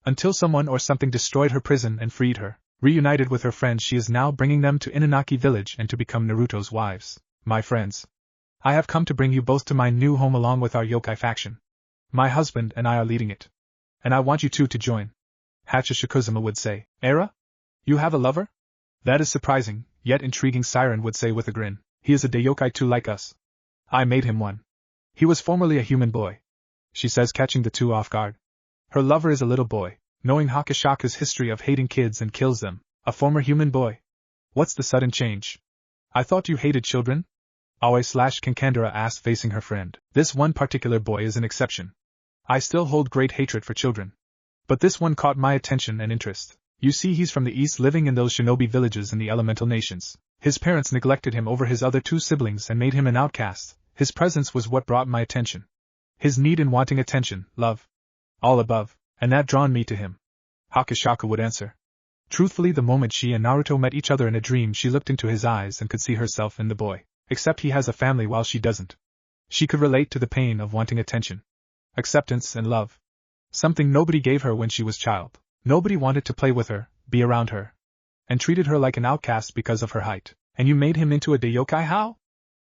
until someone or something destroyed her prison and freed her. Reunited with her friends, she is now bringing them to Inaki village and to become Naruto's wives. My friends, I have come to bring you both to my new home along with our Yokai faction. My husband and I are leading it, and I want you two to join. Hachishikuzuma would say. Era? You have a lover? That is surprising, yet intriguing, Siren would say with a grin. He is a Yokai too, like us. I made him one. He was formerly a human boy, she says, catching the two off guard. Her lover is a little boy, knowing Hakashaka's history of hating kids and kills them. A former human boy? What's the sudden change? I thought you hated children? Aoi/Kankandara asked, facing her friend. This one particular boy is an exception. I still hold great hatred for children. But this one caught my attention and interest. You see, he's from the east, living in those shinobi villages in the elemental nations. His parents neglected him over his other two siblings and made him an outcast. His presence was what brought my attention. His need and wanting attention, love. All above, and that drawn me to him. Hakashaka would answer. Truthfully, the moment she and Naruto met each other in a dream, she looked into his eyes and could see herself in the boy. Except he has a family while she doesn't. She could relate to the pain of wanting attention, acceptance and love. Something nobody gave her when she was child. Nobody wanted to play with her, be around her, and treated her like an outcast because of her height. And you made him into a yokai, how?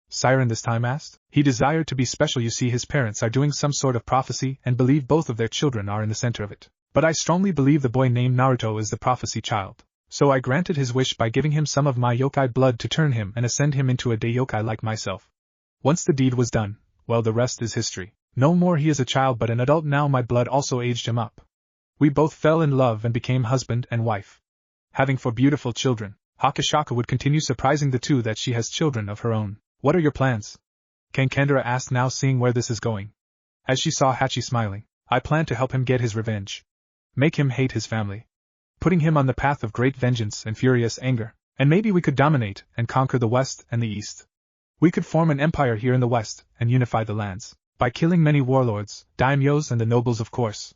Siren this time asked. He desired to be special. You see, his parents are doing some sort of prophecy and believe both of their children are in the center of it. But I strongly believe the boy named Naruto is the prophecy child. So I granted his wish by giving him some of my yokai blood to turn him and ascend him into a yokai like myself. Once the deed was done, well, the rest is history. No more he is a child but an adult now. My blood also aged him up. We both fell in love and became husband and wife. Having 4 beautiful children. Hakashaka would continue, surprising the two that she has children of her own. What are your plans? Kankandara asked, now seeing where this is going. As she saw Hachi smiling. I plan to help him get his revenge. Make him hate his family. Putting him on the path of great vengeance and furious anger. And maybe we could dominate and conquer the west and the east. We could form an empire here in the west and unify the lands. By killing many warlords, daimyos and the nobles of course.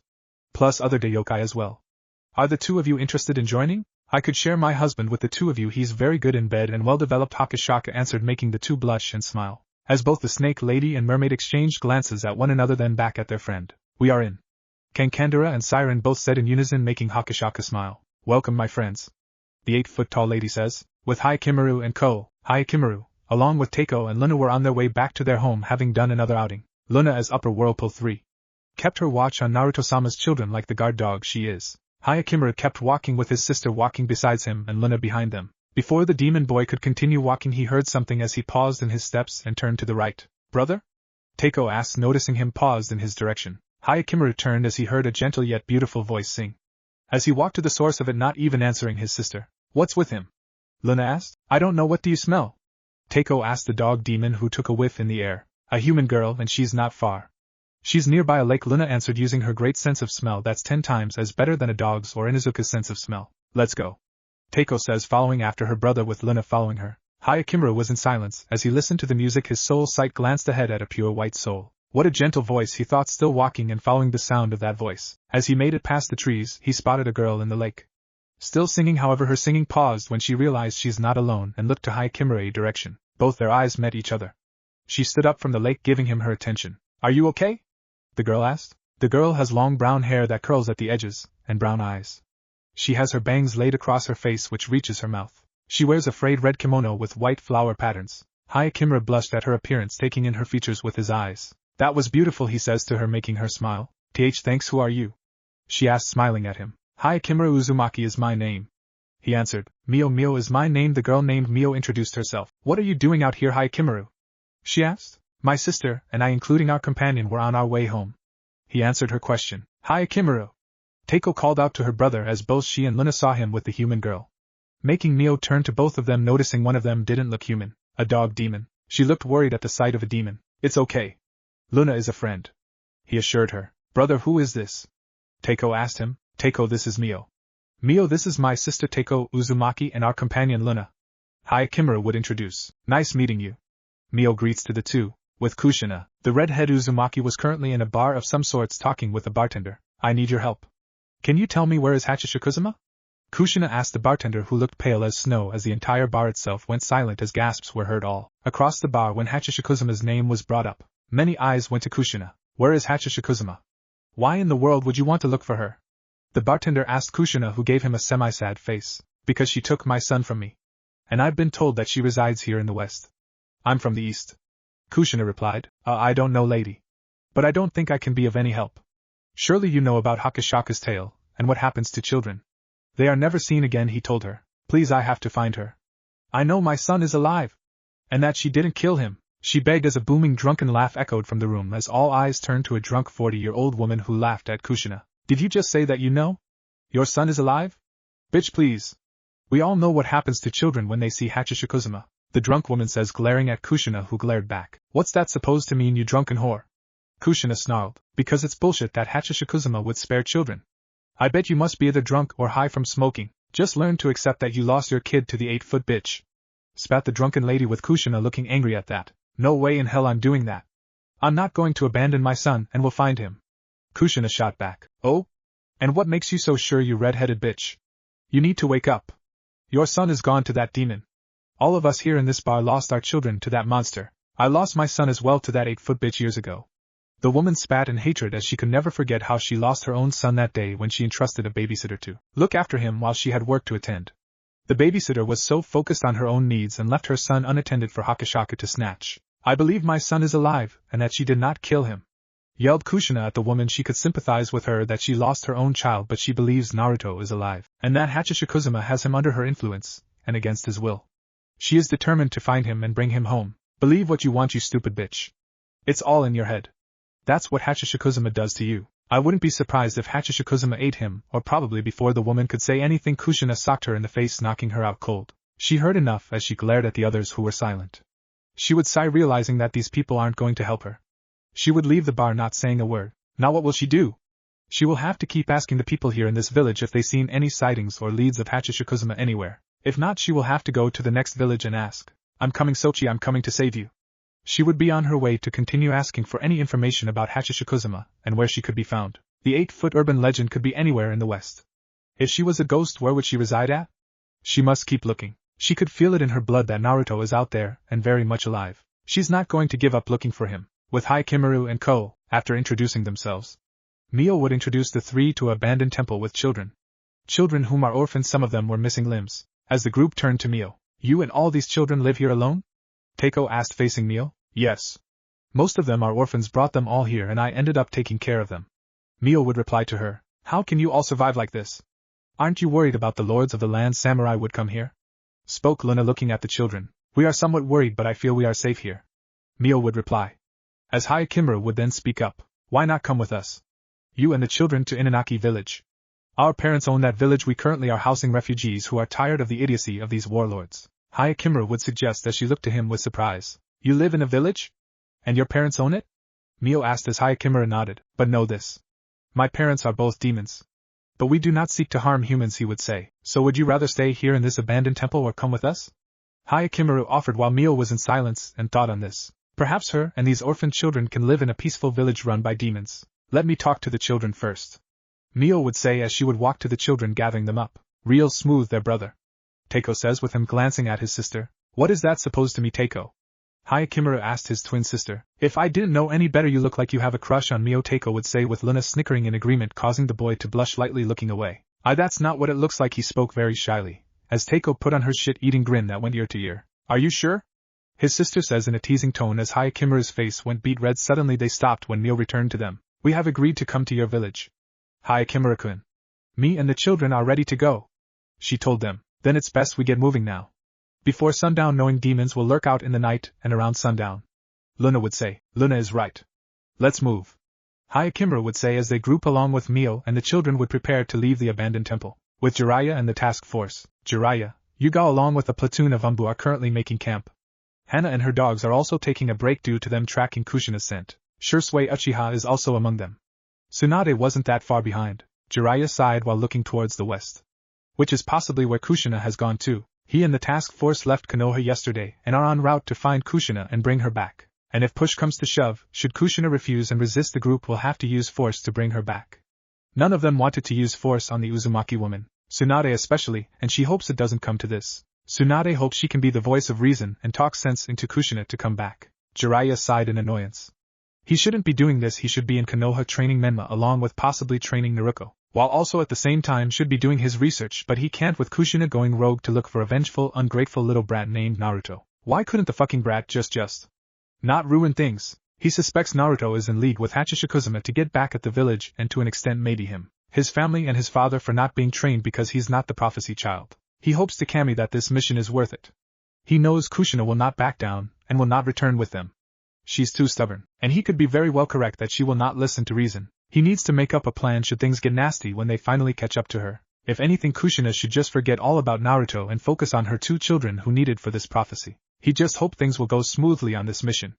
Plus other yokai as well. Are the two of you interested in joining? I could share my husband with the two of you. He's very good in bed and well developed, Hakashaka answered, making the two blush and smile. As both the snake lady and mermaid exchanged glances at one another, then back at their friend. We are in. Kankandara and Siren both said in unison, making Hakashaka smile. Welcome, my friends. The 8-foot-tall lady says. With Hyakimaru and Hyakimaru, along with Teiko and Luna, were on their way back to their home, having done another outing. Luna, as Upper Whirlpool 3, kept her watch on Naruto-sama's children like the guard dog she is. Hyakimaru kept walking with his sister walking beside him and Luna behind them. Before the demon boy could continue walking, he heard something as he paused in his steps and turned to the right. Brother? Teiko asked, noticing him paused in his direction. Hyakimaru turned as he heard a gentle yet beautiful voice sing. As he walked to the source of it, not even answering his sister. What's with him? Luna asked. I don't know. What do you smell? Teiko asked the dog demon, who took a whiff in the air. A human girl, and she's not far. She's nearby a lake, Luna answered, using her great sense of smell that's 10 times as better than a dog's or Inuzuka's sense of smell. Let's go. Teiko says, following after her brother with Luna following her. Hyakimaru was in silence as he listened to the music. His soul sight glanced ahead at a pure white soul. What a gentle voice, he thought, still walking and following the sound of that voice. As he made it past the trees, he spotted a girl in the lake. Still singing, however, her singing paused when she realized she's not alone and looked to Hyakimaru's direction. Both their eyes met each other. She stood up from the lake, giving him her attention. Are you okay? The girl asked. The girl has long brown hair that curls at the edges, and brown eyes. She has her bangs laid across her face, which reaches her mouth. She wears a frayed red kimono with white flower patterns. Hyakimaru blushed at her appearance, taking in her features with his eyes. That was beautiful, he says to her, making her smile. Thanks, who are you? She asked, smiling at him. Hyakimaru Uzumaki is my name. He answered. Mio is my name. The girl named Mio introduced herself. What are you doing out here, Hyakimaru? She asked. My sister and I, including our companion, were on our way home. He answered her question. Hyakimaru. Teiko called out to her brother as both she and Luna saw him with the human girl. Making Mio turn to both of them, noticing one of them didn't look human. A dog demon. She looked worried at the sight of a demon. It's okay. Luna is a friend. He assured her. Brother, who is this? Teiko asked him. Teiko, this is Mio. Mio, this is my sister Teiko Uzumaki and our companion Luna. Hyakimaru would introduce. Nice meeting you. Mio greets to the two. With Kushina, the redhead Uzumaki was currently in a bar of some sorts talking with the bartender. I need your help. Can you tell me where is Hachishikuzuma? Kushina asked the bartender, who looked pale as snow as the entire bar itself went silent as gasps were heard all across the bar when Hachishikuzuma's name was brought up. Many eyes went to Kushina. Where is Hachishikuzuma? Why in the world would you want to look for her? The bartender asked Kushina, who gave him a semi-sad face. Because she took my son from me. And I've been told that she resides here in the west. I'm from the east. Kushina replied. I don't know, lady. But I don't think I can be of any help. Surely you know about Hakashaka's tale, and what happens to children. They are never seen again, he told her. Please, I have to find her. I know my son is alive. And that she didn't kill him, she begged, as a booming drunken laugh echoed from the room as all eyes turned to a drunk 40-year-old woman who laughed at Kushina. Did you just say that you know? Your son is alive? Bitch, please. We all know what happens to children when they see Hachishikuzuma. the drunk woman says, glaring at Kushina, who glared back. What's that supposed to mean, you drunken whore? Kushina snarled. Because it's bullshit that Hachishikuzuma would spare children. I bet you must be either drunk or high from smoking. Just learn to accept that you lost your kid to the 8-foot bitch. Spat the drunken lady, with Kushina looking angry at that. No way in hell I'm doing that. I'm not going to abandon my son, and we'll find him. Kushina shot back. Oh? And what makes you so sure, you red-headed bitch? You need to wake up. Your son is gone to that demon. All of us here in this bar lost our children to that monster. I lost my son as well to that 8-foot bitch years ago. The woman spat in hatred as she could never forget how she lost her own son that day when she entrusted a babysitter to look after him while she had work to attend. The babysitter was so focused on her own needs and left her son unattended for Hakashaka to snatch. I believe my son is alive, and that she did not kill him. Yelled Kushina at the woman. She could sympathize with her that she lost her own child, but she believes Naruto is alive, and that Hachishikuzuma has him under her influence, and against his will. She is determined to find him and bring him home. Believe what you want, you stupid bitch. It's all in your head. That's what Hachishikuzuma does to you. I wouldn't be surprised if Hachishikuzuma ate him, or probably before the woman could say anything, Kushina socked her in the face, knocking her out cold. She heard enough as she glared at the others who were silent. She would sigh, realizing that these people aren't going to help her. She would leave the bar not saying a word. Now what will she do? She will have to keep asking the people here in this village if they've seen any sightings or leads of Hachishikuzuma anywhere. If not, she will have to go to the next village and ask, I'm coming Sochi, I'm coming to save you. She would be on her way to continue asking for any information about Hachishikuzuma and where she could be found. The 8-foot urban legend could be anywhere in the West. If she was a ghost, where would she reside at? She must keep looking. She could feel it in her blood that Naruto is out there and very much alive. She's not going to give up looking for him. With Haikimaru and Ko, after introducing themselves, Mio would introduce the three to an abandoned temple with children. Children whom are orphans, some of them were missing limbs. As the group turned to Mio, you and all these children live here alone? Teiko asked, facing Mio. Yes. Most of them are orphans, brought them all here and I ended up taking care of them. Mio would reply to her, how can you all survive like this? Aren't you worried about the lords of the land samurai would come here? Spoke Luna, looking at the children. We are somewhat worried, but I feel we are safe here. Mio would reply. As Haikimaru would then speak up, why not come with us? You and the children to Inaki village. Our parents own that village. We currently are housing refugees who are tired of the idiocy of these warlords. Haikimaru would suggest as she looked to him with surprise. You live in a village? And your parents own it? Mio asked as Haikimaru nodded. But know this. My parents are both demons. But we do not seek to harm humans, he would say. So would you rather stay here in this abandoned temple or come with us? Haikimaru offered while Mio was in silence and thought on this. Perhaps her and these orphan children can live in a peaceful village run by demons. Let me talk to the children first. Mio would say as she would walk to the children, gathering them up. Real smooth, their brother. Teiko says, with him glancing at his sister. What is that supposed to mean, Teiko? Haikimaru asked his twin sister. If I didn't know any better, you look like you have a crush on Mio, Teiko would say, with Luna snickering in agreement, causing the boy to blush lightly, looking away. That's not what it looks like, he spoke very shyly, as Teiko put on her shit-eating grin that went ear to ear. Are you sure? His sister says in a teasing tone as Haikimaru's face went beet red. Suddenly they stopped when Mio returned to them. We have agreed to come to your village. Haikimaru-kun. Me and the children are ready to go. She told them. Then it's best we get moving now. Before sundown, knowing demons will lurk out in the night and around sundown. Luna would say. Luna is right. Let's move. Haikimaru would say as they group along with Mio and the children would prepare to leave the abandoned temple. With Jiraiya and the task force, Jiraiya, Yuga along with a platoon of Umbu are currently making camp. Hana and her dogs are also taking a break due to them tracking Kushina's scent. Shursui Uchiha is also among them. Tsunade wasn't that far behind. Jiraiya sighed while looking towards the west. Which is possibly where Kushina has gone to. He and the task force left Konoha yesterday and are en route to find Kushina and bring her back. And if push comes to shove, should Kushina refuse and resist, the group will have to use force to bring her back. None of them wanted to use force on the Uzumaki woman, Tsunade especially, and she hopes it doesn't come to this. Tsunade hopes she can be the voice of reason and talk sense into Kushina to come back. Jiraiya sighed in annoyance. He shouldn't be doing this. He should be in Konoha training Menma along with possibly training Naruto, while also at the same time should be doing his research, but he can't with Kushina going rogue to look for a vengeful, ungrateful little brat named Naruto. Why couldn't the fucking brat just not ruin things? He suspects Naruto is in league with Hachishikuzuma to get back at the village and to an extent maybe him, his family and his father for not being trained because he's not the prophecy child. He hopes to Kami that this mission is worth it. He knows Kushina will not back down and will not return with them. She's too stubborn, and he could be very well correct that she will not listen to reason. He needs to make up a plan should things get nasty when they finally catch up to her. If anything, Kushina should just forget all about Naruto and focus on her two children who needed for this prophecy. He just hoped things will go smoothly on this mission.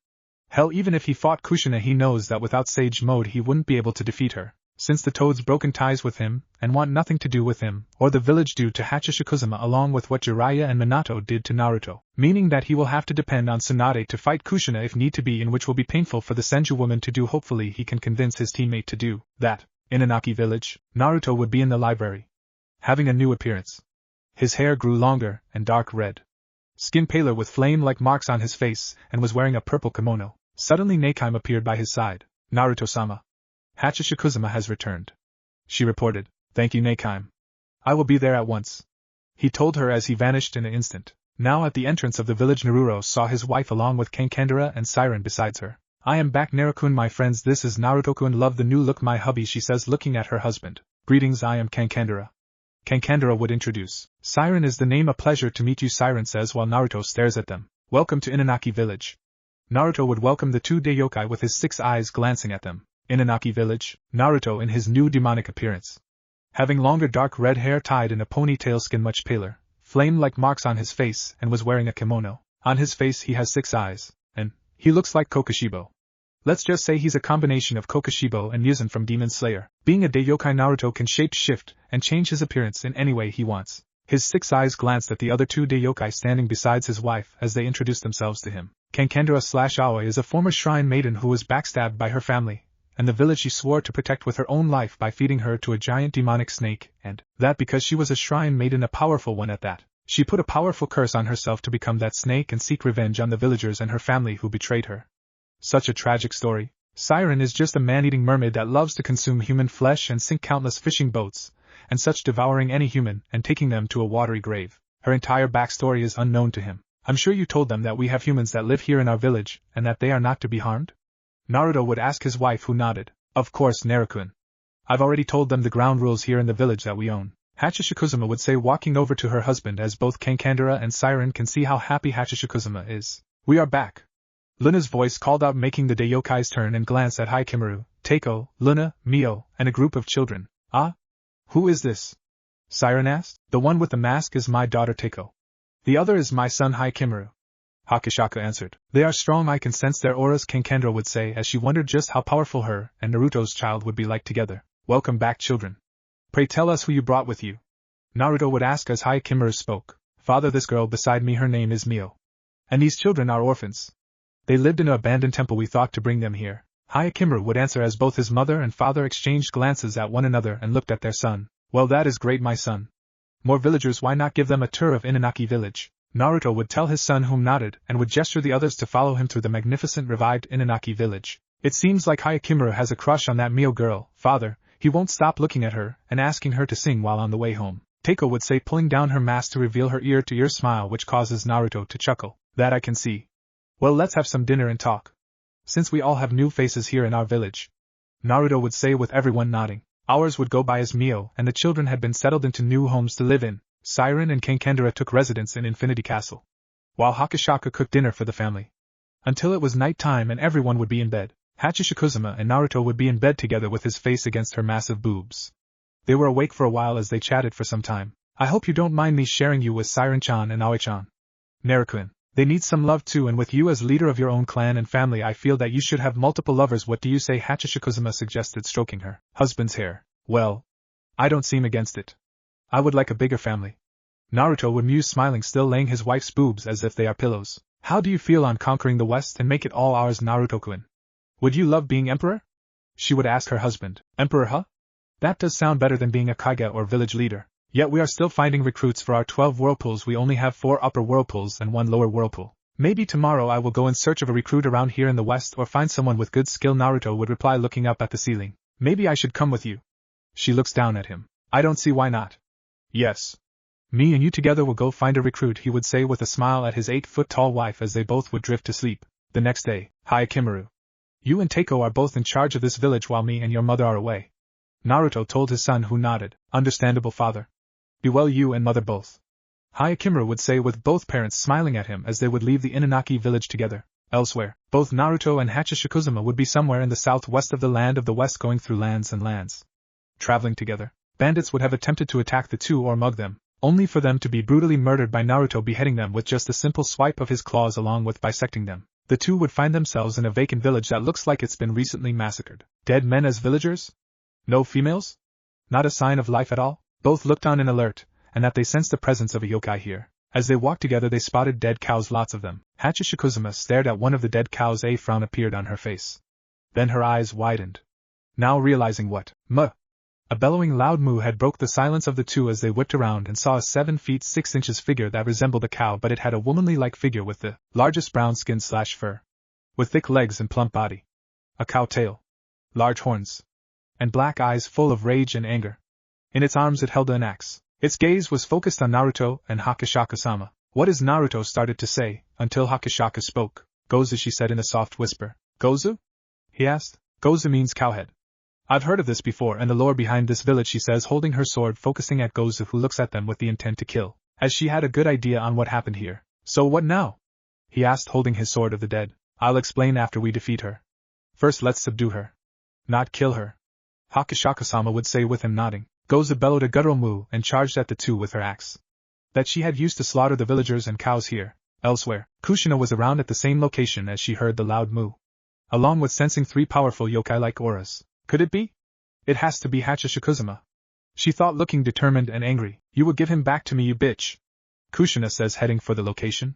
Hell, even if he fought Kushina, he knows that without Sage Mode he wouldn't be able to defeat her, since the toads broken ties with him and want nothing to do with him or the village due to Hachishikuzuma, along with what Jiraiya and Minato did to Naruto, meaning that he will have to depend on Tsunade to fight Kushina if need to be, and which will be painful for the Senju woman to do. Hopefully he can convince his teammate to do that. In Inaki village, Naruto would be in the library, having a new appearance. His hair grew longer and dark red, skin paler with flame-like marks on his face, and was wearing a purple kimono. Suddenly Nakime appeared by his side. Naruto-sama, Hachishikuzuma has returned, she reported. Thank you, Nakime. I will be there at once, he told her as he vanished in an instant. Now at the entrance of the village, Naruro saw his wife along with Kankandara and Siren besides her. I am back, Narukun, my friends, this is Naruto-kun, love the new look, my hubby, she says, looking at her husband. Greetings, I am Kankandara. Kankandara would introduce. Siren is the name, a pleasure to meet you, Siren says while Naruto stares at them. Welcome to Inaki village. Naruto would welcome the two yokai with his 6 eyes glancing at them. Inaki village, Naruto in his new demonic appearance. Having longer dark red hair tied in a ponytail, skin much paler, flame-like marks on his face, and was wearing a kimono. On his face he has 6 eyes, and he looks like Kokushibo. Let's just say he's a combination of Kokushibo and Muzan from Demon Slayer. Being a yokai, Naruto can shape-shift and change his appearance in any way he wants. His 6 eyes glanced at the other 2 yokai standing besides his wife as they introduced themselves to him. Kankandara/Aoi is a former shrine maiden who was backstabbed by her family and the village she swore to protect with her own life by feeding her to a giant demonic snake, and that because she was a shrine maiden, a powerful one at that. She put a powerful curse on herself to become that snake and seek revenge on the villagers and her family who betrayed her. Such a tragic story. Siren is just a man-eating mermaid that loves to consume human flesh and sink countless fishing boats, and such, devouring any human and taking them to a watery grave. Her entire backstory is unknown to him. I'm sure you told them that we have humans that live here in our village, and that they are not to be harmed? Naruto would ask his wife, who nodded. Of course, Narukun. I've already told them the ground rules here in the village that we own. Hachishikuzuma would say, walking over to her husband as both Kankandara and Siren can see how happy Hachishikuzuma is. We are back. Luna's voice called out, making the Yokai's turn and glance at Hikemaru, Teiko, Luna, Mio, and a group of children. Ah? Who is this? Siren asked. The one with the mask is my daughter Teiko. The other is my son Hikemaru. Hakashaka answered. They are strong, I can sense their auras, Kankandra would say as she wondered just how powerful her and Naruto's child would be like together. Welcome back, children. Pray tell us who you brought with you. Naruto would ask as Hikemaru spoke. Father, this girl beside me, her name is Mio. And these children are orphans. They lived in an abandoned temple, we thought to bring them here. Hikemaru would answer as both his mother and father exchanged glances at one another and looked at their son. Well, that is great, my son. More villagers, why not give them a tour of Inaki village? Naruto would tell his son, whom nodded, and would gesture the others to follow him through the magnificent revived Inaki village. It seems like Hikemaru has a crush on that Mio girl, father. He won't stop looking at her and asking her to sing while on the way home. Teiko would say, pulling down her mask to reveal her ear-to-ear smile, which causes Naruto to chuckle. That I can see. Well, let's have some dinner and talk. Since we all have new faces here in our village. Naruto would say with everyone nodding. Hours would go by as Mio and the children had been settled into new homes to live in. Siren and Kankandara took residence in Infinity Castle, while Hakashaka cooked dinner for the family. Until it was night time and everyone would be in bed, Hachishikuzuma and Naruto would be in bed together with his face against her massive boobs. They were awake for a while as they chatted for some time. I hope you don't mind me sharing you with Siren-chan and Aoi-chan. Narukun, they need some love too, and with you as leader of your own clan and family, I feel that you should have multiple lovers. What do you say? Hachishikuzuma suggested, stroking her husband's hair. Well, I don't seem against it. I would like a bigger family. Naruto would muse, smiling, still laying his wife's boobs as if they are pillows. How do you feel on conquering the West and make it all ours, Naruto-kun? Would you love being emperor? She would ask her husband. Emperor, huh? That does sound better than being a kaiga or village leader. Yet we are still finding recruits for our 12 whirlpools. We only have 4 upper whirlpools and 1 lower whirlpool. Maybe tomorrow I will go in search of a recruit around here in the West or find someone with good skill, Naruto would reply, looking up at the ceiling. Maybe I should come with you. She looks down at him. I don't see why not. Yes. Me and you together will go find a recruit, he would say with a smile at his 8-foot-tall wife as they both would drift to sleep. The next day, Hikemaru. You and Teiko are both in charge of this village while me and your mother are away. Naruto told his son, who nodded. Understandable, father. Be well, you and mother both. Hikemaru would say with both parents smiling at him as they would leave the Inaki village together. Elsewhere, both Naruto and Hachishikuzuma would be somewhere in the southwest of the land of the West, going through lands and lands. Traveling together. Bandits would have attempted to attack the two or mug them, only for them to be brutally murdered by Naruto beheading them with just a simple swipe of his claws along with bisecting them. The two would find themselves in a vacant village that looks like it's been recently massacred. Dead men as villagers? No females? Not a sign of life at all? Both looked on in alert, and that they sensed the presence of a yokai here. As they walked together they spotted dead cows, lots of them. Hachishikuzuma stared at one of the dead cows. A frown appeared on her face. Then her eyes widened. Now realizing what, a bellowing loud moo had broke the silence of the two as they whipped around and saw a 7 feet 6 inches figure that resembled a cow, but it had a womanly-like figure with the largest brown skin/fur, with thick legs and plump body, a cow tail, large horns, and black eyes full of rage and anger. In its arms it held an axe. Its gaze was focused on Naruto and Hakashaka-sama. What is Naruto started to say, until Hakashaka spoke. Gozu, she said in a soft whisper. Gozu? He asked. Gozu means cowhead. I've heard of this before and the lore behind this village, she says, holding her sword focusing at Gozu, who looks at them with the intent to kill, as she had a good idea on what happened here. So what now? He asked, holding his sword of the dead. I'll explain after we defeat her. First let's subdue her. Not kill her. Hakashaka-sama would say with him nodding. Gozu bellowed a guttural moo and charged at the two with her axe. That she had used to slaughter the villagers and cows here. Elsewhere, Kushina was around at the same location as she heard the loud moo, along with sensing 3 powerful yokai-like auras. Could it be? It has to be Hachishikuzuma. She thought, looking determined and angry. You will give him back to me, you bitch. Kushina says, heading for the location.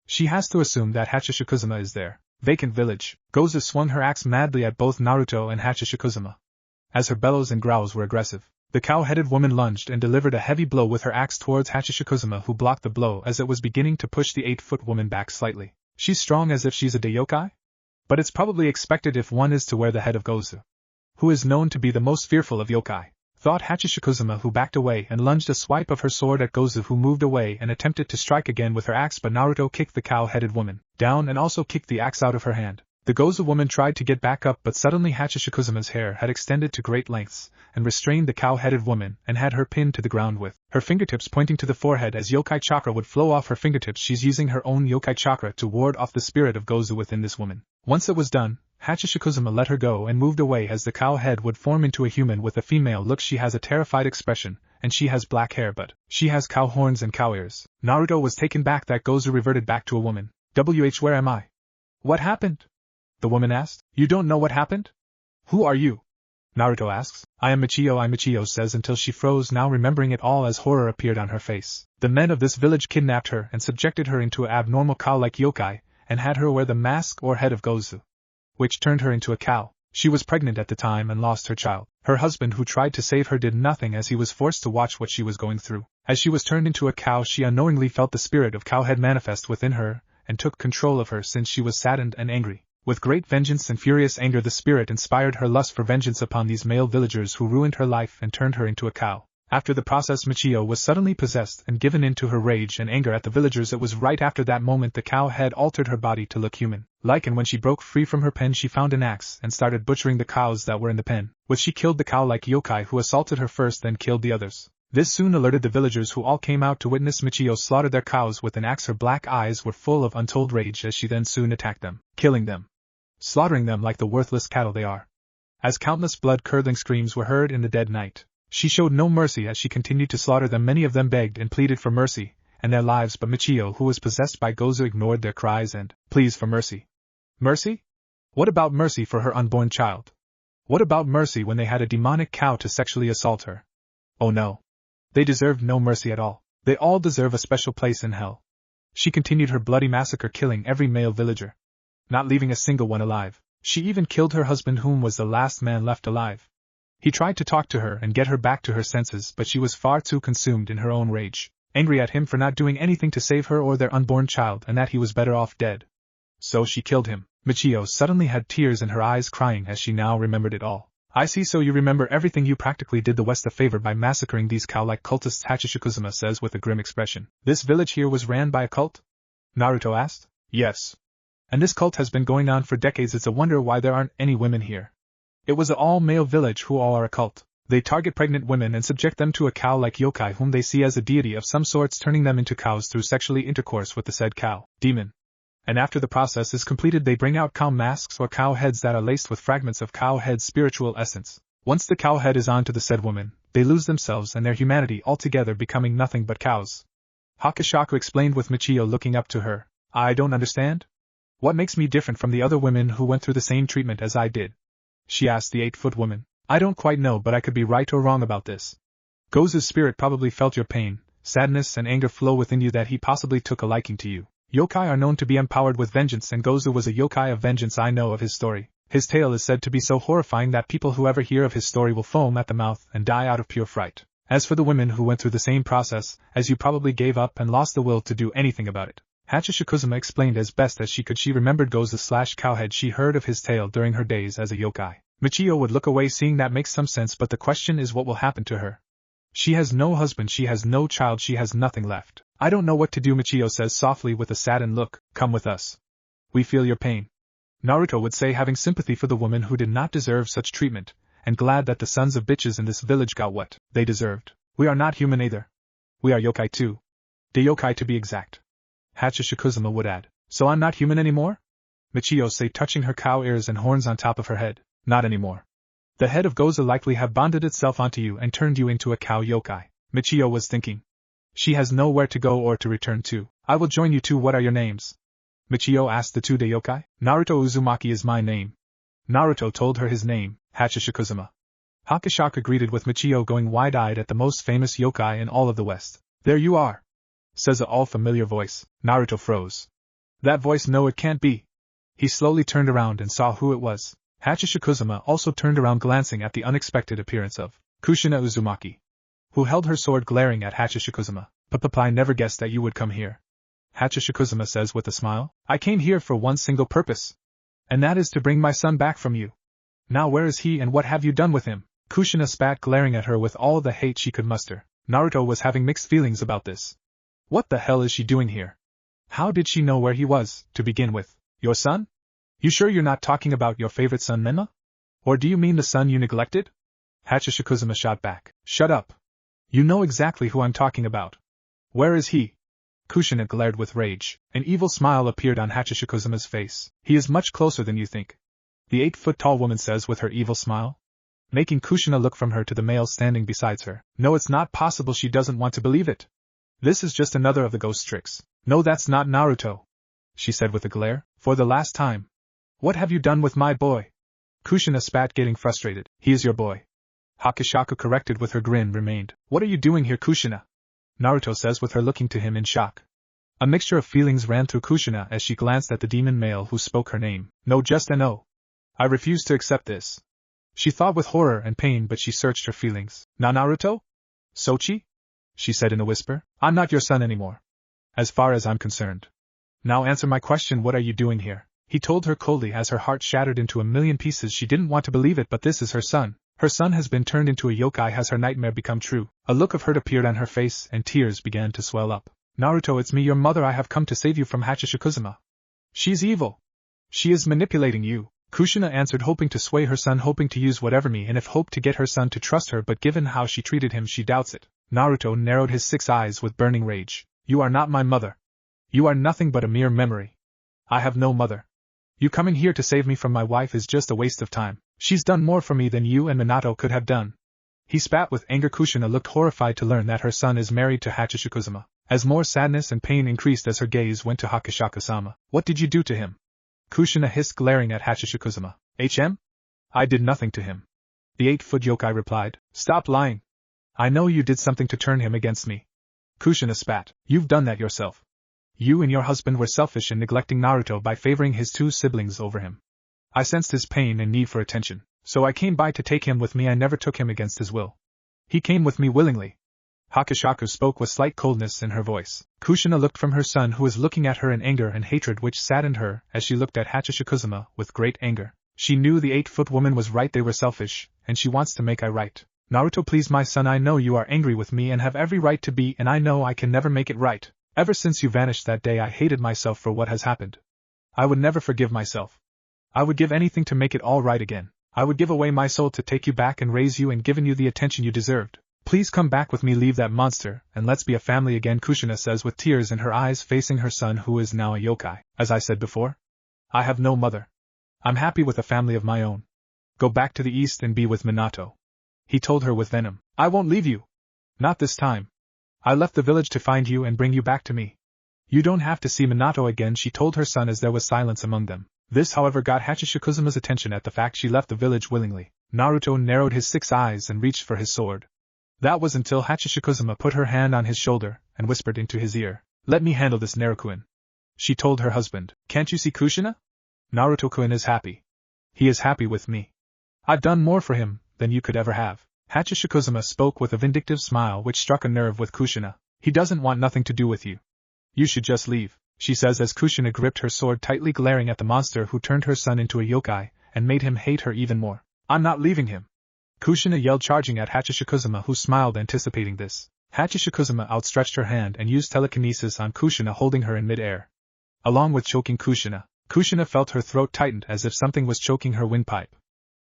She has to assume that Hachishikuzuma is there. Vacant village. Gozu swung her axe madly at both Naruto and Hachishikuzuma. As her bellows and growls were aggressive, the cow-headed woman lunged and delivered a heavy blow with her axe towards Hachishikuzuma, who blocked the blow as it was beginning to push the 8-foot woman back slightly. She's strong as if she's a yokai? But it's probably expected if one is to wear the head of Gozu, who is known to be the most fearful of yokai, thought Hachishikuzuma, who backed away and lunged a swipe of her sword at Gozu, who moved away and attempted to strike again with her axe, but Naruto kicked the cow-headed woman down and also kicked the axe out of her hand. The Gozu woman tried to get back up, but suddenly Hachishikuzuma's hair had extended to great lengths and restrained the cow-headed woman and had her pinned to the ground with her fingertips pointing to the forehead as yokai chakra would flow off her fingertips. She's using her own yokai chakra to ward off the spirit of Gozu within this woman. Once it was done, Hachishikuzuma let her go and moved away as the cow head would form into a human with a female look. She has a terrified expression, and she has black hair, but she has cow horns and cow ears. Naruto was taken back that Gozu reverted back to a woman. Where am I? What happened? The woman asked. You don't know what happened? Who are you? Naruto asks. I am Michio, says until she froze, now remembering it all as horror appeared on her face. The men of this village kidnapped her and subjected her into an abnormal cow-like yokai, and had her wear the mask or head of Gozu, which turned her into a cow. She was pregnant at the time and lost her child. Her husband, who tried to save her, did nothing as he was forced to watch what she was going through. As she was turned into a cow, she unknowingly felt the spirit of cowhead manifest within her and took control of her, since she was saddened and angry. With great vengeance and furious anger, the spirit inspired her lust for vengeance upon these male villagers who ruined her life and turned her into a cow. After the process, Michio was suddenly possessed and given in to her rage and anger at the villagers. It was right after that moment the cow had altered her body to look human-like, and when she broke free from her pen she found an axe and started butchering the cows that were in the pen, which she killed the cow-like yokai who assaulted her first, then killed the others. This soon alerted the villagers, who all came out to witness Michio slaughter their cows with an axe. Her black eyes were full of untold rage as she then soon attacked them, killing them, slaughtering them like the worthless cattle they are. As countless blood-curdling screams were heard in the dead night, she showed no mercy as she continued to slaughter them. Many of them begged and pleaded for mercy and their lives, but Michio, who was possessed by Gozu, ignored their cries and pleas for mercy. Mercy? What about mercy for her unborn child? What about mercy when they had a demonic cow to sexually assault her? Oh no. They deserved no mercy at all. They all deserve a special place in hell. She continued her bloody massacre, killing every male villager, not leaving a single one alive. She even killed her husband, whom was the last man left alive. He tried to talk to her and get her back to her senses, but she was far too consumed in her own rage, angry at him for not doing anything to save her or their unborn child, and that he was better off dead. So she killed him. Michio suddenly had tears in her eyes, crying as she now remembered it all. I see, so you remember everything. You practically did the West a favor by massacring these cow-like cultists, Hachishikuzuma says with a grim expression. This village here was ran by a cult? Naruto asked. Yes. And this cult has been going on for decades. It's a wonder why there aren't any women here. It was an all-male village who all are a cult. They target pregnant women and subject them to a cow-like yokai whom they see as a deity of some sorts, turning them into cows through sexually intercourse with the said cow demon. And after the process is completed, they bring out cow masks or cow heads that are laced with fragments of cow head spiritual essence. Once the cow head is onto the said woman, they lose themselves and their humanity altogether, becoming nothing but cows. Hakak explained with Michio looking up to her. I don't understand? What makes me different from the other women who went through the same treatment as I did? She asked the 8-foot woman. I don't quite know, but I could be right or wrong about this. Gozu's spirit probably felt your pain, sadness and anger flow within you, that he possibly took a liking to you. Yokai are known to be empowered with vengeance, and Gozu was a yokai of vengeance. I know of his story. His tale is said to be so horrifying that people who ever hear of his story will foam at the mouth and die out of pure fright. As for the women who went through the same process, as you probably gave up and lost the will to do anything about it. Hatsushikusuma explained as best as she could. She remembered Gozu/Cowhead. She heard of his tale during her days as a yokai. Michio would look away, seeing that makes some sense, but the question is what will happen to her. She has no husband, she has no child, she has nothing left. I don't know what to do, Michio says softly with a saddened look. Come with us. We feel your pain. Naruto would say, having sympathy for the woman who did not deserve such treatment, and glad that the sons of bitches in this village got what they deserved. We are not human either. We are yokai too. The yokai to be exact. Hatsushikusuma would add. So I'm not human anymore? Michio say, touching her cow ears and horns on top of her head. Not anymore. The head of Gozu likely have bonded itself onto you and turned you into a cow yokai. Michio was thinking. She has nowhere to go or to return to. I will join you too. What are your names? Michio asked the 2 yokai. Naruto Uzumaki is my name. Naruto told her his name, Hatsushikusuma. Hakak greeted with Michio, going wide-eyed at the most famous yokai in all of the West. There you are, says a all-familiar voice. Naruto froze. That voice? No, it can't be. He slowly turned around and saw who it was. Hatsushikusuma also turned around, glancing at the unexpected appearance of Kushina Uzumaki, who held her sword, glaring at Hatsushikusuma. I never guessed that you would come here. Hatsushikusuma says with a smile. I came here for one single purpose. And that is to bring my son back from you. Now where is he and what have you done with him? Kushina spat, glaring at her with all the hate she could muster. Naruto was having mixed feelings about this. What the hell is she doing here? How did she know where he was, to begin with? Your son? You sure you're not talking about your favorite son Menma? Or do you mean the son you neglected? Hatsushikusuma shot back. Shut up. You know exactly who I'm talking about. Where is he? Kushina glared with rage. An evil smile appeared on Hatsushikusuma's face. He is much closer than you think. The 8-foot-tall woman says with her evil smile, making Kushina look from her to the male standing beside her. No, it's not possible. She doesn't want to believe it. This is just another of the ghost tricks. No, that's not Naruto, she said with a glare. For the last time. What have you done with my boy? Kushina spat, getting frustrated. He is your boy. Hakak corrected with her grin remained. What are you doing here, Kushina? Naruto says with her, looking to him in shock. A mixture of feelings ran through Kushina as she glanced at the demon male who spoke her name. No, just a no. I refuse to accept this. She thought with horror and pain, but she searched her feelings. Na Naruto? Sochi? She said in a whisper. I'm not your son anymore. As far as I'm concerned. Now answer my question, what are you doing here? He told her coldly as her heart shattered into a million pieces. She didn't want to believe it, but this is her son. Her son has been turned into a yokai. Has her nightmare become true? A look of hurt appeared on her face and tears began to swell up. Naruto, it's me, your mother. I have come to save you from Hatsushikusuma. She's evil. She is manipulating you. Kushina answered, hoping to sway her son, hoping to use whatever means and if hope to get her son to trust her, but given how she treated him, she doubts it. Naruto narrowed his 6 eyes with burning rage. You are not my mother. You are nothing but a mere memory. I have no mother. You coming here to save me from my wife is just a waste of time. She's done more for me than you and Minato could have done. He spat with anger. Kushina looked horrified to learn that her son is married to Hatsushikusuma. As more sadness and pain increased as her gaze went to Hakak-sama. What did you do to him? Kushina hissed, glaring at Hatsushikusuma. I did nothing to him. The 8-foot yokai replied. Stop lying. I know you did something to turn him against me. Kushina spat. You've done that yourself. You and your husband were selfish in neglecting Naruto by favoring his 2 siblings over him. I sensed his pain and need for attention, so I came by to take him with me. I never took him against his will. He came with me willingly. Hakak spoke with slight coldness in her voice. Kushina looked from her son, who was looking at her in anger and hatred, which saddened her as she looked at Hatsushikusuma with great anger. She knew the 8-foot woman was right. They were selfish, and she wants to make it right. Naruto, please, my son, I know you are angry with me and have every right to be, and I know I can never make it right. Ever since you vanished that day, I hated myself for what has happened. I would never forgive myself. I would give anything to make it all right again. I would give away my soul to take you back and raise you and given you the attention you deserved. Please come back with me, leave that monster, and let's be a family again, Kushina says with tears in her eyes, facing her son, who is now a yokai. As I said before, I have no mother. I'm happy with a family of my own. Go back to the east and be with Minato. He told her with venom. I won't leave you. Not this time. I left the village to find you and bring you back to me. You don't have to see Minato again, she told her son as there was silence among them. This, however, got Hachishikuzuma's attention at the fact she left the village willingly. Naruto narrowed his 6 eyes and reached for his sword. That was until Hachishikuzuma put her hand on his shoulder and whispered into his ear. Let me handle this, Naruto-kun. She told her husband. Can't you see Kushina? Naruto-kun is happy. He is happy with me. I've done more for him than you could ever have. Hachishikuzuma spoke with a vindictive smile which struck a nerve with Kushina. He doesn't want nothing to do with you. You should just leave, she says as Kushina gripped her sword tightly, glaring at the monster who turned her son into a yokai and made him hate her even more. I'm not leaving him. Kushina yelled, charging at Hachishikuzuma, who smiled anticipating this. Hachishikuzuma outstretched her hand and used telekinesis on Kushina, holding her in mid-air. Along with choking Kushina, Kushina felt her throat tightened as if something was choking her windpipe.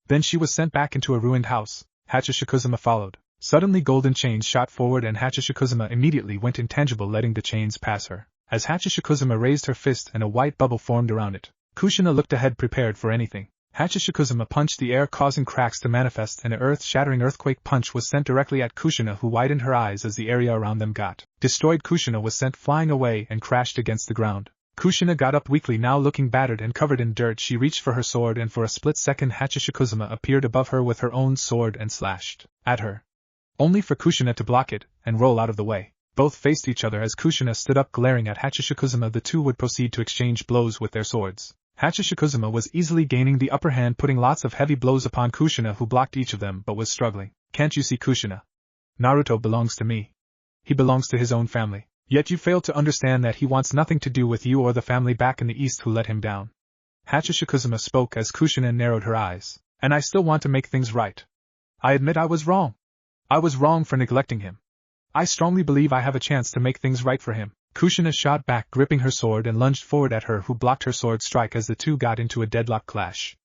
Then she was sent back into a ruined house. Hachishikuzuma followed. Suddenly golden chains shot forward and Hachishikuzuma immediately went intangible, letting the chains pass her. As Hachishikuzuma raised her fist and a white bubble formed around it, Kushina looked ahead, prepared for anything. Hachishikuzuma punched the air, causing cracks to manifest, and an earth-shattering earthquake punch was sent directly at Kushina, who widened her eyes as the area around them got destroyed. Kushina was sent flying away and crashed against the ground. Kushina got up weakly, now looking battered and covered in dirt. She reached for her sword, and for a split second Hachishikuzuma appeared above her with her own sword and slashed at her. Only for Kushina to block it and roll out of the way. Both faced each other as Kushina stood up, glaring at Hachishikuzuma. The two would proceed to exchange blows with their swords. Hachishikuzuma was easily gaining the upper hand, putting lots of heavy blows upon Kushina, who blocked each of them but was struggling. Can't you see, Kushina? Naruto belongs to me. He belongs to his own family. Yet you fail to understand that he wants nothing to do with you or the family back in the east who let him down. Hachishikuzuma spoke as Kushina narrowed her eyes. And I still want to make things right. I admit I was wrong. I was wrong for neglecting him. I strongly believe I have a chance to make things right for him. Kushina shot back, gripping her sword, and lunged forward at her, who blocked her sword strike as the two got into a deadlock clash.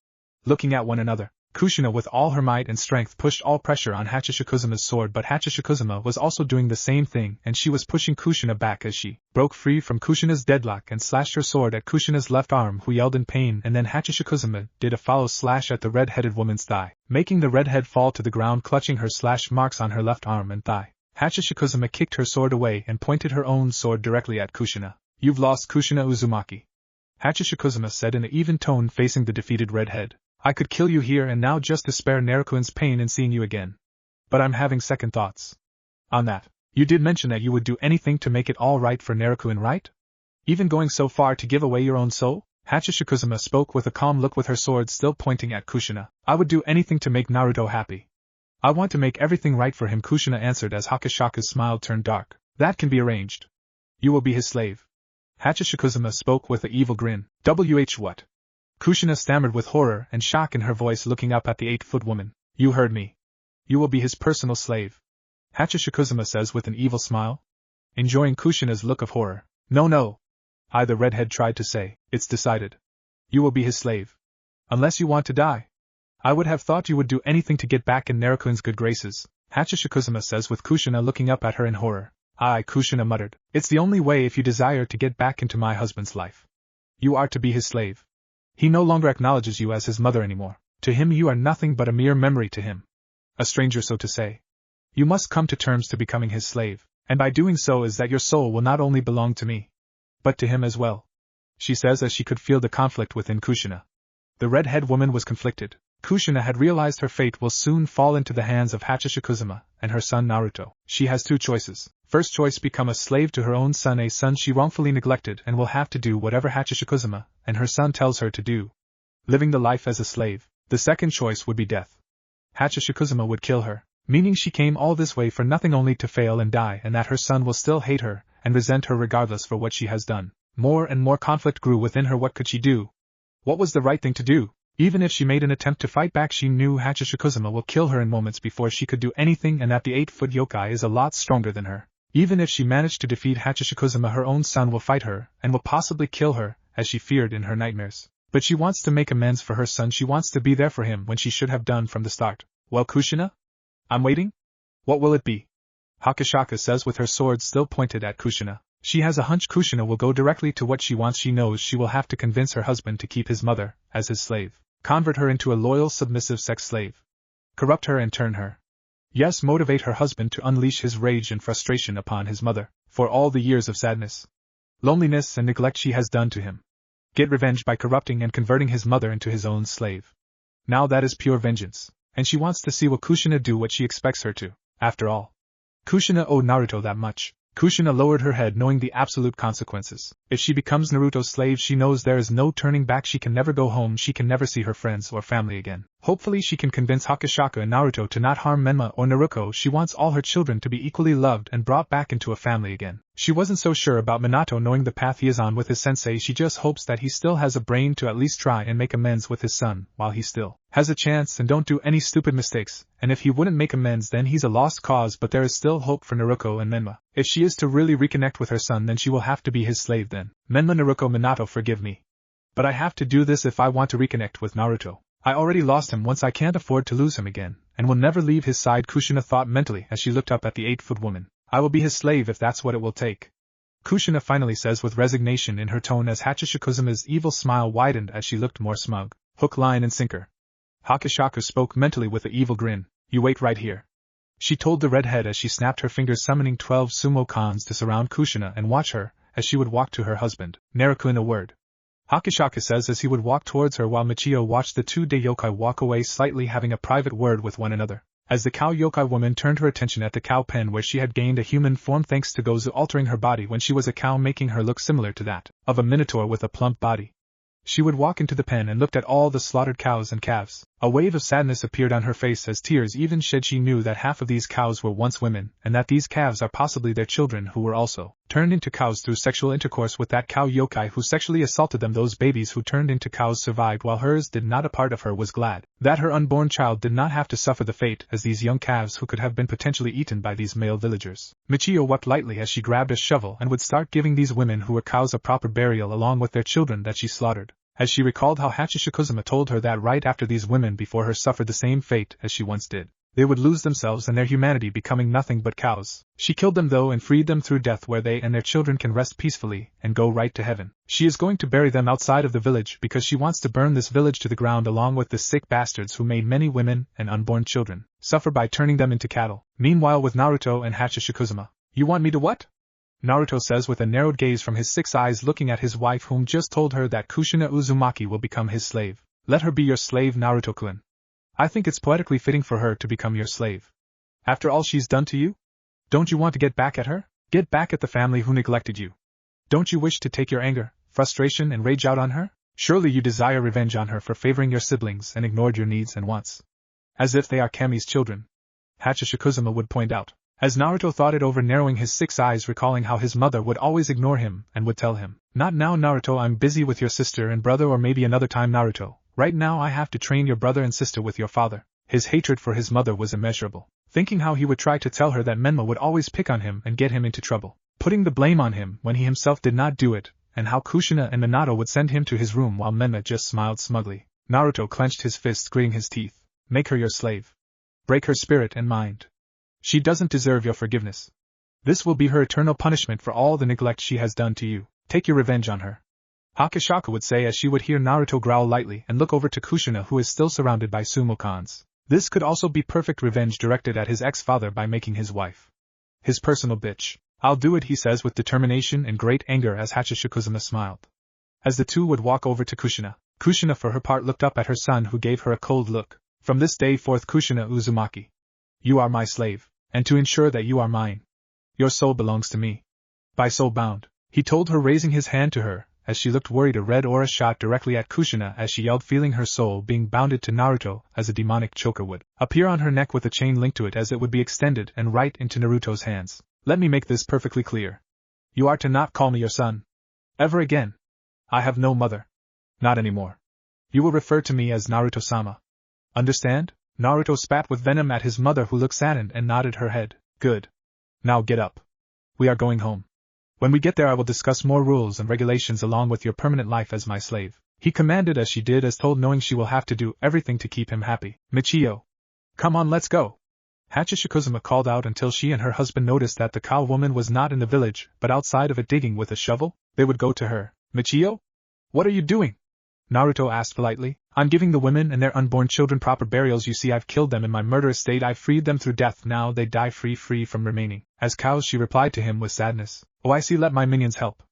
Looking at one another, Kushina with all her might and strength pushed all pressure on Hachishikuzuma's sword, but Hachishikuzuma was also doing the same thing, and she was pushing Kushina back as she broke free from Kushina's deadlock and slashed her sword at Kushina's left arm, who yelled in pain, and then Hachishikuzuma did a follow slash at the red-headed woman's thigh, making the redhead fall to the ground, clutching her slash marks on her left arm and thigh. Hachishikuzuma kicked her sword away and pointed her own sword directly at Kushina. You've lost, Kushina Uzumaki. Hachishikuzuma said in an even tone, facing the defeated redhead. I could kill you here and now just to spare Naruto-kun's pain in seeing you again. But I'm having second thoughts. On that, you did mention that you would do anything to make it all right for Naruto-kun, right? Even going so far to give away your own soul? Hachishikuzuma spoke with a calm look, with her sword still pointing at Kushina. I would do anything to make Naruto happy. I want to make everything right for him, Kushina answered as Hakashaka's smile turned dark. That can be arranged. You will be his slave. Hachishikuzuma spoke with an evil grin. What? Kushina stammered with horror and shock in her voice, looking up at the 8-foot woman. You heard me. You will be his personal slave. Hachishikuzuma says with an evil smile, enjoying Kushina's look of horror. No. The redhead tried to say. It's decided. You will be his slave. Unless you want to die. I would have thought you would do anything to get back in Naruto-kun's good graces, Hachishikuzuma says with Kushina looking up at her in horror. Aye, Kushina muttered. It's the only way if you desire to get back into my husband's life. You are to be his slave. He no longer acknowledges you as his mother anymore. To him you are nothing but a mere memory to him. A stranger, so to say. You must come to terms to becoming his slave, and by doing so is that your soul will not only belong to me, but to him as well, she says as she could feel the conflict within Kushina. The red-haired woman was conflicted. Kushina had realized her fate will soon fall into the hands of Hachishikuzuma and her son Naruto. She has two choices. First choice, become a slave to her own son, a son she wrongfully neglected, and will have to do whatever Hachishikuzuma and her son tells her to do, living the life as a slave. The second choice would be death. Hachishikuzuma would kill her, meaning she came all this way for nothing, only to fail and die, and that her son will still hate her and resent her regardless for what she has done. More and more conflict grew within her. What could she do? What was the right thing to do? Even if she made an attempt to fight back, she knew Hachishikuzuma will kill her in moments before she could do anything, and that the 8-foot yokai is a lot stronger than her. Even if she managed to defeat Hachishikuzuma, her own son will fight her and will possibly kill her, as she feared in her nightmares. But she wants to make amends for her son. She wants to be there for him when she should have done from the start. Well, Kushina? I'm waiting? What will it be? Hakashaka says with her sword still pointed at Kushina. She has a hunch Kushina will go directly to what she wants. She knows she will have to convince her husband to keep his mother as his slave. Convert her into a loyal, submissive sex slave. Corrupt her and turn her. Yes, motivate her husband to unleash his rage and frustration upon his mother, for all the years of sadness, loneliness and neglect she has done to him. Get revenge by corrupting and converting his mother into his own slave. Now that is pure vengeance, and she wants to see will Kushina do what she expects her to. After all, Kushina owed Naruto that much. Kushina lowered her head knowing the absolute consequences. If she becomes Naruto's slave, she knows there is no turning back. She can never go home, she can never see her friends or family again. Hopefully she can convince Hakashaka and Naruto to not harm Menma or Naruto. She wants all her children to be equally loved and brought back into a family again. She wasn't so sure about Minato knowing the path he is on with his sensei. She just hopes that he still has a brain to at least try and make amends with his son while he still has a chance and don't do any stupid mistakes, and if he wouldn't make amends then he's a lost cause, but there is still hope for Naruto and Menma. If she is to really reconnect with her son then she will have to be his slave then. Menma, Naruto, Minato, forgive me. But I have to do this if I want to reconnect with Naruto. I already lost him once, I can't afford to lose him again, and will never leave his side, Kushina thought mentally as she looked up at the 8-foot woman. I will be his slave if that's what it will take. Kushina finally says with resignation in her tone as Hachishikuzuma's evil smile widened as she looked more smug. Hook, line and sinker. Hakashaku spoke mentally with an evil grin. You wait right here. She told the redhead as she snapped her fingers, summoning 12 sumo cons to surround Kushina and watch her as she would walk to her husband. Naruto, in a word. Hakashaka says as he would walk towards her while Michio watched the 2-day yokai walk away slightly, having a private word with one another. As the cow yokai woman turned her attention at the cow pen where she had gained a human form thanks to Gozu altering her body when she was a cow, making her look similar to that of a minotaur with a plump body. She would walk into the pen and looked at all the slaughtered cows and calves. A wave of sadness appeared on her face as tears even shed. She knew that half of these cows were once women, and that these calves are possibly their children who were also turned into cows through sexual intercourse with that cow yokai who sexually assaulted them. Those babies who turned into cows survived while hers did not. A part of her was glad that her unborn child did not have to suffer the fate as these young calves who could have been potentially eaten by these male villagers. Michio wept lightly as she grabbed a shovel and would start giving these women who were cows a proper burial along with their children that she slaughtered. As she recalled how Hachishikuzuma told her that right after these women before her suffered the same fate as she once did, they would lose themselves and their humanity, becoming nothing but cows. She killed them though and freed them through death, where they and their children can rest peacefully and go right to heaven. She is going to bury them outside of the village because she wants to burn this village to the ground along with the sick bastards who made many women and unborn children suffer by turning them into cattle. Meanwhile, with Naruto and Hachishikuzuma. You want me to what? Naruto says with a narrowed gaze from his 6 eyes, looking at his wife whom just told her that Kushina Uzumaki will become his slave. Let her be your slave, Naruto-kun. I think it's poetically fitting for her to become your slave. After all she's done to you? Don't you want to get back at her? Get back at the family who neglected you? Don't you wish to take your anger, frustration and rage out on her? Surely you desire revenge on her for favoring your siblings and ignored your needs and wants. As if they are Kami's children. Hachishikuzuma would point out. As Naruto thought it over, narrowing his 6 eyes, recalling how his mother would always ignore him and would tell him, "Not now, Naruto, I'm busy with your sister and brother, or maybe another time, Naruto. Right now I have to train your brother and sister with your father." His hatred for his mother was immeasurable, thinking how he would try to tell her that Menma would always pick on him and get him into trouble, putting the blame on him when he himself did not do it, and how Kushina and Minato would send him to his room while Menma just smiled smugly. Naruto clenched his fists, gritting his teeth. Make her your slave. Break her spirit and mind. She doesn't deserve your forgiveness. This will be her eternal punishment for all the neglect she has done to you. Take your revenge on her. Hakashaka would say as she would hear Naruto growl lightly and look over to Kushina, who is still surrounded by sumo cons. This could also be perfect revenge directed at his ex-father by making his wife his personal bitch. I'll do it, he says with determination and great anger as Hachishikuzuma smiled. As the two would walk over to Kushina, Kushina for her part looked up at her son, who gave her a cold look. From this day forth, Kushina Uzumaki, you are my slave. And to ensure that you are mine, your soul belongs to me. By soul bound, he told her, raising his hand to her, as she looked worried. A red aura shot directly at Kushina as she yelled, feeling her soul being bounded to Naruto as a demonic choker would appear on her neck with a chain linked to it, as it would be extended and right into Naruto's hands. Let me make this perfectly clear. You are to not call me your son. Ever again. I have no mother. Not anymore. You will refer to me as Naruto-sama. Understand? Naruto spat with venom at his mother, who looked saddened and nodded her head. Good. Now get up. We are going home. When we get there I will discuss more rules and regulations along with your permanent life as my slave. He commanded as she did as told, knowing she will have to do everything to keep him happy. Michio. Come on, let's go. Hachishikuzuma called out until she and her husband noticed that the cow woman was not in the village but outside of it digging with a shovel. They would go to her. Michio? What are you doing? Naruto asked politely. I'm giving the women and their unborn children proper burials. You see, I've killed them in my murderous state. I freed them through death. Now they die free from remaining as cows, she replied to him with sadness. Oh, I see, let my minions help.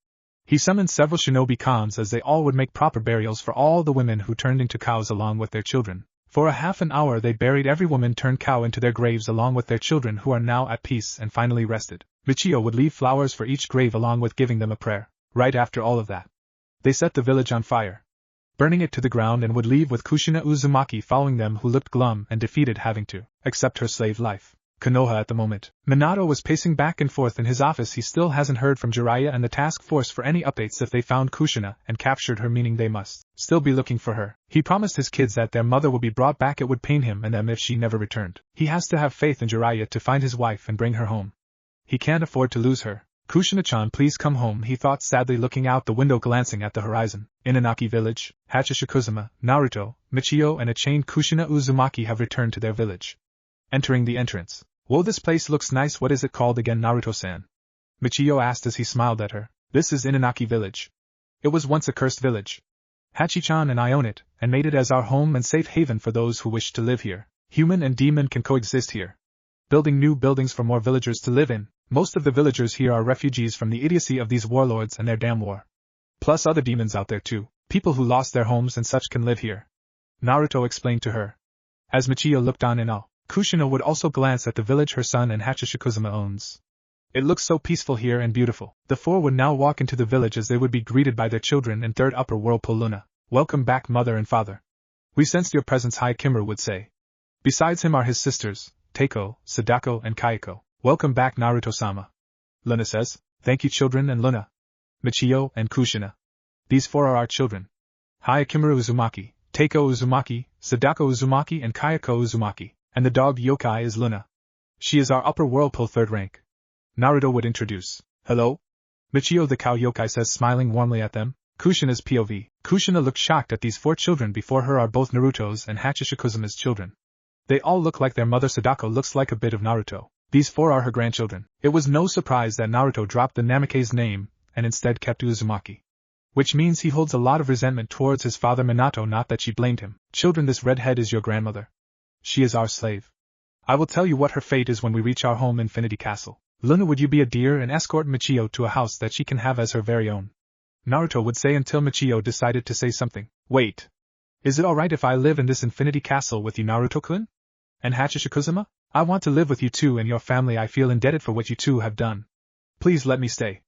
He summoned several shinobi khans as they all would make proper burials for all the women who turned into cows along with their children. For a half an hour they buried every woman turned cow into their graves along with their children who are now at peace and finally rested. Michio would leave flowers for each grave along with giving them a prayer. Right after all of that, they set the village on fire, burning it to the ground, and would leave with Kushina Uzumaki following them, who looked glum and defeated, having to accept her slave life. Konoha at the moment. Minato was pacing back and forth in his office. He still hasn't heard from Jiraiya and the task force for any updates. If they found Kushina and captured her, meaning they must still be looking for her. He promised his kids that their mother would be brought back. It would pain him and them if she never returned. He has to have faith in Jiraiya to find his wife and bring her home. He can't afford to lose her. Kushina-chan, please come home, he thought sadly, looking out the window glancing at the horizon. In Inaki village, Hachishikuzuma, Naruto, Michio and a chained Kushina Uzumaki have returned to their village. Entering the entrance. Whoa, this place looks nice. What is it called again, Naruto-san? Michio asked as he smiled at her. This is Inaki village. It was once a cursed village. Hachi-chan and I own it, and made it as our home and safe haven for those who wish to live here. Human and demon can coexist here. Building new buildings for more villagers to live in. Most of the villagers here are refugees from the idiocy of these warlords and their damn war. Plus other demons out there too. People who lost their homes and such can live here. Naruto explained to her. As Michio looked on in awe, Kushina would also glance at the village her son and Hachishikuzuma owns. It looks so peaceful here and beautiful. The four would now walk into the village as they would be greeted by their children in third upper whirlpool. Luna. Welcome back, mother and father. We sensed your presence, Kimura would say. Besides him are his sisters, Teiko, Sadako and Kayako. Welcome back, Naruto-sama. Luna says. Thank you, children, and Luna. Michio and Kushina. These four are our children. Kimura Uzumaki, Teiko Uzumaki, Sadako Uzumaki and Kayako Uzumaki. And the dog Yokai is Luna. She is our upper whirlpool third rank. Naruto would introduce. Hello? Michio the cow, Yokai says, smiling warmly at them. Kushina's POV. Kushina looked shocked at these four children before her are both Naruto's and Hachishikuzuma's children. They all look like their mother. Sadako looks like a bit of Naruto. These four are her grandchildren. It was no surprise that Naruto dropped the Namake's name and instead kept Uzumaki. Which means he holds a lot of resentment towards his father Minato, not that she blamed him. Children, this redhead is your grandmother. She is our slave. I will tell you what her fate is when we reach our home, Infinity Castle. Luna, would you be a dear and escort Michio to a house that she can have as her very own? Naruto would say until Michio decided to say something. Wait. Is it alright if I live in this Infinity Castle with you, Naruto-kun? And Hachishikuzuma? I want to live with you too and your family. I feel indebted for what you two have done. Please let me stay.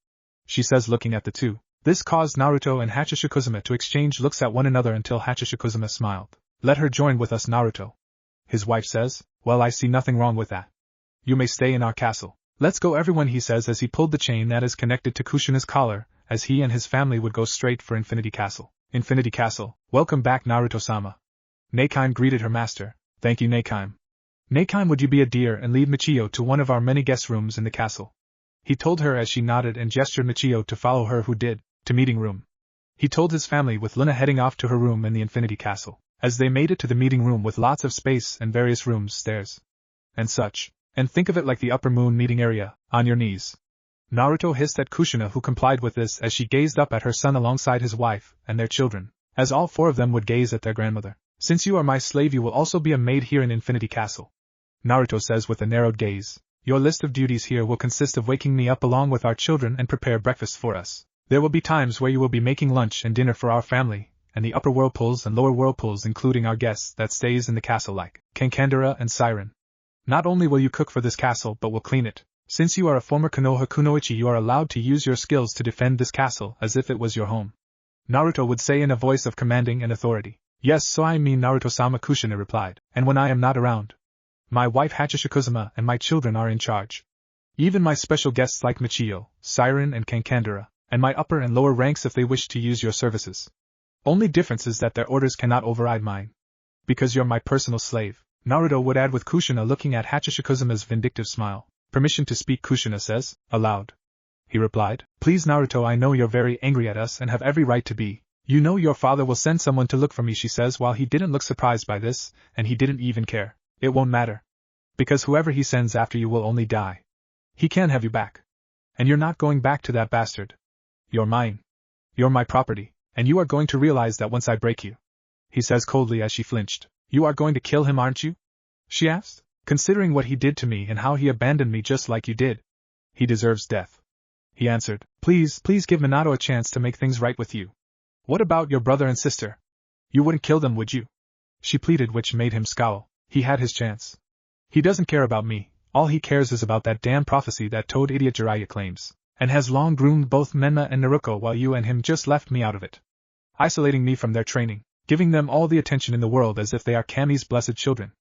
She says, looking at the two. This caused Naruto and Hachishikuzuma to exchange looks at one another until Hachishikuzuma smiled. Let her join with us, Naruto. His wife says. Well, I see nothing wrong with that. You may stay in our castle. Let's go, everyone, he says as he pulled the chain that is connected to Kushina's collar, as he and his family would go straight for Infinity Castle. Infinity Castle. Welcome back, Naruto-sama. Neikime greeted her master. Thank you, Neikime. Neikime, would you be a dear and lead Michio to one of our many guest rooms in the castle? He told her as she nodded and gestured Michio to follow her, who did, to meeting room. He told his family, with Luna heading off to her room in the Infinity Castle. As they made it to the meeting room with lots of space and various rooms, stairs, and such. And think of it like the upper moon meeting area, on your knees. Naruto hissed at Kushina, who complied with this as she gazed up at her son alongside his wife and their children, as all four of them would gaze at their grandmother. Since you are my slave, you will also be a maid here in Infinity Castle. Naruto says with a narrowed gaze. Your list of duties here will consist of waking me up along with our children and prepare breakfast for us. There will be times where you will be making lunch and dinner for our family, and the upper whirlpools and lower whirlpools, including our guests that stays in the castle like Kankandara and Siren. Not only will you cook for this castle but will clean it. Since you are a former Konoha Kunoichi, you are allowed to use your skills to defend this castle as if it was your home. Naruto would say in a voice of commanding and authority. Yes, so I mean, Naruto-sama, Kushina replied. And when I am not around, my wife Hachishikuzuma and my children are in charge. Even my special guests like Michio, Siren and Kankandara, and my upper and lower ranks if they wish to use your services. Only difference is that their orders cannot override mine. Because you're my personal slave, Naruto would add with Kushina looking at Hachishikuzuma's vindictive smile. Permission to speak, Kushina says, aloud. He replied, please Naruto, I know you're very angry at us and have every right to be. You know your father will send someone to look for me, she says, while he didn't look surprised by this, and he didn't even care. It won't matter. Because whoever he sends after you will only die. He can't have you back. And you're not going back to that bastard. You're mine. You're my property. And you are going to realize that once I break you. He says coldly as she flinched. You are going to kill him, aren't you? She asked. Considering what he did to me and how he abandoned me just like you did. He deserves death. He answered. Please give Minato a chance to make things right with you. What about your brother and sister? You wouldn't kill them, would you? She pleaded, which made him scowl. He had his chance. He doesn't care about me, all he cares is about that damn prophecy that toad idiot Jiraiya claims, and has long groomed both Menma and Naruto while you and him just left me out of it. Isolating me from their training, giving them all the attention in the world as if they are Kami's blessed children.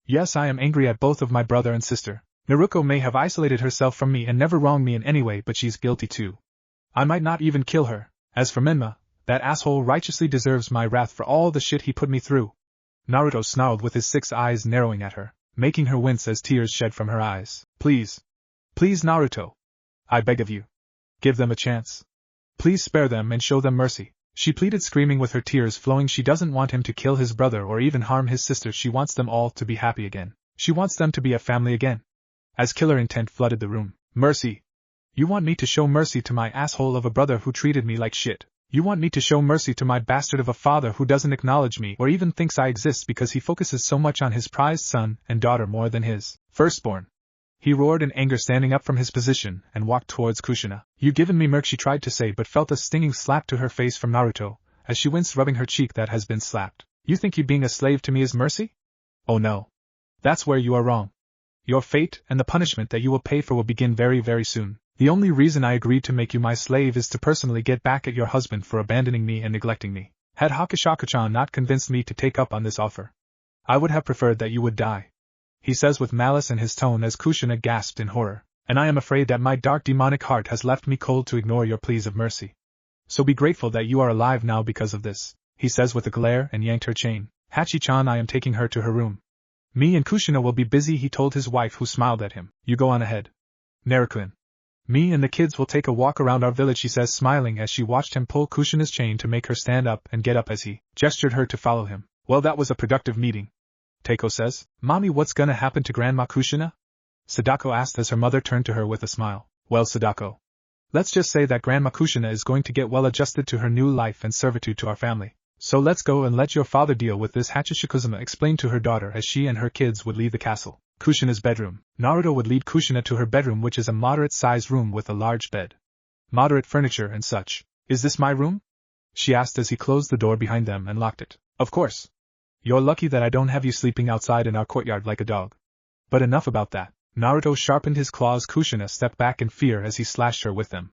Yes, I am angry at both of my brother and sister. Naruto may have isolated herself from me and never wronged me in any way, but she's guilty too. I might not even kill her. As for Menma, that asshole righteously deserves my wrath for all the shit he put me through. Naruto snarled with his 6 eyes narrowing at her, making her wince as tears shed from her eyes. Please, Naruto. I beg of you. Give them a chance. Please spare them and show them mercy. She pleaded, screaming with her tears flowing. She doesn't want him to kill his brother or even harm his sister. She wants them all to be happy again. She wants them to be a family again. As killer intent flooded the room. Mercy. You want me to show mercy to my asshole of a brother who treated me like shit. You want me to show mercy to my bastard of a father who doesn't acknowledge me or even thinks I exist because he focuses so much on his prized son and daughter more than his firstborn. He roared in anger, standing up from his position and walked towards Kushina. You given me merc, she tried to say, but felt a stinging slap to her face from Naruto, as she winced, rubbing her cheek that has been slapped. You think you being a slave to me is mercy? Oh no. That's where you are wrong. Your fate and the punishment that you will pay for will begin very, very soon. The only reason I agreed to make you my slave is to personally get back at your husband for abandoning me and neglecting me. Had Hakak-chan not convinced me to take up on this offer, I would have preferred that you would die. He says with malice in his tone as Kushina gasped in horror. And I am afraid that my dark demonic heart has left me cold to ignore your pleas of mercy. So be grateful that you are alive now because of this, he says with a glare, and yanked her chain. Hachi-chan, I am taking her to her room. Me and Kushina will be busy, he told his wife, who smiled at him. You go on ahead. Naruto. Me and the kids will take a walk around our village, she says, smiling as she watched him pull Kushina's chain to make her stand up and get up as he gestured her to follow him. Well, that was a productive meeting. Teiko says. Mommy, what's gonna happen to Grandma Kushina? Sadako asked as her mother turned to her with a smile. Well, Sadako. Let's just say that Grandma Kushina is going to get well adjusted to her new life and servitude to our family. So let's go and let your father deal with this, Hachishikuzuma explained to her daughter as she and her kids would leave the castle. Kushina's bedroom. Naruto would lead Kushina to her bedroom, which is a moderate-sized room with a large bed, moderate furniture and such. Is this my room? She asked as he closed the door behind them and locked it. Of course. You're lucky that I don't have you sleeping outside in our courtyard like a dog. But enough about that. Naruto sharpened his claws. Kushina stepped back in fear as he slashed her with them.